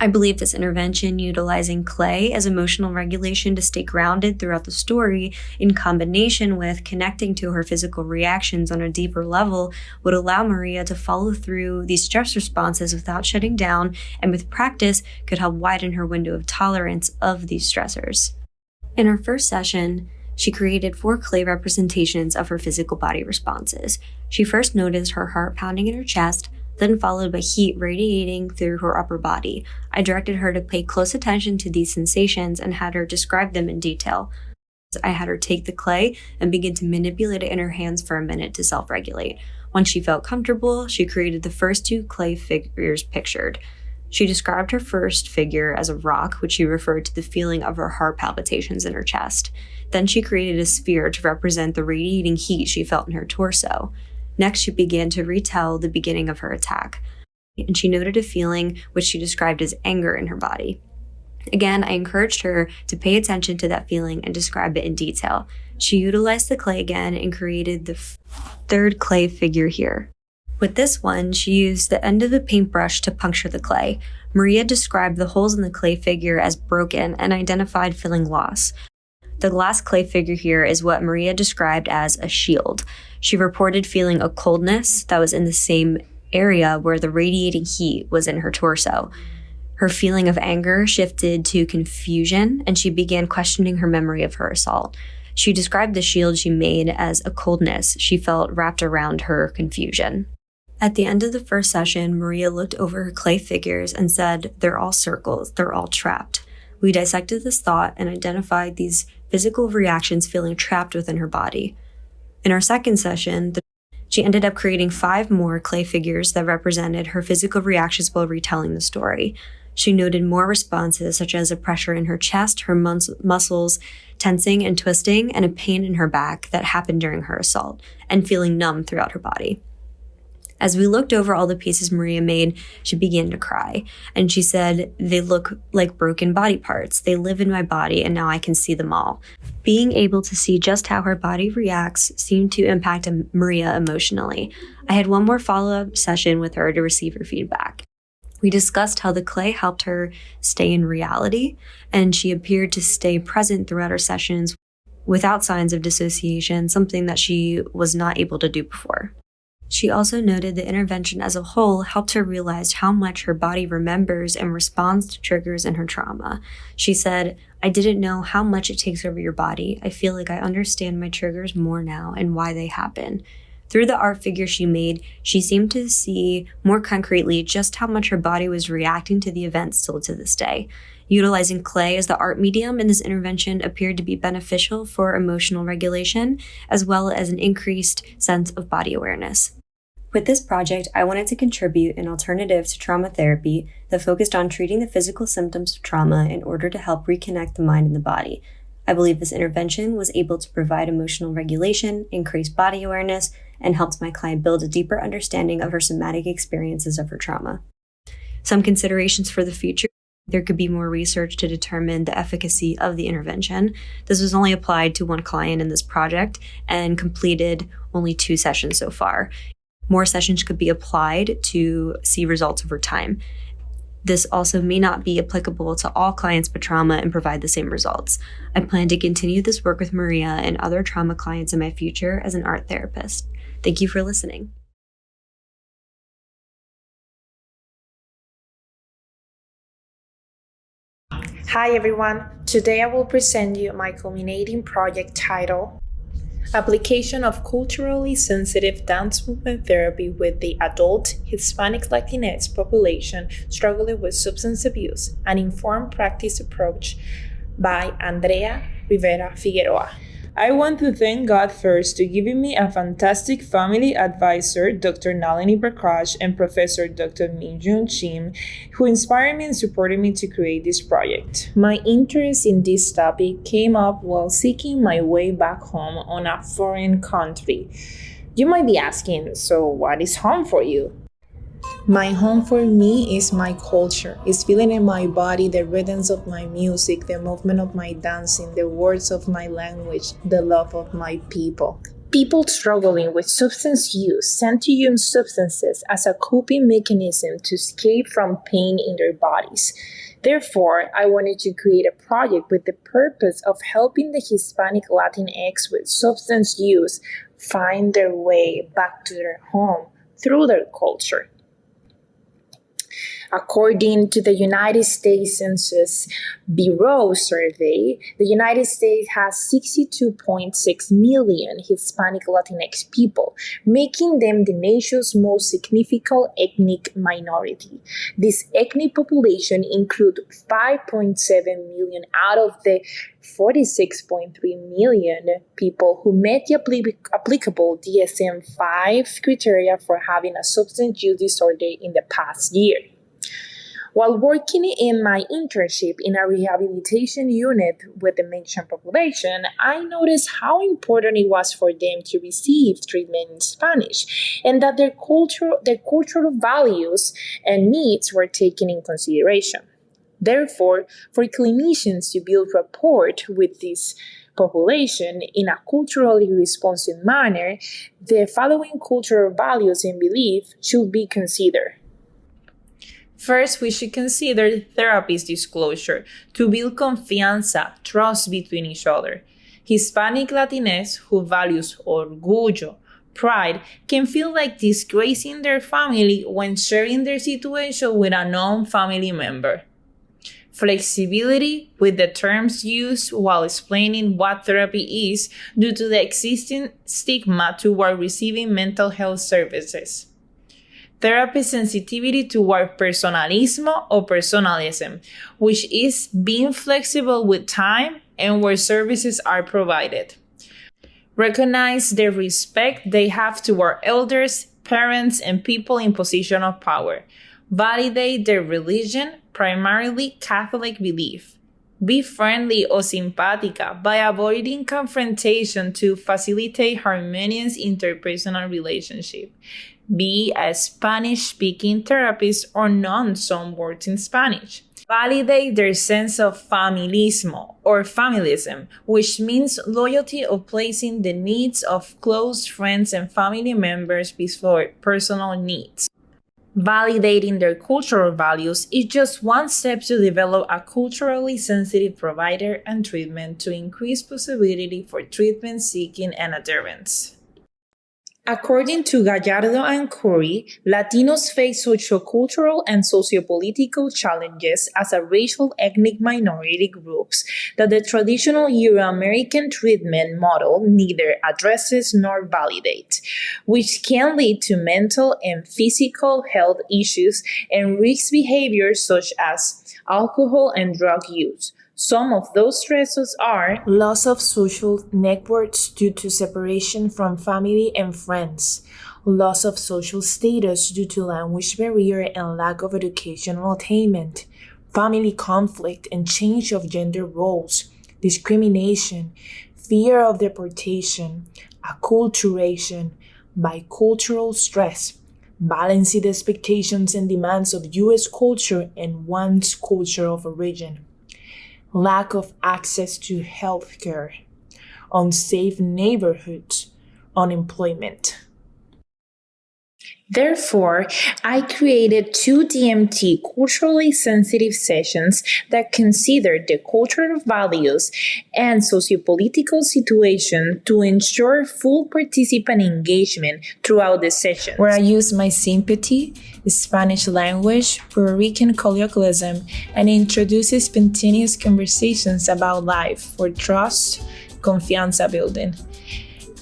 I believe this intervention, utilizing clay as emotional regulation to stay grounded throughout the story, in combination with connecting to her physical reactions on a deeper level, would allow Maria to follow through these stress responses without shutting down, and with practice could help widen her window of tolerance of these stressors. In our first session, she created 4 clay representations of her physical body responses. She first noticed her heart pounding in her chest, then followed by heat radiating through her upper body. I directed her to pay close attention to these sensations and had her describe them in detail. I had her take the clay and begin to manipulate it in her hands for a minute to self-regulate. Once she felt comfortable, she created the first 2 clay figures pictured. She described her first figure as a rock, which she referred to the feeling of her heart palpitations in her chest. Then she created a sphere to represent the radiating heat she felt in her torso. Next, she began to retell the beginning of her attack, and she noted a feeling which she described as anger in her body. Again, I encouraged her to pay attention to that feeling and describe it in detail. She utilized the clay again and created the 3rd clay figure here. With this one, she used the end of the paintbrush to puncture the clay. Maria described the holes in the clay figure as broken and identified feeling loss. The glass clay figure here is what Maria described as a shield. She reported feeling a coldness that was in the same area where the radiating heat was in her torso. Her feeling of anger shifted to confusion, and she began questioning her memory of her assault. She described the shield she made as a coldness she felt wrapped around her confusion. At the end of the first session, Maria looked over her clay figures and said, "They're all circles, they're all trapped." We dissected this thought and identified these physical reactions feeling trapped within her body. In our second session, she ended up creating 5 more clay figures that represented her physical reactions while retelling the story. She noted more responses, such as a pressure in her chest, her muscles tensing and twisting, and a pain in her back that happened during her assault, and feeling numb throughout her body. As we looked over all the pieces Maria made, she began to cry. And she said, "They look like broken body parts. They live in my body, and now I can see them all." Being able to see just how her body reacts seemed to impact Maria emotionally. I had one more follow-up session with her to receive her feedback. We discussed how the clay helped her stay in reality, and she appeared to stay present throughout her sessions without signs of dissociation, something that she was not able to do before. She also noted the intervention as a whole helped her realize how much her body remembers and responds to triggers in her trauma. She said, "I didn't know how much it takes over your body. I feel like I understand my triggers more now and why they happen." Through the art figure she made, she seemed to see more concretely just how much her body was reacting to the event still to this day. Utilizing clay as the art medium in this intervention appeared to be beneficial for emotional regulation, as well as an increased sense of body awareness. With this project, I wanted to contribute an alternative to trauma therapy that focused on treating the physical symptoms of trauma in order to help reconnect the mind and the body. I believe this intervention was able to provide emotional regulation, increase body awareness, and helped my client build a deeper understanding of her somatic experiences of her trauma. Some considerations for the future: there could be more research to determine the efficacy of the intervention. This was only applied to one client in this project and completed only 2 sessions so far. More sessions could be applied to see results over time. This also may not be applicable to all clients with trauma and provide the same results. I plan to continue this work with Maria and other trauma clients in my future as an art therapist. Thank you for listening. Hi everyone, today I will present you my culminating project titled Application of Culturally Sensitive Dance Movement Therapy with the Adult Hispanic Latinx Population Struggling with Substance Abuse, an Informed Practice Approach by Andrea Rivera Figueroa. I want to thank God first for giving me a fantastic family advisor, Dr. Nalini Prakash, and Professor Dr. Minjun Chim, who inspired me and supported me to create this project. My interest in this topic came up while seeking my way back home on a foreign country. You might be asking, so what is home for you? My home for me is my culture. It's feeling in my body the rhythms of my music, the movement of my dancing, the words of my language, the love of my people. People struggling with substance use tend to use substances as a coping mechanism to escape from pain in their bodies. Therefore, I wanted to create a project with the purpose of helping the Hispanic Latinx with substance use find their way back to their home through their culture. According to the United States Census Bureau survey, the United States has 62.6 million Hispanic Latinx people, making them the nation's most significant ethnic minority. This ethnic population includes 5.7 million out of the 46.3 million people who met the applicable DSM-5 criteria for having a substance use disorder in the past year. While working in my internship in a rehabilitation unit with the mentioned population, I noticed how important it was for them to receive treatment in Spanish and that their cultural values and needs were taken in consideration. Therefore, for clinicians to build rapport with this population in a culturally responsive manner, the following cultural values and beliefs should be considered. First, we should consider therapist disclosure to build confianza, trust between each other. Hispanic Latinx who values orgullo, pride, can feel like disgracing their family when sharing their situation with a non-family member. Flexibility with the terms used while explaining what therapy is due to the existing stigma toward receiving mental health services. Therapy sensitivity toward personalismo or personalism, which is being flexible with time and where services are provided. Recognize the respect they have toward elders, parents, and people in position of power. Validate their religion, primarily Catholic belief. Be friendly or simpática by avoiding confrontation to facilitate harmonious interpersonal relationship. be a Spanish-speaking therapist or know some words in Spanish. Validate their sense of familismo or familism, which means loyalty of placing the needs of close friends and family members before personal needs. Validating their cultural values is just one step to develop a culturally sensitive provider and treatment to increase possibility for treatment seeking and adherence. According to Gallardo and Curry, Latinos face sociocultural and sociopolitical challenges as a racial ethnic minority groups that the traditional Euro-American treatment model neither addresses nor validates, which can lead to mental and physical health issues and risk behaviors such as alcohol and drug use. Some of those stressors are loss of social networks due to separation from family and friends, loss of social status due to language barrier and lack of educational attainment, family conflict and change of gender roles, discrimination, fear of deportation, acculturation, bicultural stress, balancing the expectations and demands of U.S. culture and one's culture of origin, lack of access to healthcare, unsafe neighborhoods, unemployment. Therefore, I created 2 DMT culturally sensitive sessions that consider the cultural values and sociopolitical situation to ensure full participant engagement throughout the session, where I use my sympathy, Spanish language, Puerto Rican colloquialism, and introduces spontaneous conversations about life for trust, confianza building,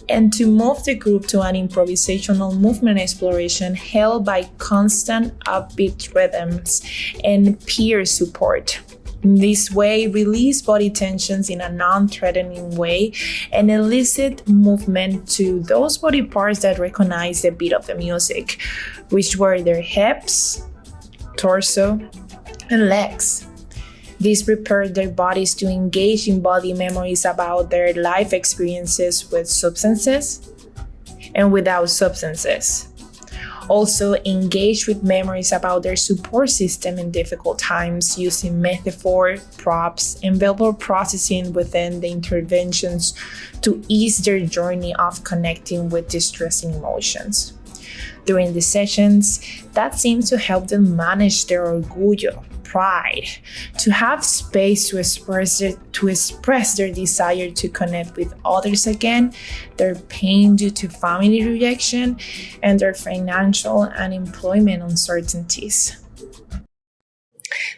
and to move the group to an improvisational movement exploration held by constant upbeat rhythms and peer support. In this way, release body tensions in a non-threatening way and elicit movement to those body parts that recognize the beat of the music, which were their hips, torso, and legs. This prepared their bodies to engage in body memories about their life experiences with substances and without substances. Also engage with memories about their support system in difficult times using metaphor, props, and verbal processing within the interventions to ease their journey of connecting with distressing emotions. During the sessions, that seems to help them manage their orgullo, pride, to have space to express their desire to connect with others again, their pain due to family rejection, and their financial and employment uncertainties.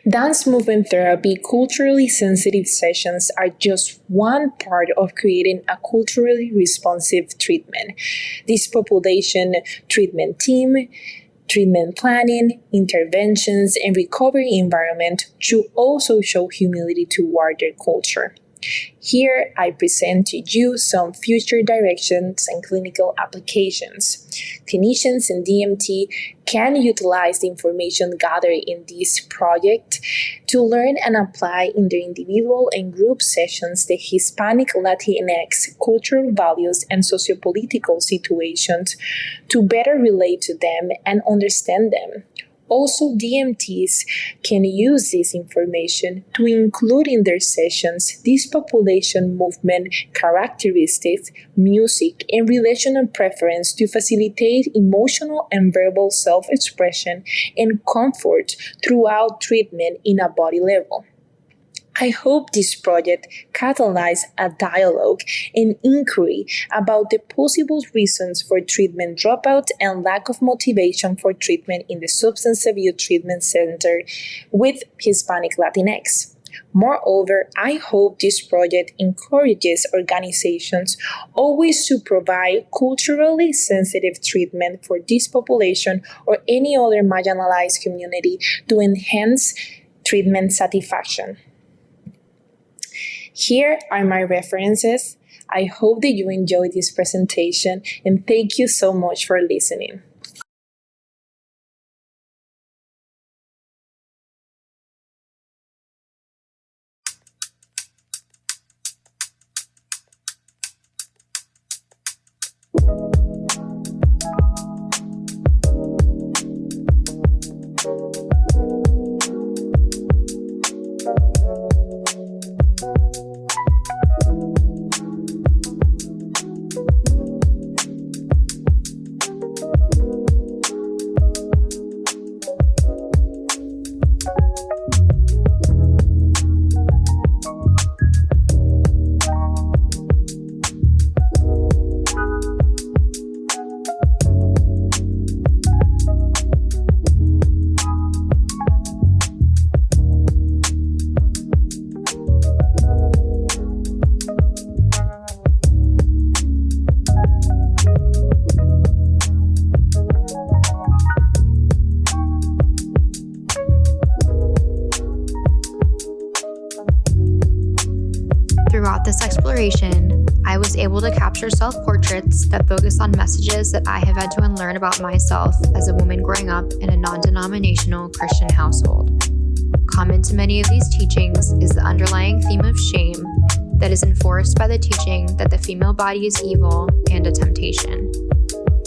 Dance movement therapy culturally sensitive sessions are just one part of creating a culturally responsive treatment. This population treatment team, treatment planning, interventions, and recovery environment should also show humility toward their culture. Here, I present to you some future directions and clinical applications. Clinicians in DMT can utilize the information gathered in this project to learn and apply in their individual and group sessions the Hispanic Latinx cultural values and sociopolitical situations to better relate to them and understand them. Also, DMTs can use this information to include in their sessions this population movement characteristics, music, and relational preference to facilitate emotional and verbal self-expression and comfort throughout treatment in a body level. I hope this project catalyzes a dialogue and inquiry about the possible reasons for treatment dropout and lack of motivation for treatment in the substance abuse treatment center with Hispanic Latinx. Moreover, I hope this project encourages organizations always to provide culturally sensitive treatment for this population or any other marginalized community to enhance treatment satisfaction. Here are my references. I hope that you enjoyed this presentation and thank you so much for listening. Throughout this exploration, I was able to capture self-portraits that focus on messages that I have had to unlearn about myself as a woman growing up in a non-denominational Christian household. Common to many of these teachings is the underlying theme of shame that is enforced by the teaching that the female body is evil and a temptation.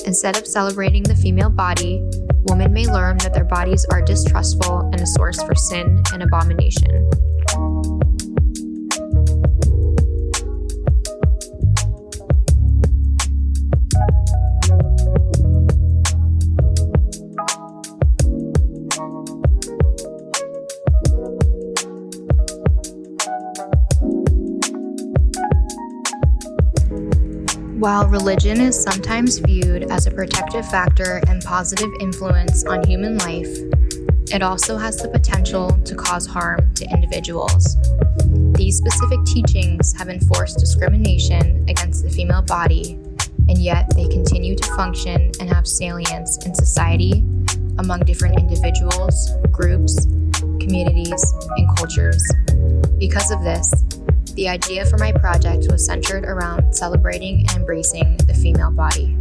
Instead of celebrating the female body, women may learn that their bodies are distrustful and a source for sin and abomination. While religion is sometimes viewed as a protective factor and positive influence on human life, it also has the potential to cause harm to individuals. These specific teachings have enforced discrimination against the female body, and yet they continue to function and have salience in society among different individuals, groups, communities, and cultures. Because of this, the idea for my project was centered around celebrating and embracing the female body.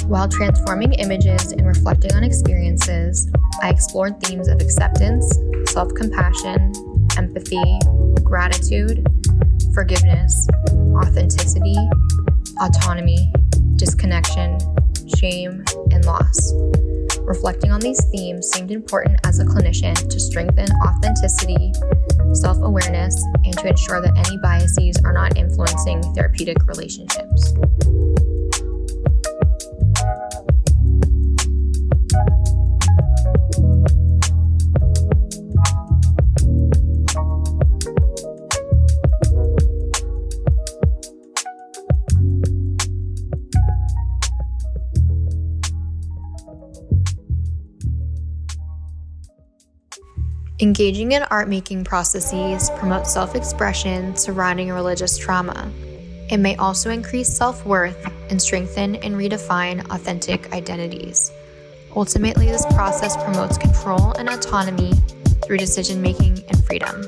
While transforming images and reflecting on experiences, I explored themes of acceptance, self-compassion, empathy, gratitude, forgiveness, authenticity, autonomy, disconnection, shame, and loss. Reflecting on these themes seemed important as a clinician to strengthen authenticity, self-awareness, and to ensure that any biases are not influencing therapeutic relationships. Engaging in art-making processes promotes self-expression surrounding religious trauma. It may also increase self-worth and strengthen and redefine authentic identities. Ultimately, this process promotes control and autonomy through decision-making and freedom.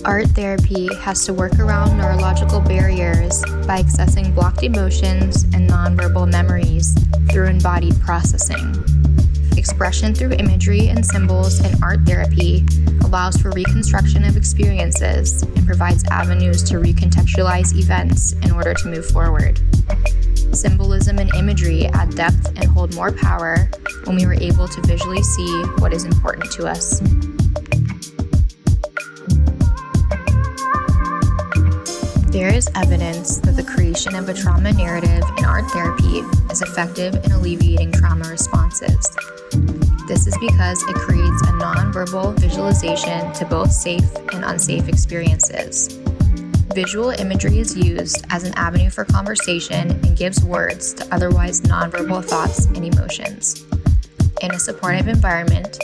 Art therapy has to work around neurological barriers by accessing blocked emotions and nonverbal memories through embodied processing. Expression through imagery and symbols in art therapy allows for reconstruction of experiences and provides avenues to recontextualize events in order to move forward. Symbolism and imagery add depth and hold more power when we were able to visually see what is important to us. There is evidence that the creation of a trauma narrative in art therapy is effective in alleviating trauma responses. This is because it creates a nonverbal visualization to both safe and unsafe experiences. Visual imagery is used as an avenue for conversation and gives words to otherwise nonverbal thoughts and emotions. In a supportive environment,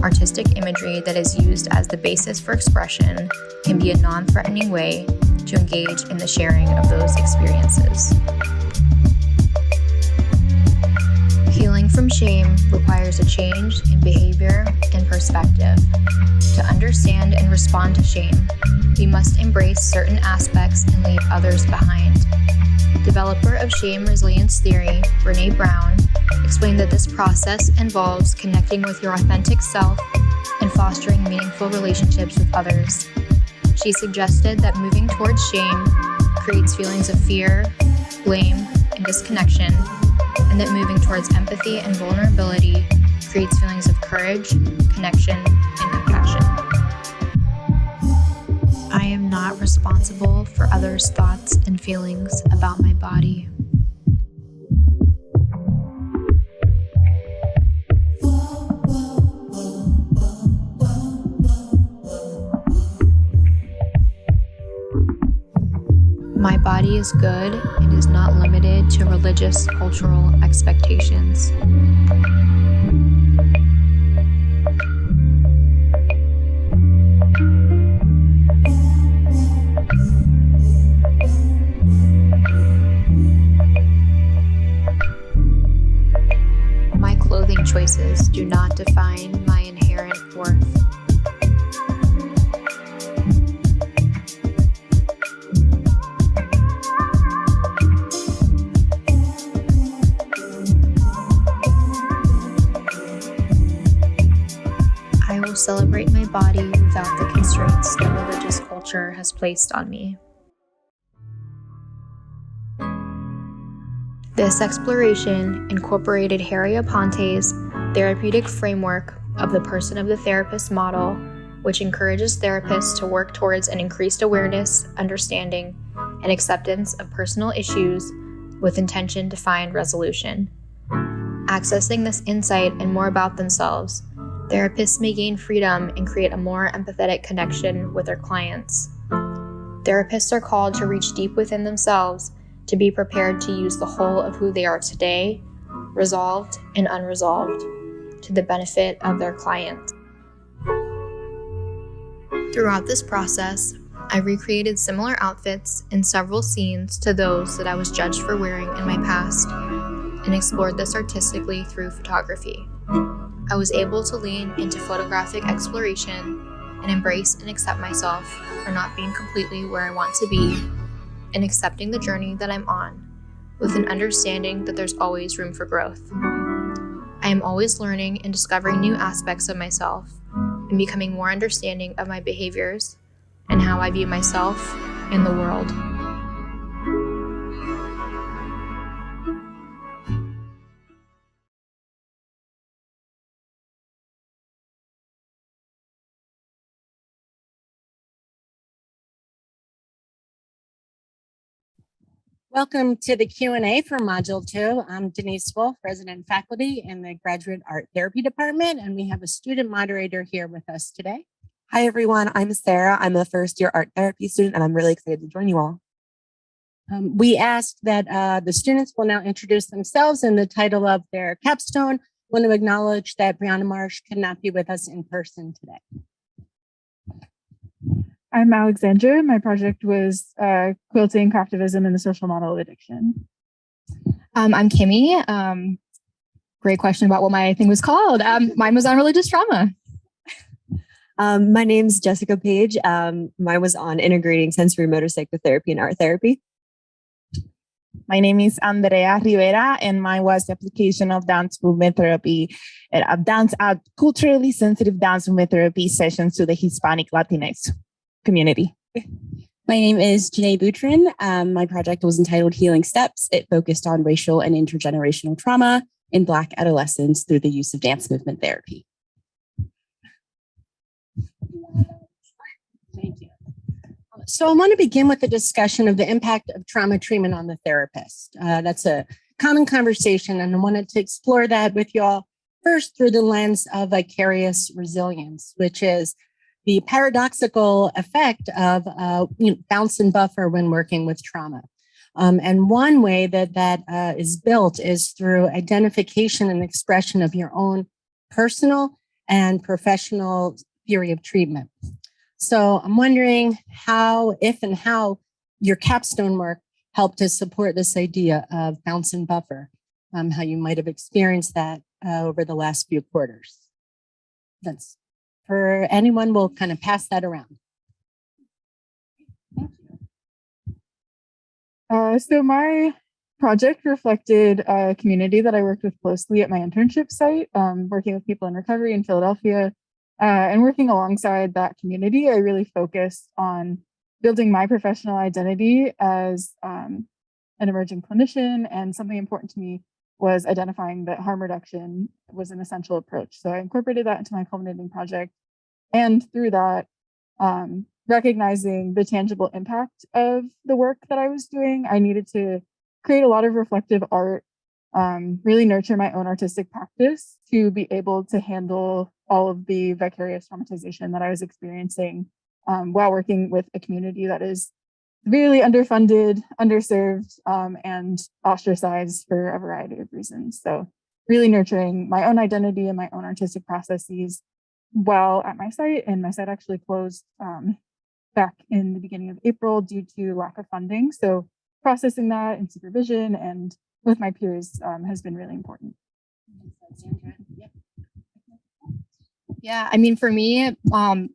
artistic imagery that is used as the basis for expression can be a non-threatening way to engage in the sharing of those experiences. Healing from shame requires a change in behavior and perspective. To understand and respond to shame, we must embrace certain aspects and leave others behind. Developer of shame resilience theory, Brené Brown, explained that this process involves connecting with your authentic self and fostering meaningful relationships with others. She suggested that moving towards shame creates feelings of fear, blame, and disconnection, and that moving towards empathy and vulnerability creates feelings of courage, connection, and compassion. I am not responsible for others' thoughts and feelings about my body. My body is good and is not limited to religious cultural expectations. My clothing choices do not define my inherent worth. I will celebrate my body without the constraints that religious culture has placed on me. This exploration incorporated Harry Aponte's therapeutic framework of the person of the therapist model, which encourages therapists to work towards an increased awareness, understanding, and acceptance of personal issues with intention to find resolution. Accessing this insight and more about themselves, therapists may gain freedom and create a more empathetic connection with their clients. Therapists are called to reach deep within themselves to be prepared to use the whole of who they are today, resolved and unresolved, to the benefit of their clients. Throughout this process, I recreated similar outfits in several scenes to those that I was judged for wearing in my past, and explored this artistically through photography. I was able to lean into photographic exploration and embrace and accept myself for not being completely where I want to be, and accepting the journey that I'm on, with an understanding that there's always room for growth. I am always learning and discovering new aspects of myself, and becoming more understanding of my behaviors and how I view myself and the world. Welcome to the Q&A for Module 2. I'm Denise Wolf, resident faculty in the Graduate Art Therapy Department, and we have a student moderator here with us today. Hi, everyone. I'm Sarah. I'm a first-year art therapy student, and I'm really excited to join you all. We asked that the students will now introduce themselves and the title of their capstone. Want to acknowledge that Brianna Marsh could not be with us in person today. I'm Alexandra. My project was quilting, craftivism, and the social model of addiction. I'm Kimmy. Great question about what my thing was called. Mine was on religious trauma. My name's Jessica Page. Mine was on integrating sensory motor psychotherapy and art therapy. My name is Andrea Rivera, and mine was the application of dance movement therapy, culturally sensitive dance movement therapy sessions to the Hispanic Latinx community. My name is Janae Boutrin. My project was entitled Healing Steps. It focused on racial and intergenerational trauma in Black adolescents through the use of dance movement therapy. Thank you. So I want to begin with a discussion of the impact of trauma treatment on the therapist. That's a common conversation, and I wanted to explore that with you all first through the lens of vicarious resilience, which is the paradoxical effect of bounce and buffer when working with trauma. And one way that is built is through identification and expression of your own personal and professional theory of treatment. So I'm wondering how, if and how your capstone work helped to support this idea of bounce and buffer, how you might have experienced that over the last few quarters. That's for anyone, we'll kind of pass that around. So my project reflected a community that I worked with closely at my internship site, working with people in recovery in Philadelphia. And working alongside that community, I really focused on building my professional identity as an emerging clinician, and something important to me was identifying that harm reduction was an essential approach. So I incorporated that into my culminating project, and through that, recognizing the tangible impact of the work that I was doing, I needed to create a lot of reflective art, really nurture my own artistic practice to be able to handle all of the vicarious traumatization that I was experiencing while working with a community that is really underfunded, underserved, and ostracized for a variety of reasons. So really nurturing my own identity and my own artistic processes while at my site. And my site actually closed back in the beginning of April due to lack of funding. So processing that and supervision and with my peers has been really important. Yeah, I mean, for me, it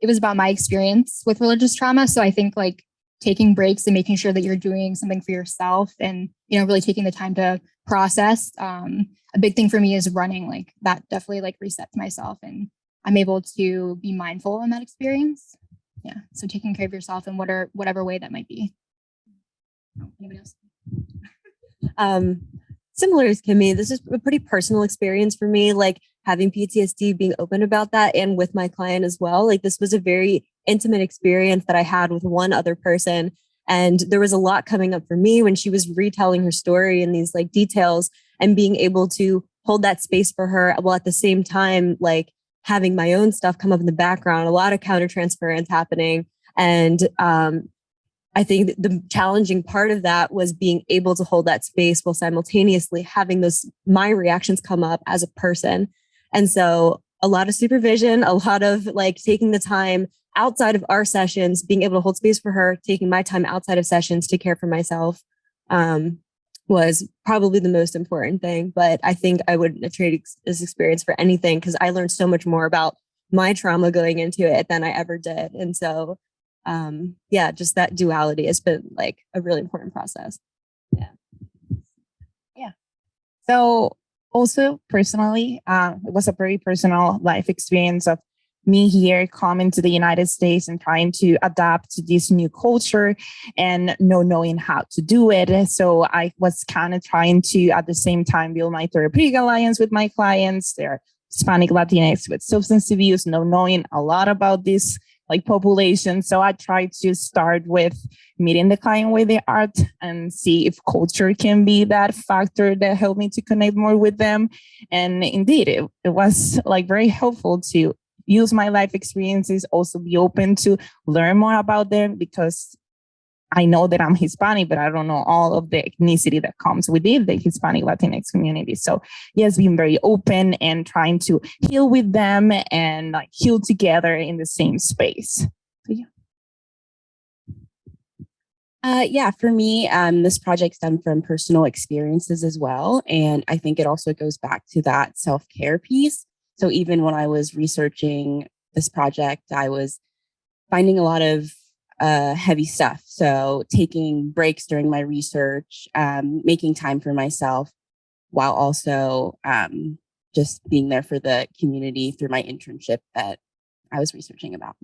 was about my experience with religious trauma. So I think like taking breaks and making sure that you're doing something for yourself and, really taking the time to process. A big thing for me is running, like that definitely like resets myself and I'm able to be mindful in that experience. Yeah. So taking care of yourself in whatever way that might be. Anybody else? Similar as Kimmy, this is a pretty personal experience for me, like having PTSD, being open about that, and with my client as well. Like this was a very intimate experience that I had with one other person. And there was a lot coming up for me when she was retelling her story and these like details and being able to hold that space for her while at the same time, like having my own stuff come up in the background, a lot of countertransference happening. And I think the challenging part of that was being able to hold that space while simultaneously having my reactions come up as a person. And so a lot of supervision, a lot of like taking the time outside of our sessions, being able to hold space for her, taking my time outside of sessions to care for myself was probably the most important thing. But I think I wouldn't trade this experience for anything because I learned so much more about my trauma going into it than I ever did. And so just that duality has been like a really important process. Yeah. So also personally, it was a very personal life experience of me here coming to the United States and trying to adapt to this new culture and not knowing how to do it. So I was kind of trying to, at the same time, build my therapeutic alliance with my clients. They're Hispanic Latinx with substance abuse, not knowing a lot about this like population. So I tried to start with meeting the client where they are and see if culture can be that factor that helped me to connect more with them. And indeed, it was like very helpful to use my life experiences, also be open to learn more about them because I know that I'm Hispanic, but I don't know all of the ethnicity that comes within the Hispanic Latinx community. So yes, being very open and trying to heal with them and like heal together in the same space. So, for me, this project stemmed from personal experiences as well. And I think it also goes back to that self-care piece. So even when I was researching this project, I was finding a lot of heavy stuff. So taking breaks during my research, making time for myself while also just being there for the community through my internship that I was researching about.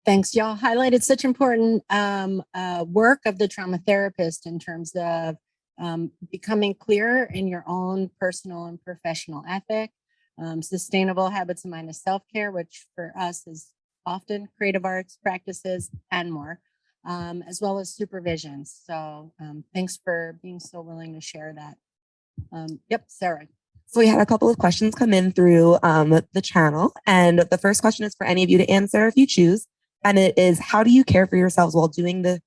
Thanks. Y'all highlighted such important work of the trauma therapist in terms of becoming clearer in your own personal and professional ethic, sustainable habits of mind of self-care, which for us is often creative arts practices and more, as well as supervision. So thanks for being so willing to share that. Sarah. So we had a couple of questions come in through the channel. And the first question is for any of you to answer if you choose. And it is, how do you care for yourselves while doing the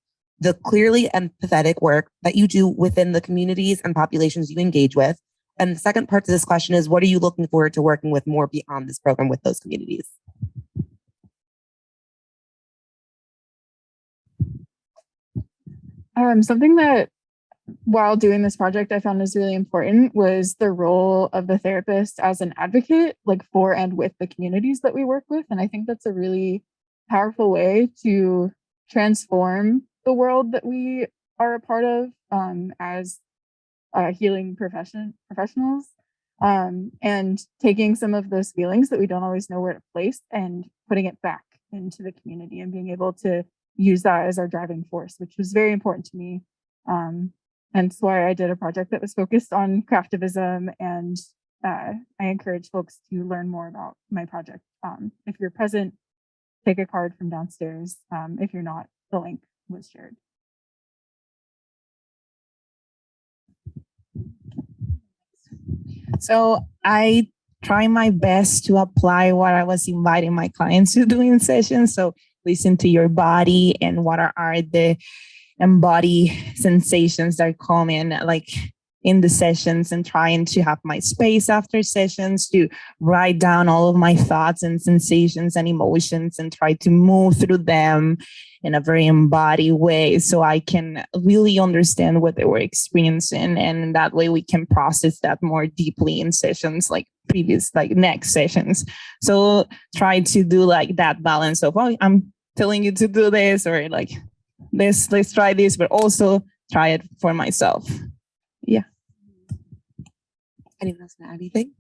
clearly empathetic work that you do within the communities and populations you engage with? And the second part to this question is, what are you looking forward to working with more beyond this program with those communities? Something that while doing this project I found was really important was the role of the therapist as an advocate, like for and with the communities that we work with. And I think that's a really powerful way to transform the world that we are a part of as healing professionals, and taking some of those feelings that we don't always know where to place and putting it back into the community and being able to use that as our driving force, which was very important to me. And that's why I did a project that was focused on craftivism, and I encourage folks to learn more about my project. If you're present, take a card from downstairs. If you're not, the link was shared. So I try my best to apply what I was inviting my clients to do in sessions. So listen to your body and what are the embody sensations that come in like in the sessions, and trying to have my space after sessions to write down all of my thoughts and sensations and emotions and try to move through them in a very embodied way so I can really understand what they were experiencing. And that way we can process that more deeply in sessions like next sessions. So try to do like that balance of, oh, I'm telling you to do this, or like, let's try this, but also try it for myself. Yeah. Anyone else want to add anything?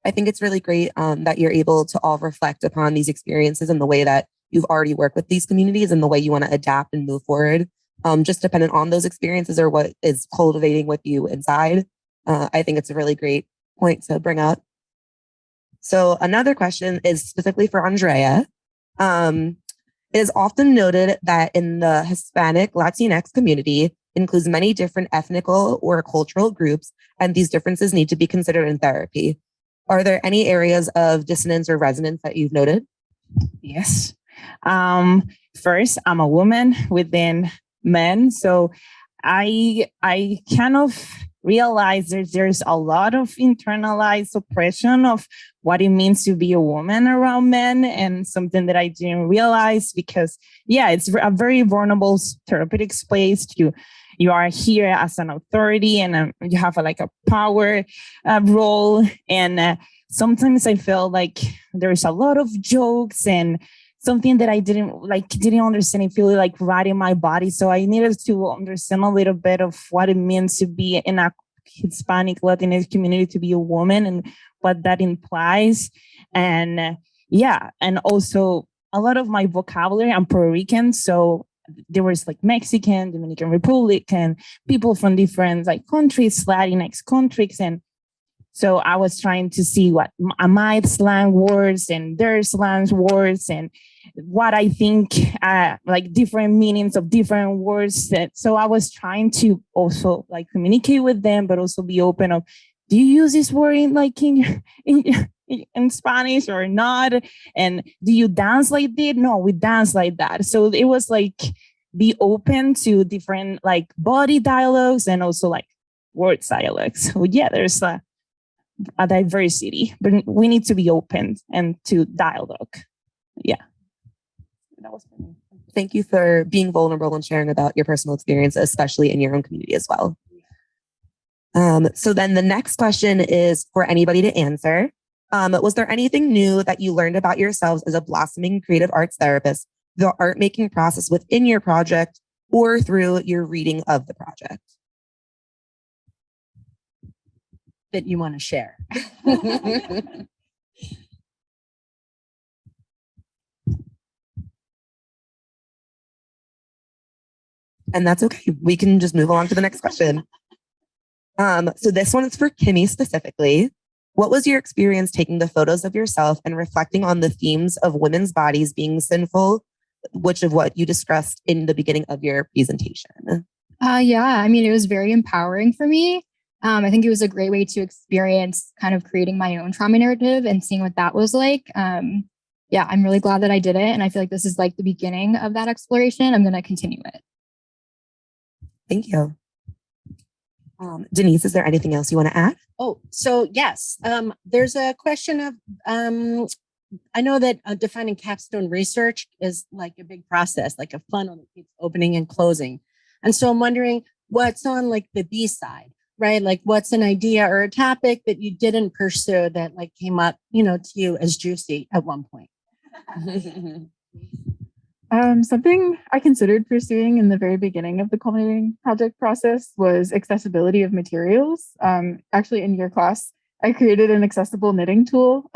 I think it's really great that you're able to all reflect upon these experiences and the way that you've already worked with these communities and the way you want to adapt and move forward, just dependent on those experiences or what is cultivating with you inside. I think it's a really great point to bring up. So another question is specifically for Andrea. It is often noted that in the Hispanic Latinx community includes many different ethnical or cultural groups, and these differences need to be considered in therapy. Are there any areas of dissonance or resonance that you've noted? Yes. First, I'm a woman within men, so I kind of realize there's a lot of internalized oppression of what it means to be a woman around men, and something that I didn't realize because, yeah, it's a very vulnerable therapeutic space. You are here as an authority, and you have a power role. And sometimes I feel like there's a lot of jokes and something that I didn't understand. I feel like right in my body. So I needed to understand a little bit of what it means to be in a Hispanic Latinx community, to be a woman, and what that implies. And and also a lot of my vocabulary, I'm Puerto Rican, so there was Mexican, Dominican Republic, and people from different countries, Latinx countries. And so I was trying to see what my slang words and their slang words, and what I think, different meanings of different words. So I was trying to also communicate with them, but also be open of, do you use this word in Spanish or not? And do you dance like this? No, we dance like that. So it was be open to different body dialogues and also words dialogues. So yeah, there's a diversity, but we need to be open and to dialogue. Yeah. That was for me. Thank you for being vulnerable and sharing about your personal experience, especially in your own community as well. So then the next question is for anybody to answer. Was there anything new that you learned about yourselves as a blossoming creative arts therapist, the art making process within your project, or through your reading of the project? That you want to share? And that's okay. We can just move along to the next question. So this one is for Kimmy specifically. What was your experience taking the photos of yourself and reflecting on the themes of women's bodies being sinful, which of what you discussed in the beginning of your presentation? It was very empowering for me. I think it was a great way to experience kind of creating my own trauma narrative and seeing what that was like. I'm really glad that I did it. And I feel like this is the beginning of that exploration. I'm going to continue it. Thank you. Denise, is there anything else you want to add? Oh, so yes, there's a question of, I know that defining capstone research is a big process, a funnel that keeps opening and closing. And so I'm wondering what's on the B side, right? What's an idea or a topic that you didn't pursue that came up, to you as juicy at one point? Something I considered pursuing in the very beginning of the Culminating project process was accessibility of materials. Actually, in your class, I created an accessible knitting tool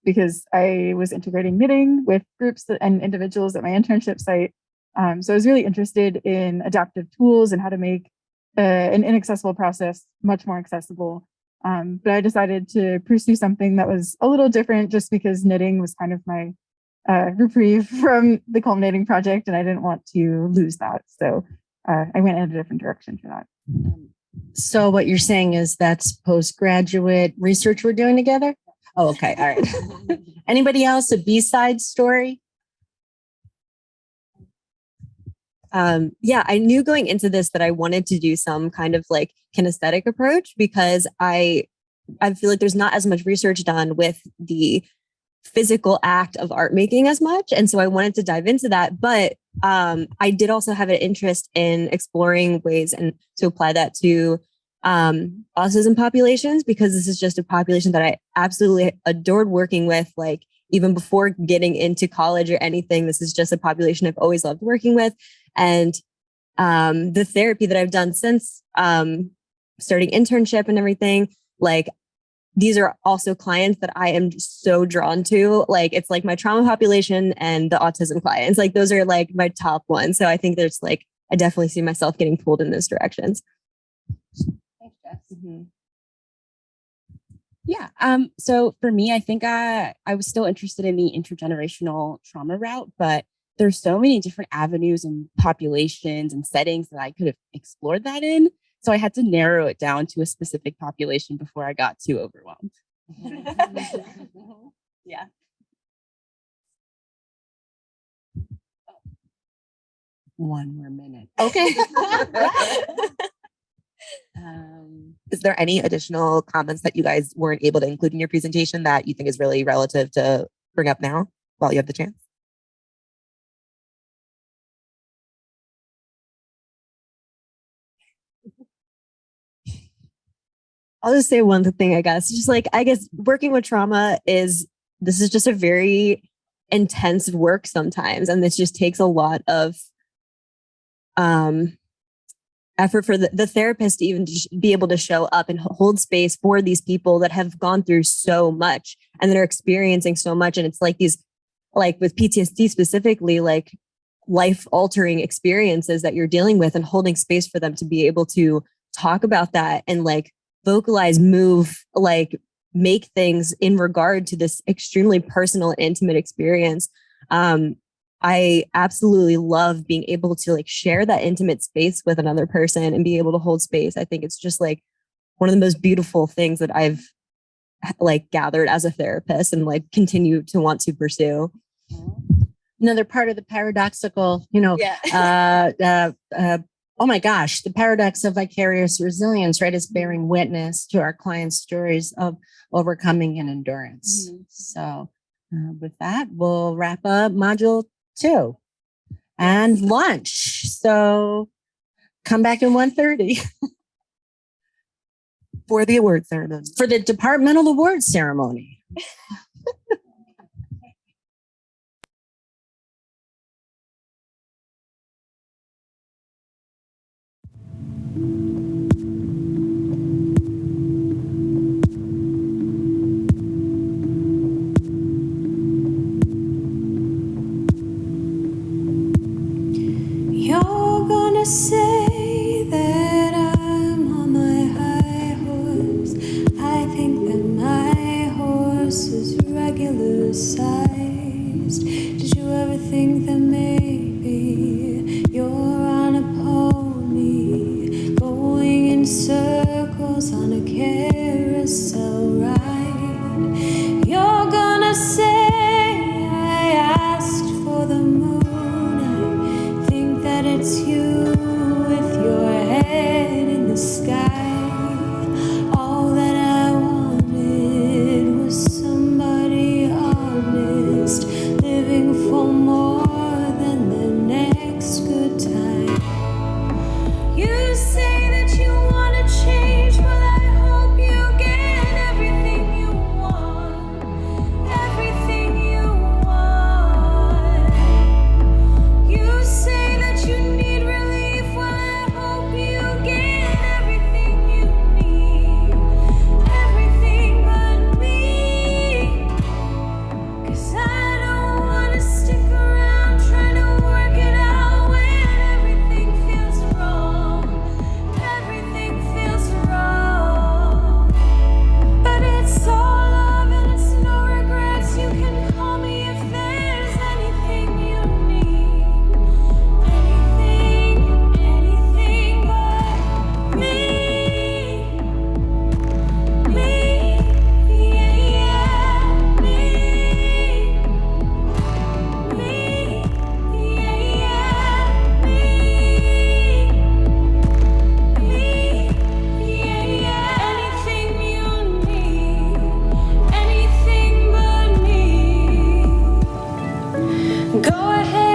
because I was integrating knitting with groups and individuals at my internship site. So I was really interested in adaptive tools and how to make an inaccessible process much more accessible. But I decided to pursue something that was a little different just because knitting was kind of my reprieve from the Culminating project, and I didn't want to lose that. So I went in a different direction for that. So what you're saying is that's postgraduate research we're doing together? Oh, okay. All right. Anybody else? A B-side story? Yeah, I knew going into this that I wanted to do some kind of like kinesthetic approach because I feel like there's not as much research done with the physical act of art making as much. And so I wanted to dive into that. But I did also have an interest in exploring ways and to apply that to autism populations, because this is just a population that I absolutely adored working with. Like even before getting into college or anything, this is just a population I've always loved working with. And the therapy that I've done since starting internship and everything, like these are also clients that I am so drawn to. Like it's like my trauma population and the autism clients. Like those are like my top ones. So I think there's like, I definitely see myself getting pulled in those directions. Thanks, Jess. Yeah. So for me, I think I was still interested in the intergenerational trauma route, but there's so many different avenues and populations and settings that I could have explored that in. So I had to narrow it down to a specific population before I got too overwhelmed. Yeah. One more minute. Okay. Is there any additional comments that you guys weren't able to include in your presentation that you think is really relative to bring up now while you have the chance? I'll just say one thing, I guess. Just like, I guess working with trauma this is just a very intense work sometimes. And this just takes a lot of effort for the therapist to even be able to show up and hold space for these people that have gone through so much and that are experiencing so much. And it's like these, like with PTSD specifically, like life altering experiences that you're dealing with, and holding space for them to be able to talk about that and like vocalize, move, like make things in regard to this extremely personal, intimate experience. I absolutely love being able to like share that intimate space with another person and be able to hold space. I think it's just like one of the most beautiful things that I've like gathered as a therapist and like continue to want to pursue. Another part of the paradoxical, oh my gosh, the paradox of vicarious resilience, right, is bearing witness to our clients' stories of overcoming and endurance. So with that, we'll wrap up module 2 and lunch. So come back at 1:30 for the award ceremony. For the departmental award ceremony. You're gonna say that I'm on my high horse. I think that my horse is regular sized. Did you ever think that maybe you're on a pony going in circles on a carousel ride? You're gonna say I asked for the moon. It's you Go ahead.